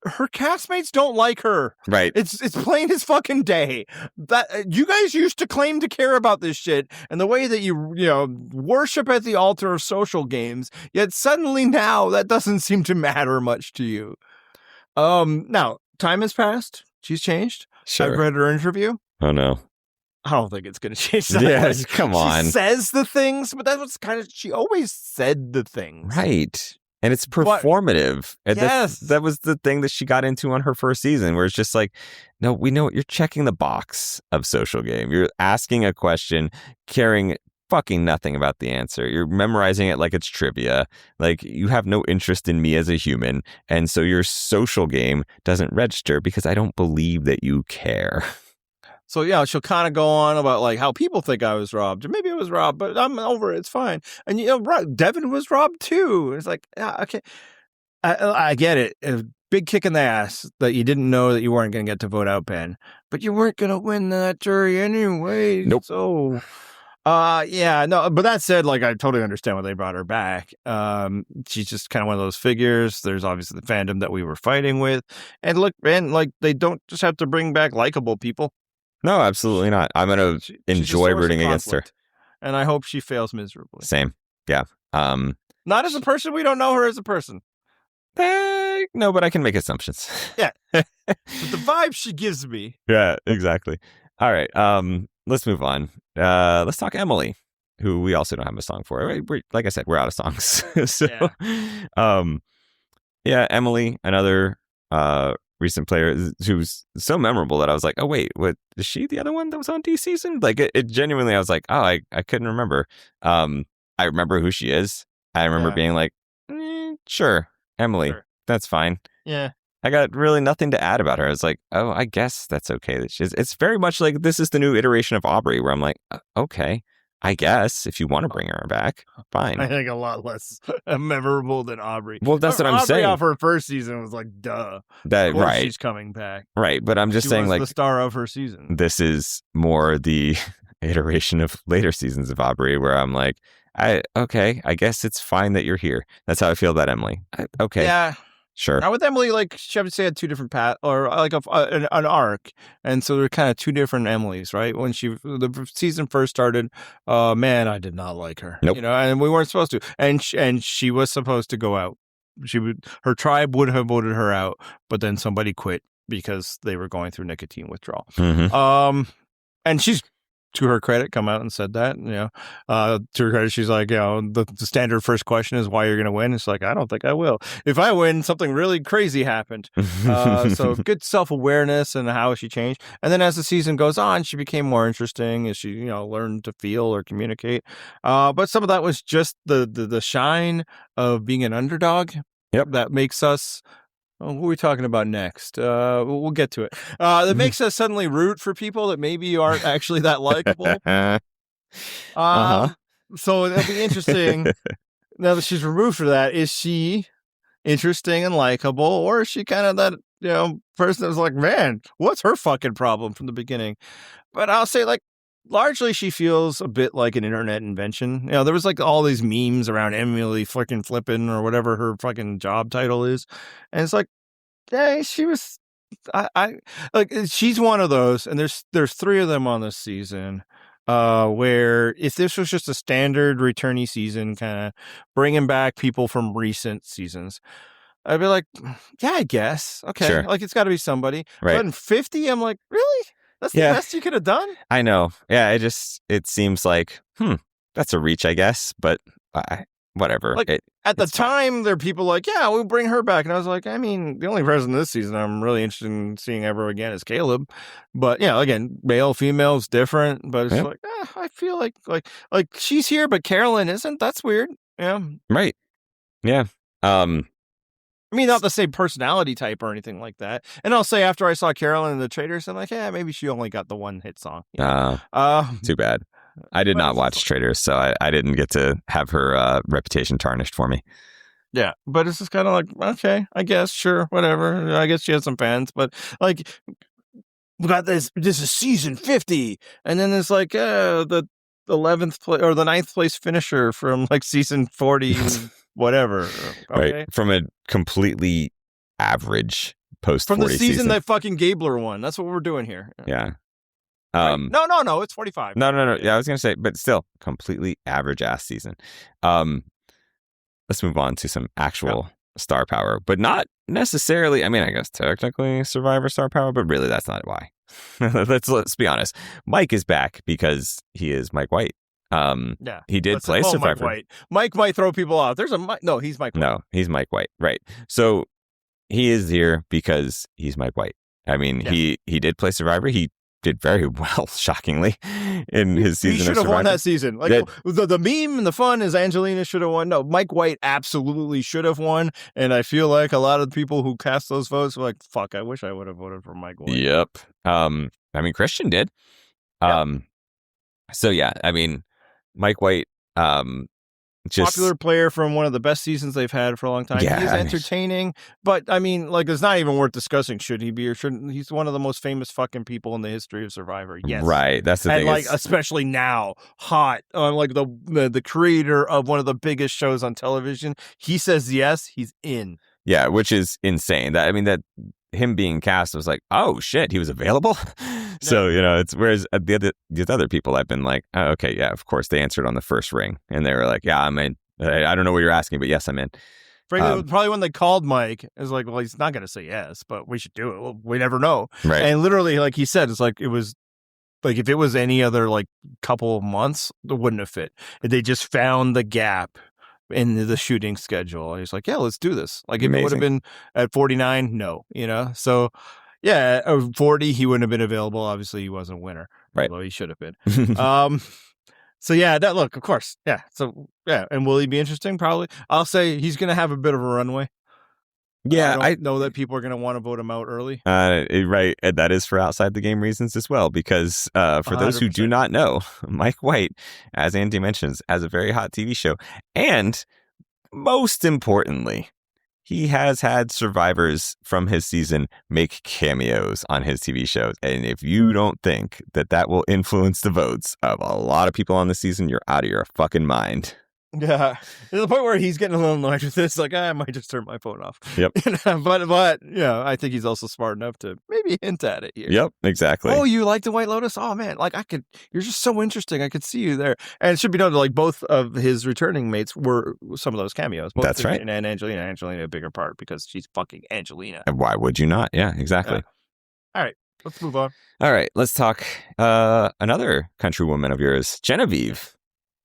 her castmates don't like her. Right. It's plain as fucking day. That you guys used to claim to care about this shit and the way that you worship at the altar of social games, yet suddenly now that doesn't seem to matter much to you. Now, time has passed. She's changed. Sure. I've read her interview. Oh no. I don't think it's going to change that Yeah, much. come on. She says the things, but that was she always said the things. Right. And it's performative. And yes. that was the thing that she got into on her first season, where it's just like, no, we know you're checking the box of social game. You're asking a question, caring fucking nothing about the answer. You're memorizing it like it's trivia. Like, you have no interest in me as a human. And so your social game doesn't register because I don't believe that you care. So, yeah, she'll kind of go on about like how people think I was robbed. Maybe I was robbed, but I'm over it. It's fine. And, Devin was robbed too. It's like, yeah, okay. I get it. A big kick in the ass that you didn't know that you weren't going to get to vote out Ben. But you weren't going to win that jury anyway. Nope. So, yeah, no, but that said, like, I totally understand why they brought her back. She's just kind of one of those figures. There's obviously the fandom that we were fighting with. And look, man, like, they don't just have to bring back likable people. No, absolutely not. I'm going to enjoy rooting against her. And I hope she fails miserably. Same. Yeah. Not as a person. We don't know her as a person. No, but I can make assumptions. Yeah. But the vibe she gives me. Yeah, exactly. All right. Let's move on. Let's talk Emily, who we also don't have a song for. Like I said, we're out of songs. So, yeah, Emily, another recent player who's so memorable that I was like, oh wait, what is she the other one that was on D season? Like it genuinely, I was like, oh, I couldn't remember. I remember who she is. I remember being like, sure, Emily, that's fine. Yeah. I got really nothing to add about her. I was like, oh, I guess that's okay. That she's. It's very much like this is the new iteration of Aubrey, where I'm like, okay, I guess if you want to bring her back, fine. I think a lot less memorable than Aubrey. Well, that's what I'm Aubrey saying. Off her first season was like, duh. That of course right. She's coming back. Right, but I'm just saying, was like, the star of her season. This is more the iteration of later seasons of Aubrey, where I'm like, I guess it's fine that you're here. That's how I feel about Emily. Okay. Yeah. Sure. Now with Emily, like, she would say had two different paths, or like an arc, and so they're kind of two different Emilys, right? When the season first started, man, I did not like her. Nope. And we weren't supposed to, and she was supposed to go out. Her tribe would have voted her out, but then somebody quit because they were going through nicotine withdrawal. Mm-hmm. And she's, to her credit, come out and said that. To her credit, she's like, the standard first question is why you're going to win. It's like, I don't think I will. If I win, something really crazy happened. So good self-awareness and how she changed. And then as the season goes on, she became more interesting as she, learned to feel or communicate. But some of that was just the shine of being an underdog. Yep. That makes us. Oh, what are we talking about next? We'll get to it. That makes us suddenly root for people that maybe aren't actually that likable. So it'll be interesting. Now that she's removed for that, is she interesting and likable, or is she kind of that person that was like, man, what's her fucking problem from the beginning? But I'll say, like, largely she feels a bit like an internet invention. There was like all these memes around Emily freaking flipping or whatever her fucking job title is. And it's like, yeah, she was, I like, she's one of those. And there's three of them on this season, where if this was just a standard returnee season, kind of bringing back people from recent seasons, I'd be like, yeah, I guess. Okay. Sure. Like, it's got to be somebody. Right. But in 50, I'm like, really? That's the best you could have done? I know. Yeah, it seems like, that's a reach, I guess, but whatever. Like, at the time, there are people like, yeah, we'll bring her back. And I was like, I mean, the only person this season I'm really interested in seeing ever again is Caleb. But, again, male, female is different. But it's like, I feel like she's here, but Carolyn isn't. That's weird. Yeah. Right. Yeah. I mean, not the same personality type or anything like that. And I'll say, after I saw Carolyn and the Traders, I'm like, yeah, maybe she only got the one hit song. Too bad. I did not watch Traders, so I didn't get to have her reputation tarnished for me. Yeah, but it's just kind of like, okay, I guess, sure, whatever. I guess she has some fans, but like, we got this is season 50, and then it's like the 11th place or the 9th place finisher from like season 40. Whatever. Okay. Right. From a completely average post From the 40 season that fucking Gabler won. That's what we're doing here. Yeah. Right. No, it's 45. No. Yeah, I was gonna say, but still, completely average ass season. Let's move on to some actual star power, but not necessarily. I mean, I guess technically Survivor star power, but really that's not why. let's be honest. Mike is back because he is Mike White. He did play Survivor. Mike might throw people off. There's a Mike. No, he's Mike White. No, he's Mike White. Right. So he is here because he's Mike White. I mean, he did play Survivor. He did very well, shockingly, in his season. He should have won that season. Like the meme and the fun is Angelina should have won. No, Mike White absolutely should have won. And I feel like a lot of the people who cast those votes were like, "Fuck, I wish I would have voted for Mike White." Yep. I mean, Christian did. So yeah, I mean, Mike White, just popular player from one of the best seasons they've had for a long time. Yeah, He's entertaining, but I mean, like, it's not even worth discussing. Should he be or shouldn't? He's one of the most famous fucking people in the history of Survivor. Yes, right. That's the thing. And like, especially now, hot on like the creator of one of the biggest shows on television. He says yes, he's in. Yeah, which is insane. That I mean, that him being cast was like, oh shit, he was available. So it's whereas these other people, I've been like, oh, okay, yeah, of course they answered on the first ring, and they were like, yeah, I'm in. I don't know what you're asking, but yes, I'm in. Frankly, probably when they called Mike, it was like, well, he's not going to say yes, but we should do it. Well, we never know. Right. And literally, like he said, it's like it was. Like if it was any other like couple of months, it wouldn't have fit. They just found the gap in the shooting schedule. He's like, yeah, let's do this. Like if it would have been at 49, no, So yeah, at 40, he wouldn't have been available. Obviously, he wasn't a winner, right? Although he should have been. So yeah, that look, of course, yeah. So yeah, and will he be interesting? Probably. I'll say he's going to have a bit of a runway. Yeah, I know that people are going to want to vote him out early. Right. And that is for outside the game reasons as well, because for those who do not know, Mike White, as Andy mentions, has a very hot TV show. And most importantly, he has had survivors from his season make cameos on his TV shows. And if you don't think that will influence the votes of a lot of people on the season, you're out of your fucking mind. Yeah, to the point where he's getting a little annoyed with this. Like, I might just turn my phone off. Yep. But I think he's also smart enough to maybe hint at it here. Yep, exactly. Oh, you like the White Lotus? Oh man, like you're just so interesting. I could see you there. And it should be noted, like both of his returning mates were some of those cameos. Both That's right. And Angelina a bigger part because she's fucking Angelina. And why would you not? Yeah, exactly. All right, let's move on. All right, let's talk another countrywoman of yours, Genevieve.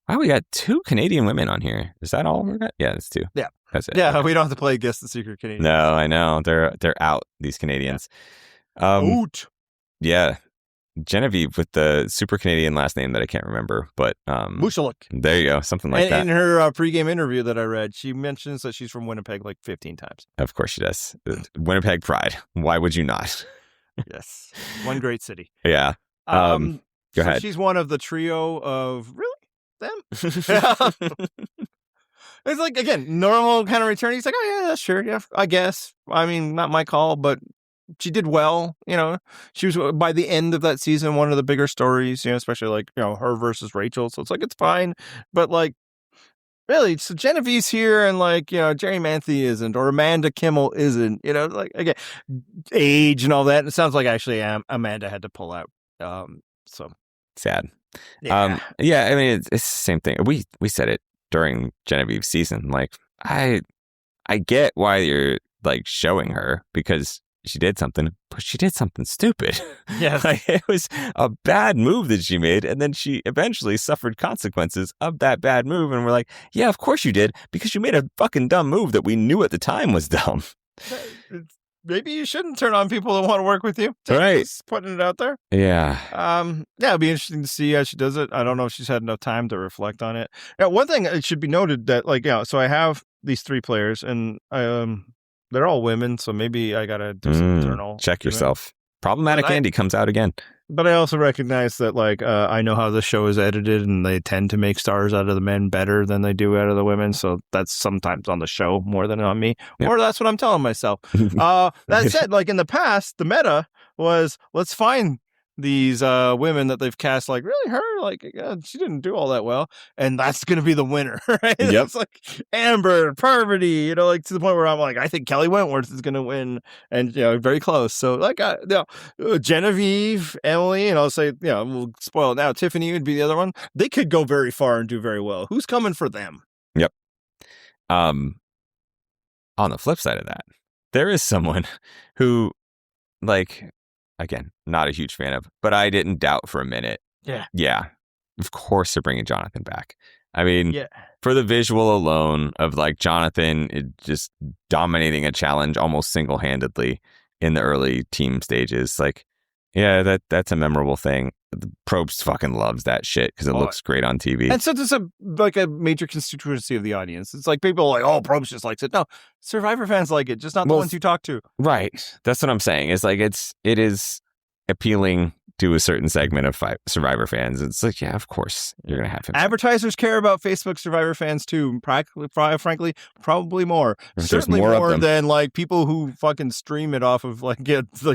Wow, we got 2 Canadian women on here. Is that all we got? Yeah, it's 2. Yeah. That's it. Yeah, we don't have to play Guess the Secret Canadian. No, I know. They're out, these Canadians. Out. Yeah. Genevieve with the super Canadian last name that I can't remember, but Mushalik. There you go. Something like that. In her pregame interview that I read, she mentions that she's from Winnipeg like 15 times. Of course she does. Winnipeg pride. Why would you not? Yes. One great city. Yeah. Go ahead. She's one of the trio of them. It's like, again, normal kind of return. He's like, oh yeah, sure, yeah, I guess. I mean, not my call, but she did well. She was by the end of that season one of the bigger stories. Especially like her versus Rachel. So it's like it's fine, but like really, so Genevieve's here, and like Jerry Manthe isn't, or Amanda Kimmel isn't. Like again, age and all that. It sounds like actually Amanda had to pull out. So sad. Yeah. I mean, it's the same thing. We said it during Genevieve's season. Like, I get why you're like showing her because she did something, but she did something stupid. Yes. Like, it was a bad move that she made, and then she eventually suffered consequences of that bad move. And we're like, yeah, of course you did, because you made a fucking dumb move that we knew at the time was dumb. Maybe you shouldn't turn on people that want to work with you. Right. Just putting it out there. Yeah. It'd be interesting to see how she does it. I don't know if she's had enough time to reflect on it. Now, one thing it should be noted that, like, so I have these 3 players, and they're all women, so maybe I gotta do some internal. Check yourself. Problematic Andy comes out again. But I also recognize that, like, I know how the show is edited, and they tend to make stars out of the men better than they do out of the women. So that's sometimes on the show more than on me, or that's what I'm telling myself. That said, like in the past, the meta was let's find these women that they've cast, like, really her? Like, she didn't do all that well. And that's going to be the winner, right? Yep. It's like Amber, Parvati, like to the point where I'm like, I think Kelly Wentworth is going to win, and, very close. So, like, Genevieve, Emily, and I'll say, we'll spoil it now. Tiffany would be the other one. They could go very far and do very well. Who's coming for them? Yep. On the flip side of that, there is someone who, like, again, not a huge fan of, but I didn't doubt for a minute. Yeah. Of course they're bringing Jonathan back. I mean, for the visual alone of, like, Jonathan just dominating a challenge almost single-handedly in the early team stages, like, yeah, that's a memorable thing. Probst fucking loves that shit because it looks great on TV. And so does a major constituency of the audience. It's like people are like, oh, Probst just likes it. No, Survivor fans like it, just not the ones you talk to. Right. That's what I'm saying. It's like it is appealing to a certain segment of Survivor fans. It's like, yeah, of course you're gonna have him. Advertisers care about Facebook Survivor fans too. Frankly, probably more. Certainly more than, like, people who fucking stream it off of, like,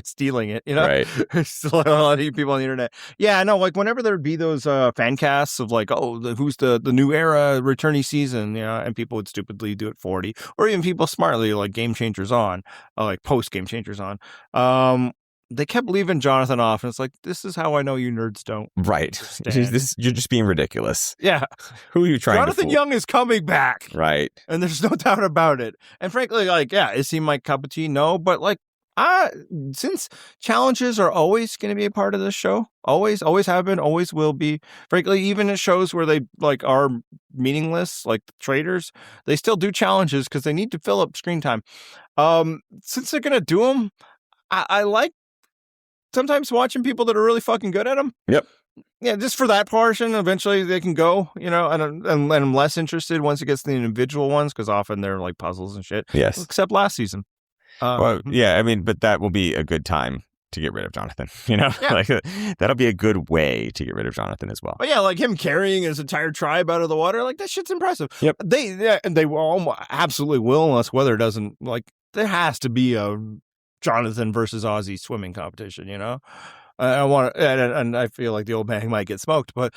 stealing it. Right. It's a lot of people on the internet. Yeah, I know. Like, whenever there'd be those fan casts of, like, who's the new era returnee season, and people would stupidly do it 40, or even people smartly, like, Game Changers on, like post Game Changers on. They kept leaving Jonathan off, and it's like, this is how I know you nerds don't. Right. You're just being ridiculous. Yeah. Who are you trying to fool? Jonathan Young is coming back. Right. And there's no doubt about it. And frankly, like, yeah, is he my cup of tea? No. But, like, since challenges are always going to be a part of this show, always have been, always will be. Frankly, even at shows where they, like, are meaningless, like Traders, they still do challenges because they need to fill up screen time. Since they're going to do them, I like sometimes watching people that are really fucking good at them. Yep. Yeah, just for that portion, eventually they can go, and I'm less interested once it gets to the individual ones, because often they're like puzzles and shit. Yes. Except last season. Well, yeah, I mean, but that will be a good time to get rid of Jonathan, Yeah. Like, that'll be a good way to get rid of Jonathan as well. But yeah, like him carrying his entire tribe out of the water, like, that shit's impressive. Yep. They all absolutely will, unless weather doesn't, like, there has to be a Jonathan versus Aussie swimming competition, I want to, and I feel like the old man might get smoked, but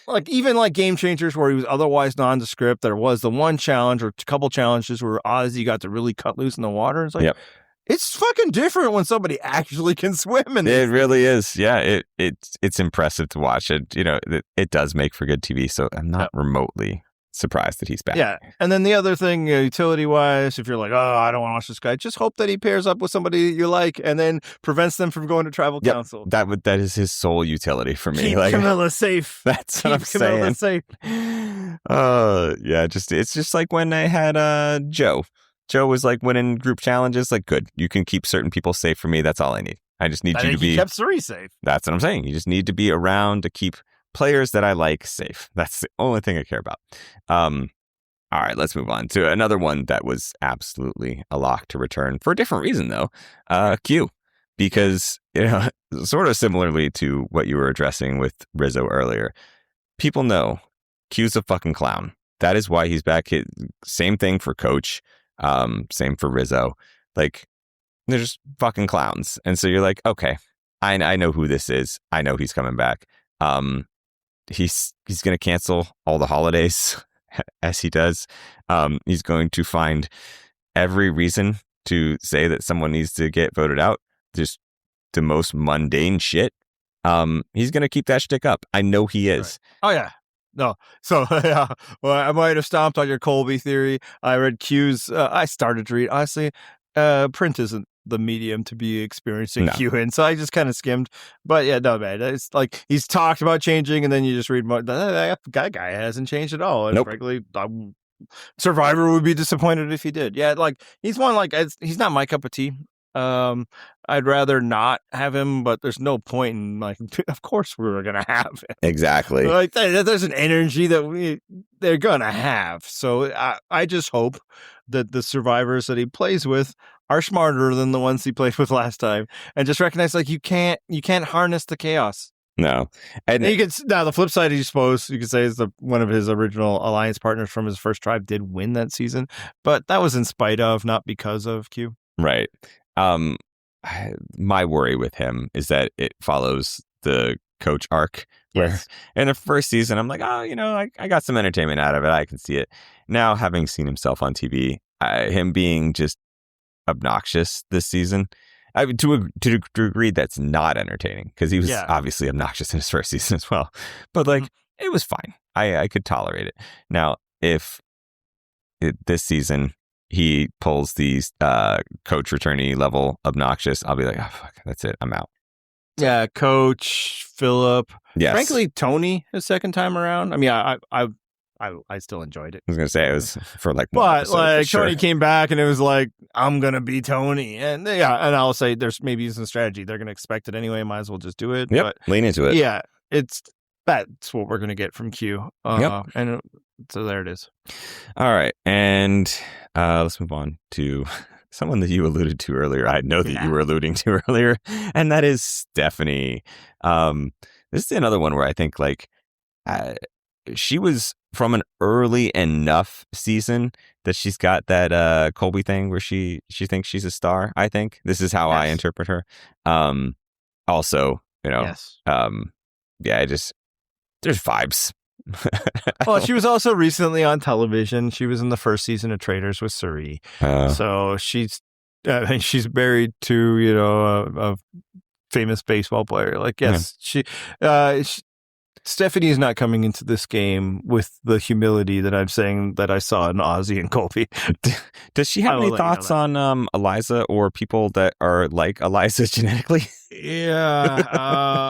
like even like Game Changers, where he was otherwise nondescript, there was the one challenge or a couple challenges where Aussie got to really cut loose in the water. It's like, It's fucking different when somebody actually can swim. It really is. Yeah, it's impressive to watch it. It does make for good TV. So I'm not remotely surprised that he's back. Yeah. And then the other thing, utility wise, if you're like, oh, I don't want to watch this guy, just hope that he pairs up with somebody you like and then prevents them from going to tribal council. That is his sole utility for me. Keep Camilla safe. That's what I'm saying. Safe. Yeah, it's just like when I had Joe. Joe was like winning group challenges. Like, good, you can keep certain people safe for me. That's all I need. I just need you to be. He kept Suri safe. That's what I'm saying. You just need to be around to keep players that I like safe. That's the only thing I care about. All right, let's move on to another one that was absolutely a lock to return for a different reason, though. Q, because sort of similarly to what you were addressing with Rizzo earlier, people know Q's a fucking clown. That is why he's back. Same thing for Coach. Same for Rizzo. Like, they're just fucking clowns, and so you're like, okay, I know who this is. I know he's coming back. He's going to cancel all the holidays as he does. He's going to find every reason to say that someone needs to get voted out. Just the most mundane shit. He's going to keep that shtick up. I know he is. Right. Oh, yeah. No. So, yeah. Well, I might have stomped on your Colby theory. I read Q's. I started to read. Honestly, print isn't the medium to be experiencing Q in, so I just kind of skimmed. But yeah, no, man, it's like he's talked about changing, and then you just read more. That guy hasn't changed at all. And frankly, Survivor would be disappointed if he did. Yeah, like he's one like he's not my cup of tea. I'd rather not have him, but there's no point in like. Of course, we're gonna have him. Exactly. Like there's an energy that they're gonna have. So I just hope that the survivors that he plays with are smarter than the ones he played with last time, and just recognize like you can't harness the chaos. No, and you can now the flip side, I suppose you could say, is one of his original alliance partners from his first tribe did win that season, but that was in spite of, not because of Q. Right. my worry with him is that it follows the coach arc where Yes. in the first season, I'm like, oh, I got some entertainment out of it. I can see it. Now, having seen himself on TV, him being just obnoxious this season, to a degree that's not entertaining, because he was obviously obnoxious in his first season as well. But like, it was fine. I could tolerate it. Now, if this season he pulls these coach returnee level obnoxious, I'll be like, oh, fuck, that's it. I'm out. Yeah, Coach Philip. Yes. Frankly, Tony the second time around. I mean, I still enjoyed it. I was gonna say it was for like one but episode, like for sure. Tony came back and it was like, I'm gonna be Tony, and and I'll say there's maybe some strategy. They're gonna expect it anyway. Might as well just do it. Yep, But lean into it. yeah, that's what we're gonna get from Q. And so there it is. All right, and let's move on to someone that you alluded to earlier. I know that you were alluding to earlier, and that is Stephanie. This is another one where I think like she was from an early enough season that she's got that Colby thing where she thinks she's a star. I think this is how I interpret her. Also, there's vibes. Well, she was also recently on television. She was in the first season of Traders with Suri. So she's married to a famous baseball player. Like, yes, Stephanie is not coming into this game with the humility that I'm saying that I saw in Ozzy and Colby. Does she have any thoughts on Eliza or people that are like Eliza genetically? Yeah,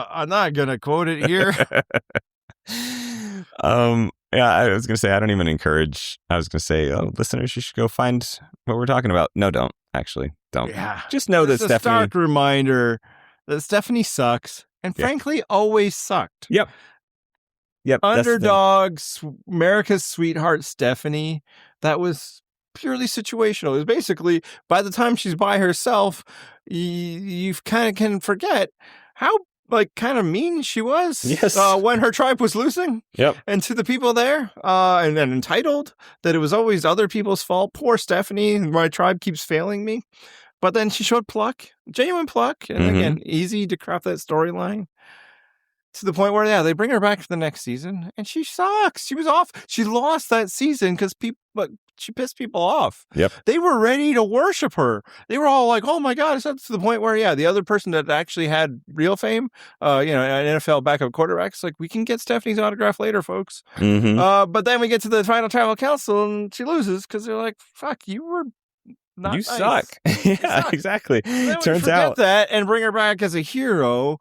I'm not gonna quote it here. I was gonna say I don't even encourage. I was gonna say, listeners, you should go find what we're talking about. No, don't actually don't. Yeah, just know that Stephanie. A stark reminder that Stephanie sucks, and frankly, always sucked. Yep. Underdogs, America's sweetheart, Stephanie. That was purely situational. It was basically by the time she's by herself, you kind of can forget how kind of mean she was when her tribe was losing. Yep. And to the people there, and entitled that it was always other people's fault. Poor Stephanie, my tribe keeps failing me. But then she showed pluck, genuine pluck. And again, easy to craft that storyline. To the point where, they bring her back for the next season, and she sucks. She was off. She lost that season because she pissed people off. Yep. They were ready to worship her. They were all like, "Oh my god!" It's up to the point where, the other person that actually had real fame, an NFL backup quarterback, is like, "We can get Stephanie's autograph later, folks." But then we get to the final tribal council, and she loses because they're like, "Fuck, you were." Not you nice. Suck. Yeah, exactly. Turns out that and bring her back as a hero,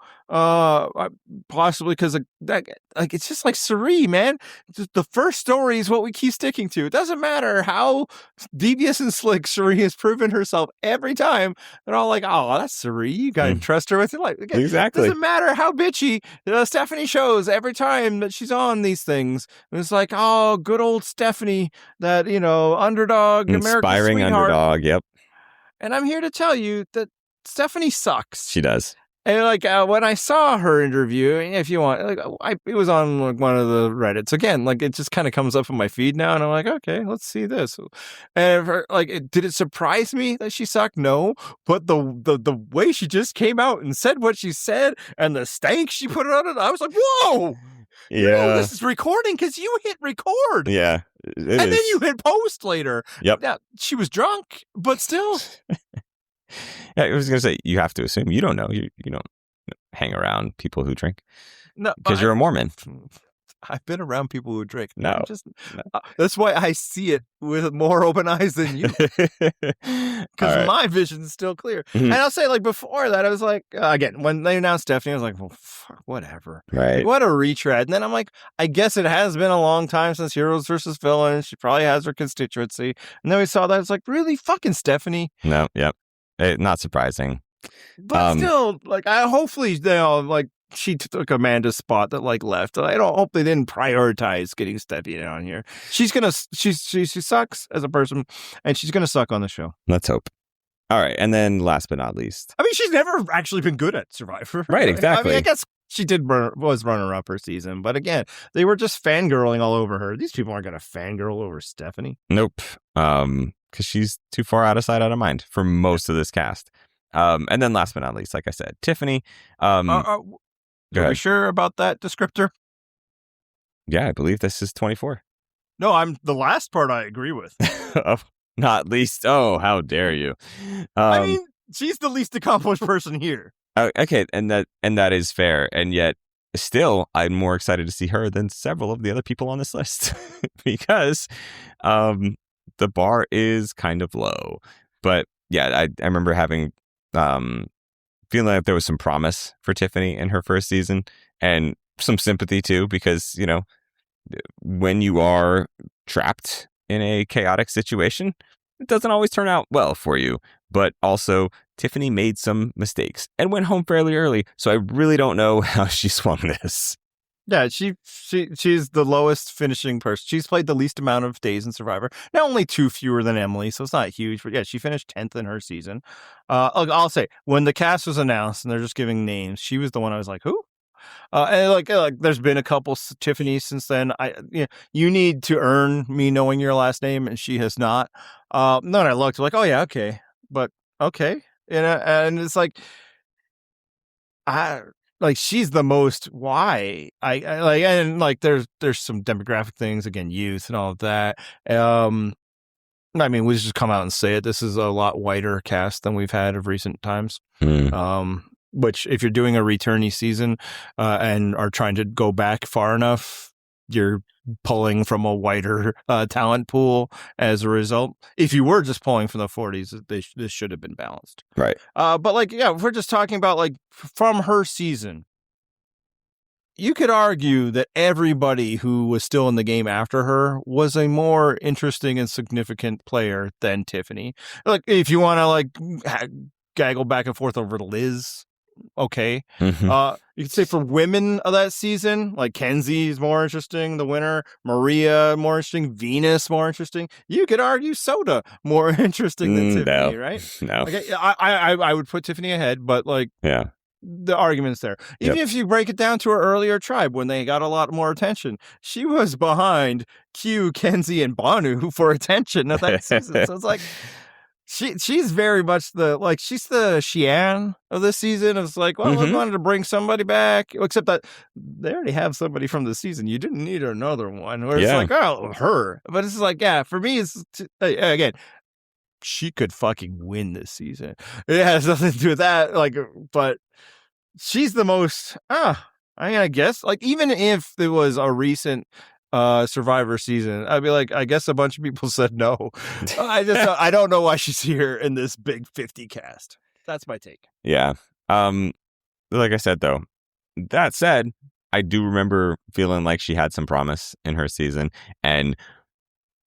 possibly because of that. Like, it's just like Suri, man. Just the first story is what we keep sticking to. It doesn't matter how devious and slick Suri has proven herself every time. They're all like, "Oh, that's Suri. You gotta trust her with your life." Again, exactly. It doesn't matter how bitchy Stephanie shows every time that she's on these things. It's like, oh, good old Stephanie, that underdog, inspiring America's sweetheart. Underdog. Yep. And I'm here to tell you that Stephanie sucks. She does. And when I saw her interview, if you want, it was on one of the Reddits. Again, it just kind of comes up in my feed now, and I'm like, okay, let's see this. And did it surprise me that she sucked? No, but the way she just came out and said what she said, and the stank she put on it, I was like, whoa. Yeah, this is recording because you hit record. Yeah, then you hit post later. Yep. Now, she was drunk, but still. Yeah, I was gonna say you have to assume you don't know. You don't hang around people who drink. No, because you're a Mormon. I've been around people who drink. No, that's why I see it with more open eyes than you, because my vision's still clear. And I'll say, before that, I was like, again, when they announced Stephanie, I was like, well, fuck, whatever. Right. What a retread. And then I'm like, I guess it has been a long time since Heroes versus Villains. She probably has her constituency. And then we saw that. It's like, really, fucking Stephanie? No, yep. Not surprising. But still, hopefully she took Amanda's spot that left. I don't hope they didn't prioritize getting Stephanie on here. She sucks as a person, and she's gonna suck on the show. Let's hope. All right, and then last but not least, I mean, she's never actually been good at Survivor. Right, exactly. I mean, I guess she was runner-up her season, but again, they were just fangirling all over her. These people aren't gonna fangirl over Stephanie. Nope. Because she's too far out of sight, out of mind for most of this cast. And then last but not least, like I said, Tiffany. Go Are we ahead. sure about that descriptor? Yeah, I believe this is 24. No, I'm the last part I agree with. Oh, not least. Oh, how dare you? I mean, she's the least accomplished person here. Okay, and that is fair, and yet still, I'm more excited to see her than several of the other people on this list because the bar is kind of low. But yeah, I remember having feeling like there was some promise for Tiffany in her first season, and some sympathy too, because when you are trapped in a chaotic situation, it doesn't always turn out well for you. But also, Tiffany made some mistakes and went home fairly early, so I really don't know how she swung this. Yeah, she's the lowest finishing person. She's played the least amount of days in Survivor. Now, only 2 fewer than Emily, so it's not huge. But yeah, she finished 10th in her season. I'll say, when the cast was announced and they're just giving names, she was the one I was like, who? And like, there's been a couple Tiffany since then. You need to earn me knowing your last name, and she has not. Then I looked like, oh yeah, okay, but okay, and it's like, she's the most. Why I like, and like there's some demographic things, again, youth and all of that. I mean, we just come out and say it. This is a lot whiter cast than we've had of recent times. Which, if you're doing a returnee season and are trying to go back far enough, you're pulling from a wider talent pool as a result. If you were just pulling from the 40s, this should have been balanced. Right. But like, yeah, if we're just talking about like from her season, you could argue that everybody who was still in the game after her was a more interesting and significant player than Tiffany. Like, if you want to like gaggle back and forth over Liz, okay. Mm-hmm. You could say for women of that season, like Kenzie is more interesting, the winner. Maria more interesting. Venus more interesting. You could argue Soda more interesting than Tiffany, right? No. Okay, I would put Tiffany ahead, but like, yeah, the argument's there. Even if you break it down to her earlier tribe when they got a lot more attention, she was behind Q, Kenzie, and Banu for attention of that season. So it's like, she's very much she's the Xi'an of this season. It's like, well, we wanted to bring somebody back, except that they already have somebody from the season. You didn't need another one. Where it's like, oh, her. But it's like, yeah, for me, it's again, she could fucking win this season. It has nothing to do with that. Like, but she's the most. I guess, like, even if there was a recent Survivor season, I'd be like, I guess a bunch of people said no. I don't know why she's here in this big 50 cast. That's my take. Yeah. Like I said, though, that said, I do remember feeling like she had some promise in her season, and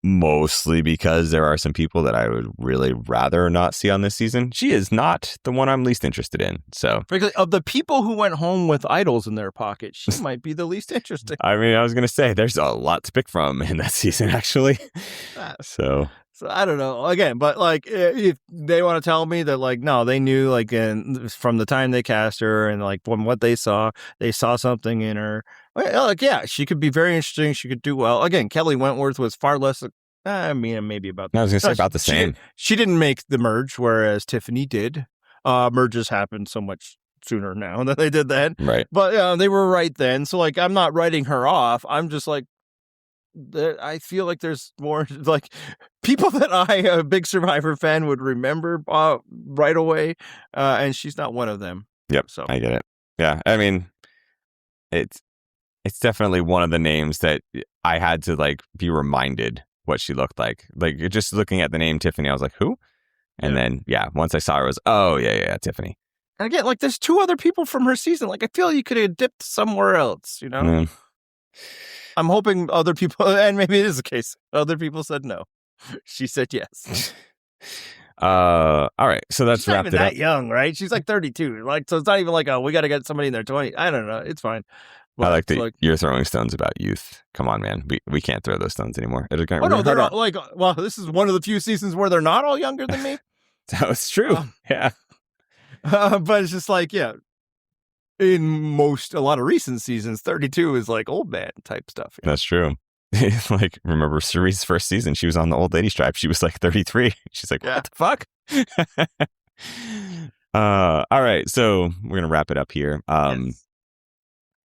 mostly because there are some people that I would really rather not see on this season. She is not the one I'm least interested in. So, frankly, of the people who went home with idols in their pocket, she might be the least interesting. I mean, I was going to say, there's a lot to pick from in that season, actually. So I don't know. Again, but like, if they want to tell me that, like, no, they knew, like, from the time they cast her and like from what they saw something in her. Like, yeah, she could be very interesting. She could do well. Again, Kelly Wentworth was far less. I mean, maybe about. I was going to say about the same. She didn't make the merge, whereas Tiffany did. Merges happened so much sooner now than they did then. Right. But they were right then. So like, I'm not writing her off. I'm just like, I feel like there's more like people that a big Survivor fan, would remember right away, and she's not one of them. Yep, so I get it. Yeah, I mean, it's definitely one of the names that I had to like be reminded what she looked like. Like, just looking at the name Tiffany, I was like, who? And then once I saw her, I was, oh yeah, Tiffany. And again, like, there's 2 other people from her season. Like, I feel you could have dipped somewhere else, you know. I'm hoping other people, and maybe it is the case, other people said no. She said yes. All right, so that's She's wrapped not it even up. that young, right? She's like 32. Like, so it's not even like, oh, we got to get somebody in their 20s. I don't know. It's fine. But I like that you're throwing stones about youth. Come on, man. We can't throw those stones anymore. They're not, like, well, this is one of the few seasons where they're not all younger than me. That was true. Yeah. But it's just like, yeah. In a lot of recent seasons, 32 is like old man type stuff. Yeah. That's true. Like, remember Cerie's first season? She was on the old lady stripe. She was like 33. She's like, what the fuck? All right, so we're going to wrap it up here. Yes.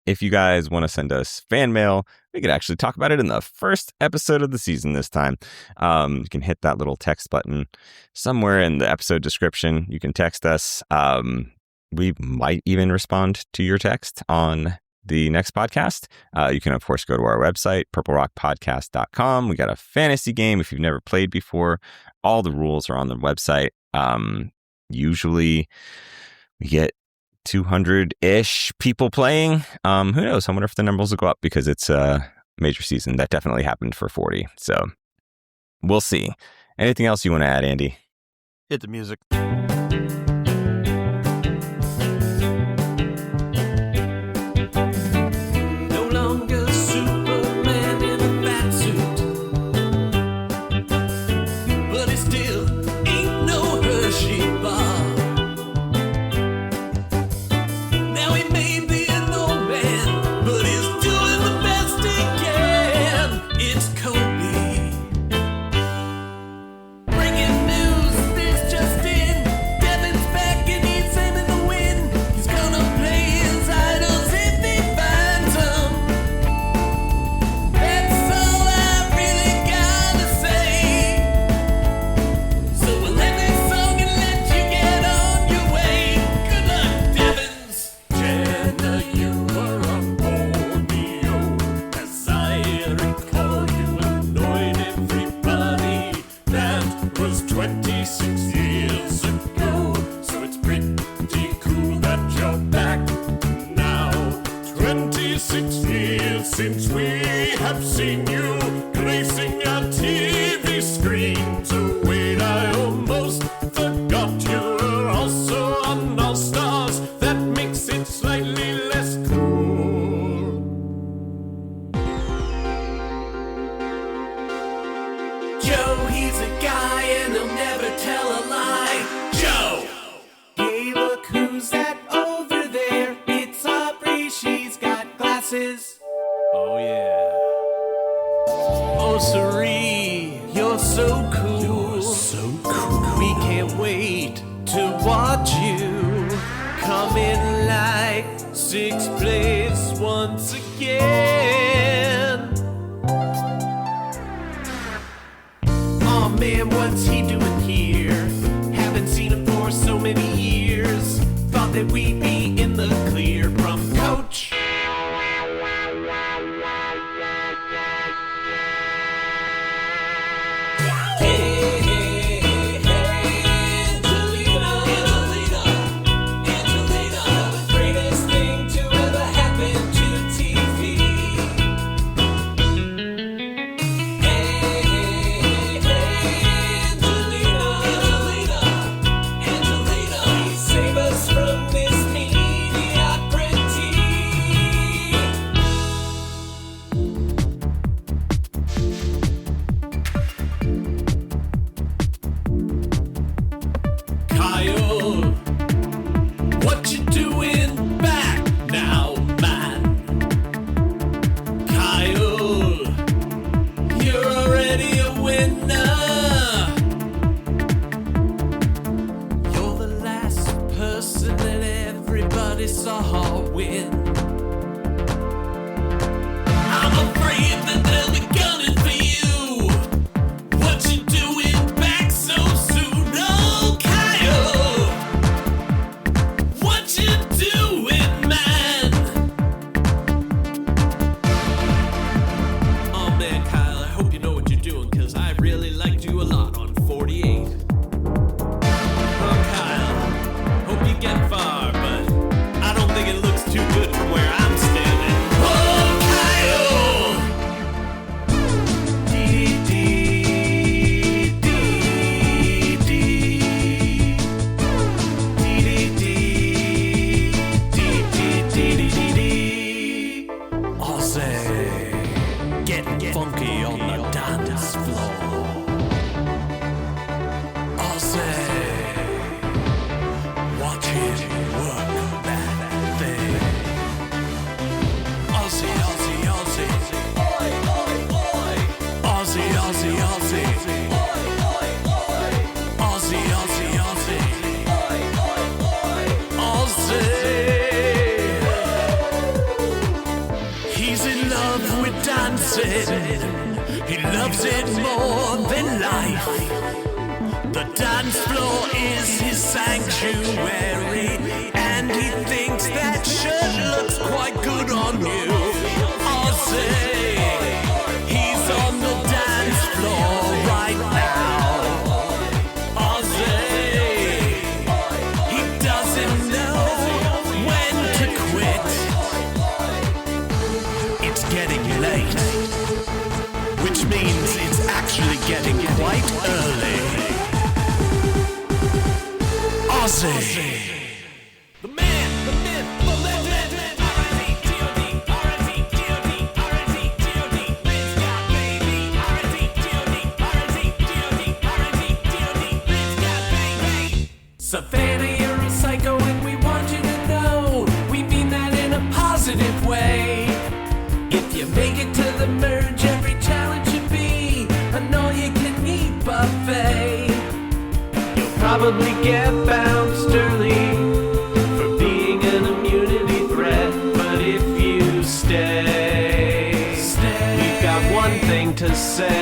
If you guys want to send us fan mail, we could actually talk about it in the first episode of the season this time. You can hit that little text button somewhere in the episode description. You can text us. We might even respond to your text on the next podcast. You can, of course, go to our website, purplerockpodcast.com. We got a fantasy game if you've never played before. All the rules are on the website. Usually we get 200-ish people playing. Who knows? I wonder if the numbers will go up because it's a major season. That definitely happened for 40. So we'll see. Anything else you want to add, Andy? Hit the music. No longer Superman in a fat suit, but he still ain't no Hershey bar. Now he may be an old man, but he's doing the best he can. It's Kobe. Breaking news, this just in. Devin's back and he's aiming to win. He's gonna play his idols if he finds them. That's all I really gotta say. So we'll end this song and let you get on your way. Good luck, Devins. Jenna, you were on Borneo. As I recall, you annoyed everybody. That was 26 years ago. So it's pretty cool that you're back now. 26 years since we have seen you gracing our TV screens. Oh wait, I almost forgot you're also on All Stars. That makes it slightly less cool. Joe, he's a guy and he'll never tell a lie. Joe! Hey, look who's that over there? It's Aubrey, she's got glasses. Oh, yeah. Oh, Sari, you're so cool. You're so cool. We can't wait to watch you come in like sixth place once again. Oh man, what's he doing here? Haven't seen him for so many years. Thought that we'd be in the clear from Coach. Angelina, greatest thing to ever happen to TV. Angelina, please save us from this mediocrity. Kyle, what you doing back now, man? Kyle, you're already a winner. You're the last person that everybody saw win. I'm afraid that they'll be gunning for you. What you doing back so soon? Oh, Kyle, what you doing, man? Oh man, Kyle, I hope you know what you're doing, cause I really liked you a lot on 48. Oh, Kyle, hope you get far, but I don't think it looks too good from where loves it more than life. The dance floor is his sanctuary, and he thinks that shirt looks quite good on you. Ozzy, he's on the dance floor right now. Ozzy, he doesn't know when to quit. It's getting late, which means it's actually getting quite early. Ozzy, the man, the myth, the legend. R.I.P. G.O.D. R.I.P. G.O.D. R.I.P. G.O.D. Liz got baby. R.I.P. G.O.D. R.I.P. G.O.D. R.I.P. G.O.D. Liz got baby. Savannah, you're a psycho, and we want you to know we mean that in a positive way. If you make it to the merge, every challenge should be an all-you-can-eat buffet. You'll probably get bounced early for being an immunity threat, but if you stay, we've got one thing to say.